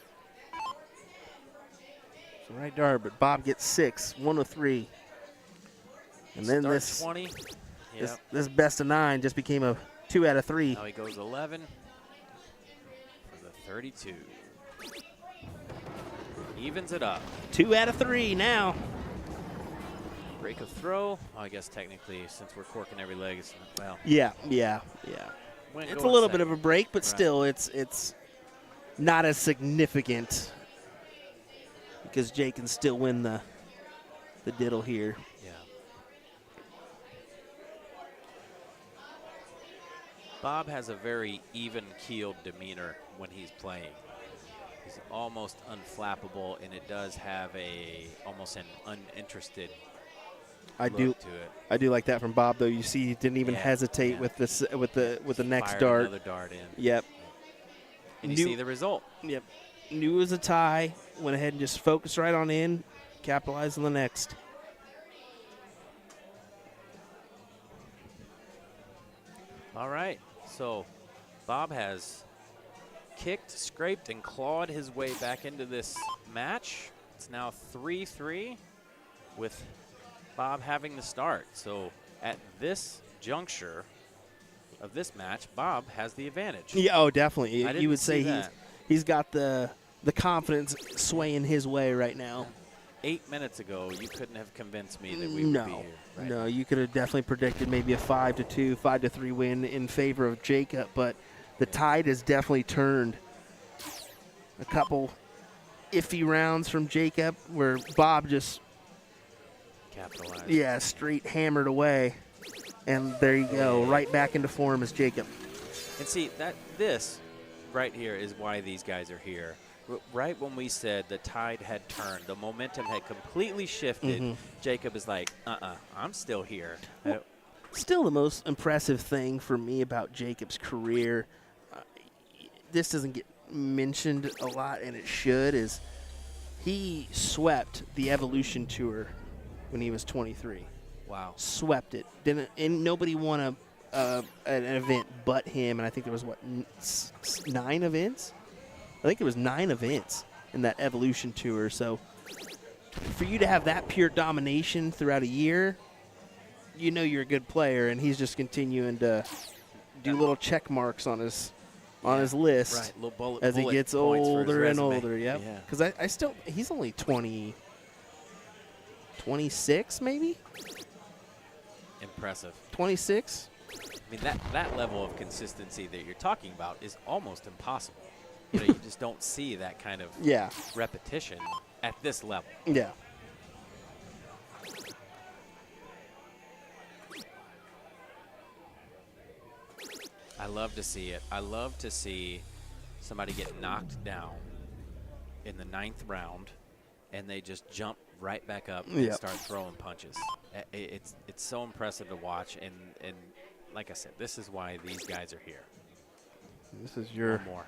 the right dart, but Bob gets 6, 103. And then Start this 20. Yep. this best of 9 just became a 2 out of 3. Now he goes 11 for the 32. Evens it up. 2 out of 3 now. Break of throw. Oh, I guess technically, since we're corking every leg, it's, well. Yeah. It's a little bit of a break, but right. still, it's not as significant because Jake can still win the diddle here. Yeah. Bob has a very even-keeled demeanor when he's playing. He's almost unflappable, and it does have almost an uninterested look to it. I do like that from Bob, though. You see, he didn't even hesitate with this with the next Fired dart. Another dart in. Yep. And you see the result. Yep. Knew it was a tie. Went ahead and just focused right on in. Capitalized on the next. All right. So Bob has kicked, scraped, and clawed his way back into this match. It's now 3-3 with Bob having the start. So at this juncture of this match, Bob has the advantage. Yeah, oh, definitely. I You would didn't see say that. he's got the confidence swaying his way right now. 8 minutes ago, you couldn't have convinced me that we would be here. Right? No, you could have definitely predicted maybe a 5-2, 5-3 win in favor of Jacob, but the tide has definitely turned. A couple iffy rounds from Jacob where Bob just capitalized. Straight hammered away. And there you go, right back into form as Jacob. And see, this right here is why these guys are here. Right when we said the tide had turned, the momentum had completely shifted, Jacob is like, I'm still here. Well, still the most impressive thing for me about Jacob's career, this doesn't get mentioned a lot, and it should, is he swept the Evolution Tour when he was 23. Wow. Swept it. And nobody won an event but him, and I think there was, 9 events? I think it was 9 events in that Evolution Tour. So for you to have that pure domination throughout a year, you know you're a good player, and he's just continuing to do little check marks on his list Right, little bullet as he gets older and older. Yep. Yeah. Because he's only 26 maybe? Impressive. 26? I mean, that level of consistency that you're talking about is almost impossible. You just don't see that kind of repetition at this level. Yeah. I love to see it. I love to see somebody get knocked down in the 9th round, and they just jump right back up and start throwing punches. It's so impressive to watch, and like I said, this is why these guys are here. This is your One more.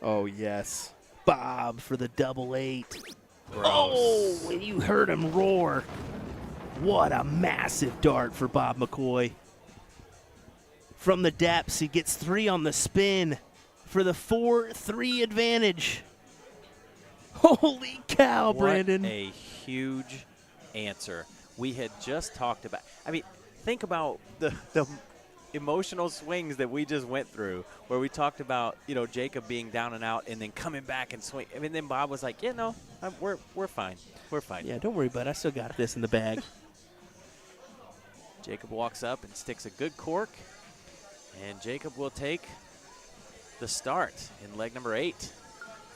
Oh, yes. Bob for the 888. Gross. Oh, when you heard him roar. What a massive dart for Bob McCoy. From the depths, he gets 3 on the spin for the 4-3 advantage. Holy cow, Brandon. What a huge answer. We had just talked about, think about the emotional swings that we just went through, where we talked about, Jacob being down and out and then coming back and swing. Then Bob was like, we're fine. We're fine. Yeah, don't worry, bud. I still got this in the bag. Jacob walks up and sticks a good cork, and Jacob will take the start in leg number 8.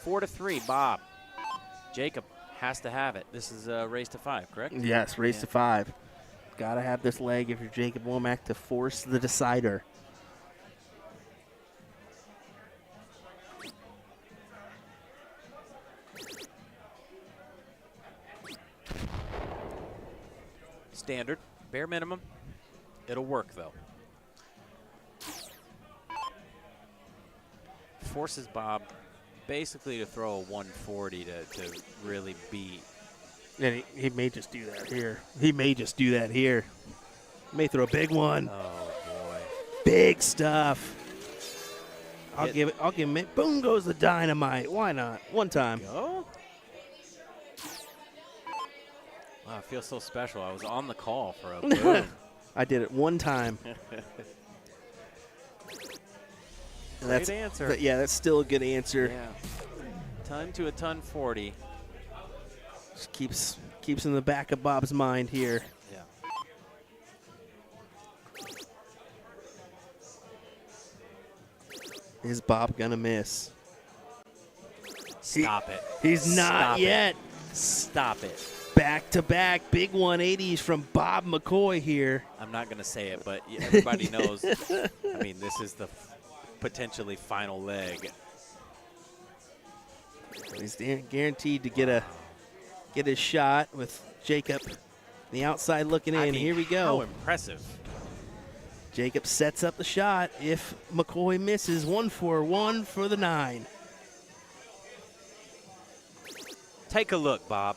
4-3, Bob. Jacob has to have it. This is a race to 5, correct? Yes, race to 5. Got to have this leg if you're Jacob Womack to force the decider. Standard, bare minimum. It'll work, though. Forces Bob basically to throw a 140 to really beat. And he may just do that here. He may just do that here. May throw a big one. Oh, boy. Big stuff. I'll give him it. Boom goes the dynamite. Why not? One time. Go. Wow, I feel so special. I was on the call for a boom. I did it one time. Great answer. Yeah, that's still a good answer. Yeah. Ton to a ton 40. Just keeps in the back of Bob's mind here. Yeah. Is Bob gonna miss? Stop it. He's not yet. Stop it. Back-to-back big 180s from Bob McCoy here. I'm not going to say it, but everybody knows. I mean, this is the potentially final leg. He's guaranteed to get his shot with Jacob. The outside looking in. Here we go. How impressive. Jacob sets up the shot. If McCoy misses, 1-for-1 for the 9. Take a look, Bob.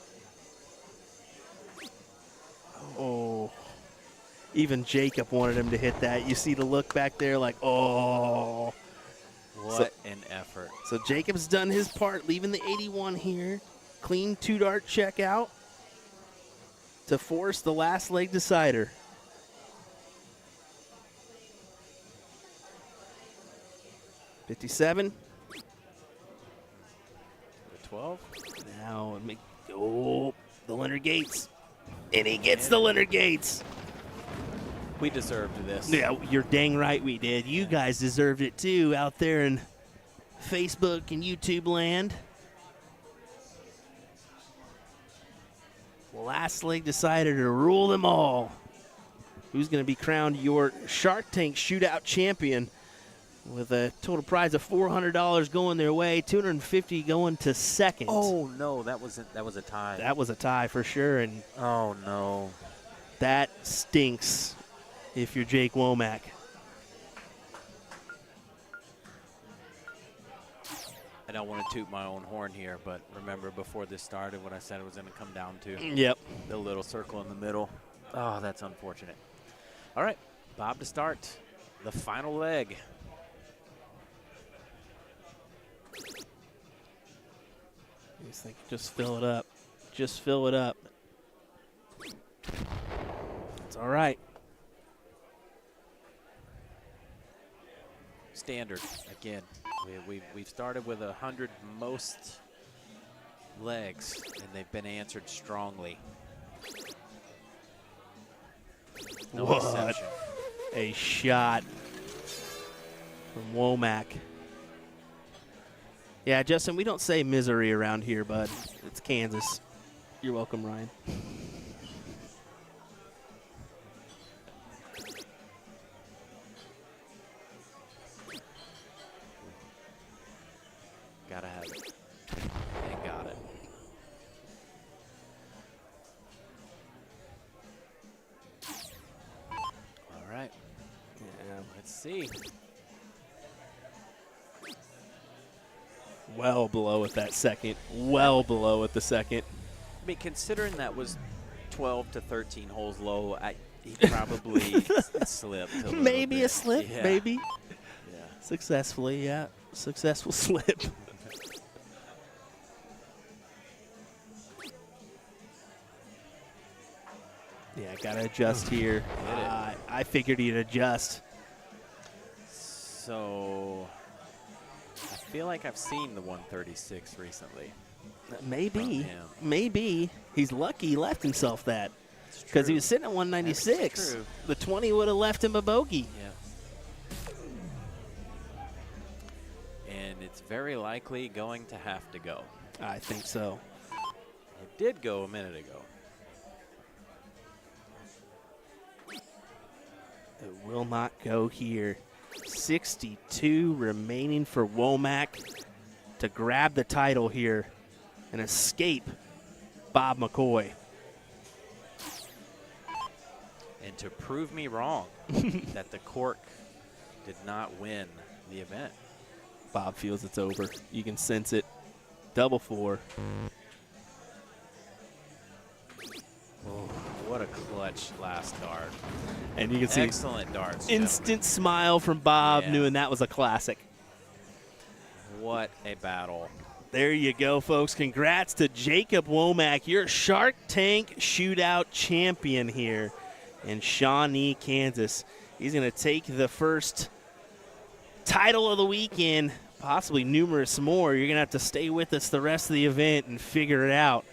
Oh, even Jacob wanted him to hit that. You see the look back there like, oh. What an effort. So Jacob's done his part, leaving the 81 here. Clean 2-dart check out to force the last leg decider. $57. 12. Now, the Leonard Gates. And he gets the Leonard Gates. We deserved this. Yeah, you're dang right we did. You guys deserved it too out there in Facebook and YouTube land. Last leg decider to rule them all. Who's going to be crowned your Shark Tank Shootout champion with a total prize of $400 going their way, $250 going to second. Oh no, that was a tie. That was a tie for sure, and oh no, that stinks if you're Jake Womack. I don't want to toot my own horn here, but remember before this started what I said it was going to come down to? Yep. The little circle in the middle. Oh, that's unfortunate. All right, Bob to start the final leg. Just fill it up. Just fill it up. It's all right. Standard again. We've started with 100 most legs, and they've been answered strongly. No what exception. A shot from Womack. Yeah, Justin, we don't say misery around here, bud. It's Kansas. You're welcome, Ryan. Gotta have it. And got it. All right. Yeah, let's see. Well below at that second. Well below at the second. I mean, considering that was 12 to 13 holes low, he probably slipped a little Maybe bit. a slip, Yeah. maybe. Yeah. Successfully, yeah. Successful slip. Yeah, gotta adjust here. I figured he'd adjust. So I feel like I've seen the 136 recently. Maybe. From him. Maybe. He's lucky he left himself that. Because he was sitting at 196. That's true. The 20 would have left him a bogey. Yeah. And it's very likely going to have to go. I think so. It did go a minute ago. It will not go here. 62 remaining for Womack to grab the title here and escape Bob McCoy. and to prove me wrong that the cork did not win the event. Bob feels it's over. You can sense it. Double 4. Oh, what a clutch last dart. And you can see excellent darts. Instant smile from Bob, Yeah. knowing that was a classic. What a battle. There you go, folks. Congrats to Jacob Womack, your Shark Tank Shootout champion here in Shawnee, Kansas. He's going to take the first title of the weekend, possibly numerous more. You're going to have to stay with us the rest of the event and figure it out.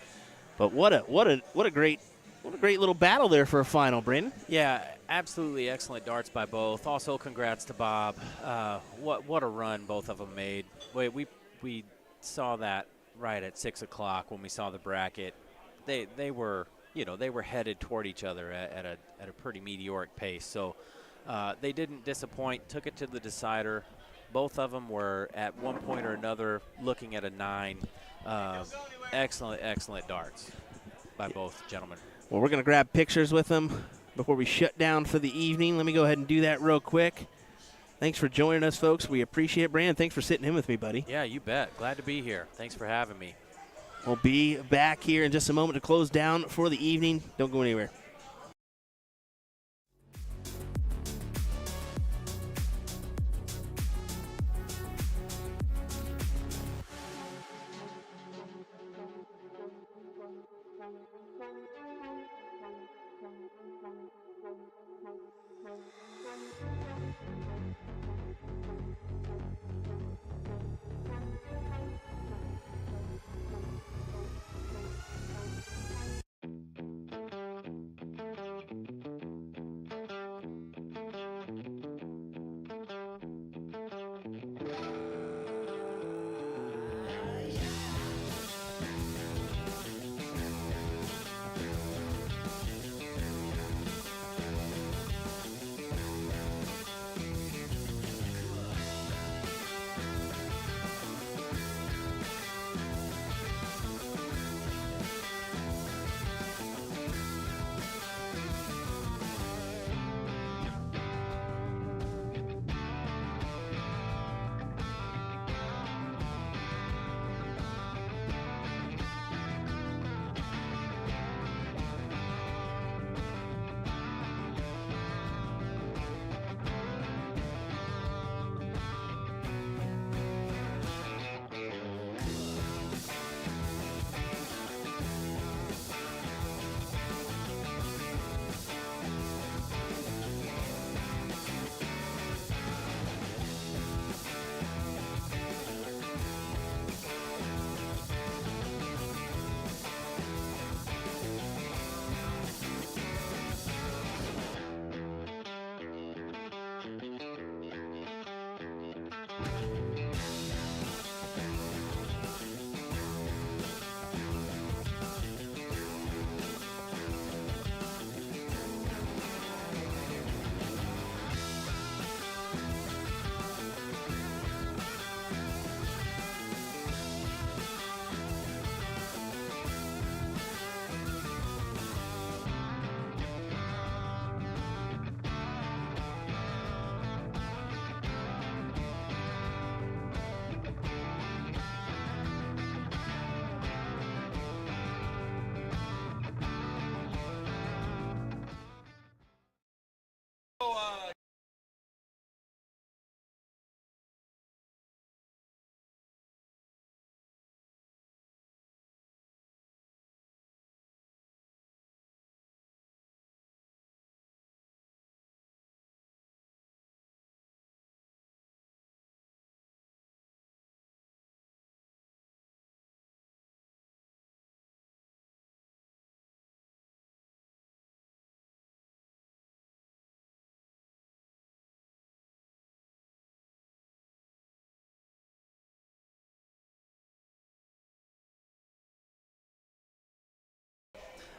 But what a great little battle there for a final, Brandon. Yeah, absolutely excellent darts by both. Also, congrats to Bob. What a run both of them made. Wait, we saw that right at 6 o'clock when we saw the bracket. They were headed toward each other at a pretty meteoric pace. So they didn't disappoint. Took it to the decider. Both of them were at one point or another looking at a 9. Excellent darts by both gentlemen. Well, we're going to grab pictures with them before we shut down for the evening. Let me go ahead and do that real quick. Thanks for joining us, folks. We appreciate it. Brandon, thanks for sitting in with me, buddy. Yeah, you bet. Glad to be here. Thanks for having me. We'll be back here in just a moment to close down for the evening. Don't go anywhere.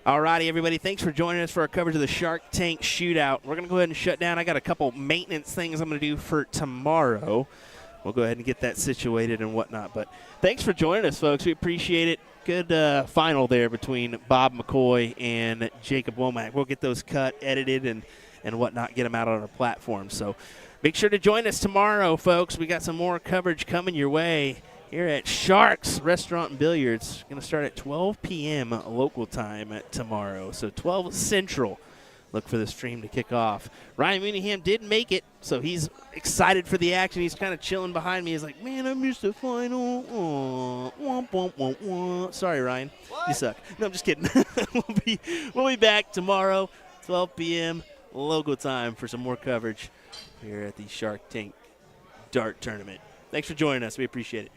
All righty, everybody. Thanks for joining us for our coverage of the Shark Tank Shootout. We're going to go ahead and shut down. I got a couple maintenance things I'm going to do for tomorrow. We'll go ahead and get that situated and whatnot. But thanks for joining us, folks. We appreciate it. good final there between Bob McCoy and Jacob Womack. We'll get those cut, edited, and whatnot, get them out on our platform. So make sure to join us tomorrow, folks. We got some more coverage coming your way here at Sharks Restaurant and Billiards. Going to start at 12 p.m. local time tomorrow, so 12 Central. Look for the stream to kick off. Ryan Mooneyham did make it, so he's excited for the action. He's kind of chilling behind me. He's like, man, I missed the final. Womp, womp, womp, womp. Sorry, Ryan. What? You suck. No, I'm just kidding. we'll be back tomorrow, 12 p.m. local time for some more coverage here at the Shark Tank Dart Tournament. Thanks for joining us. We appreciate it.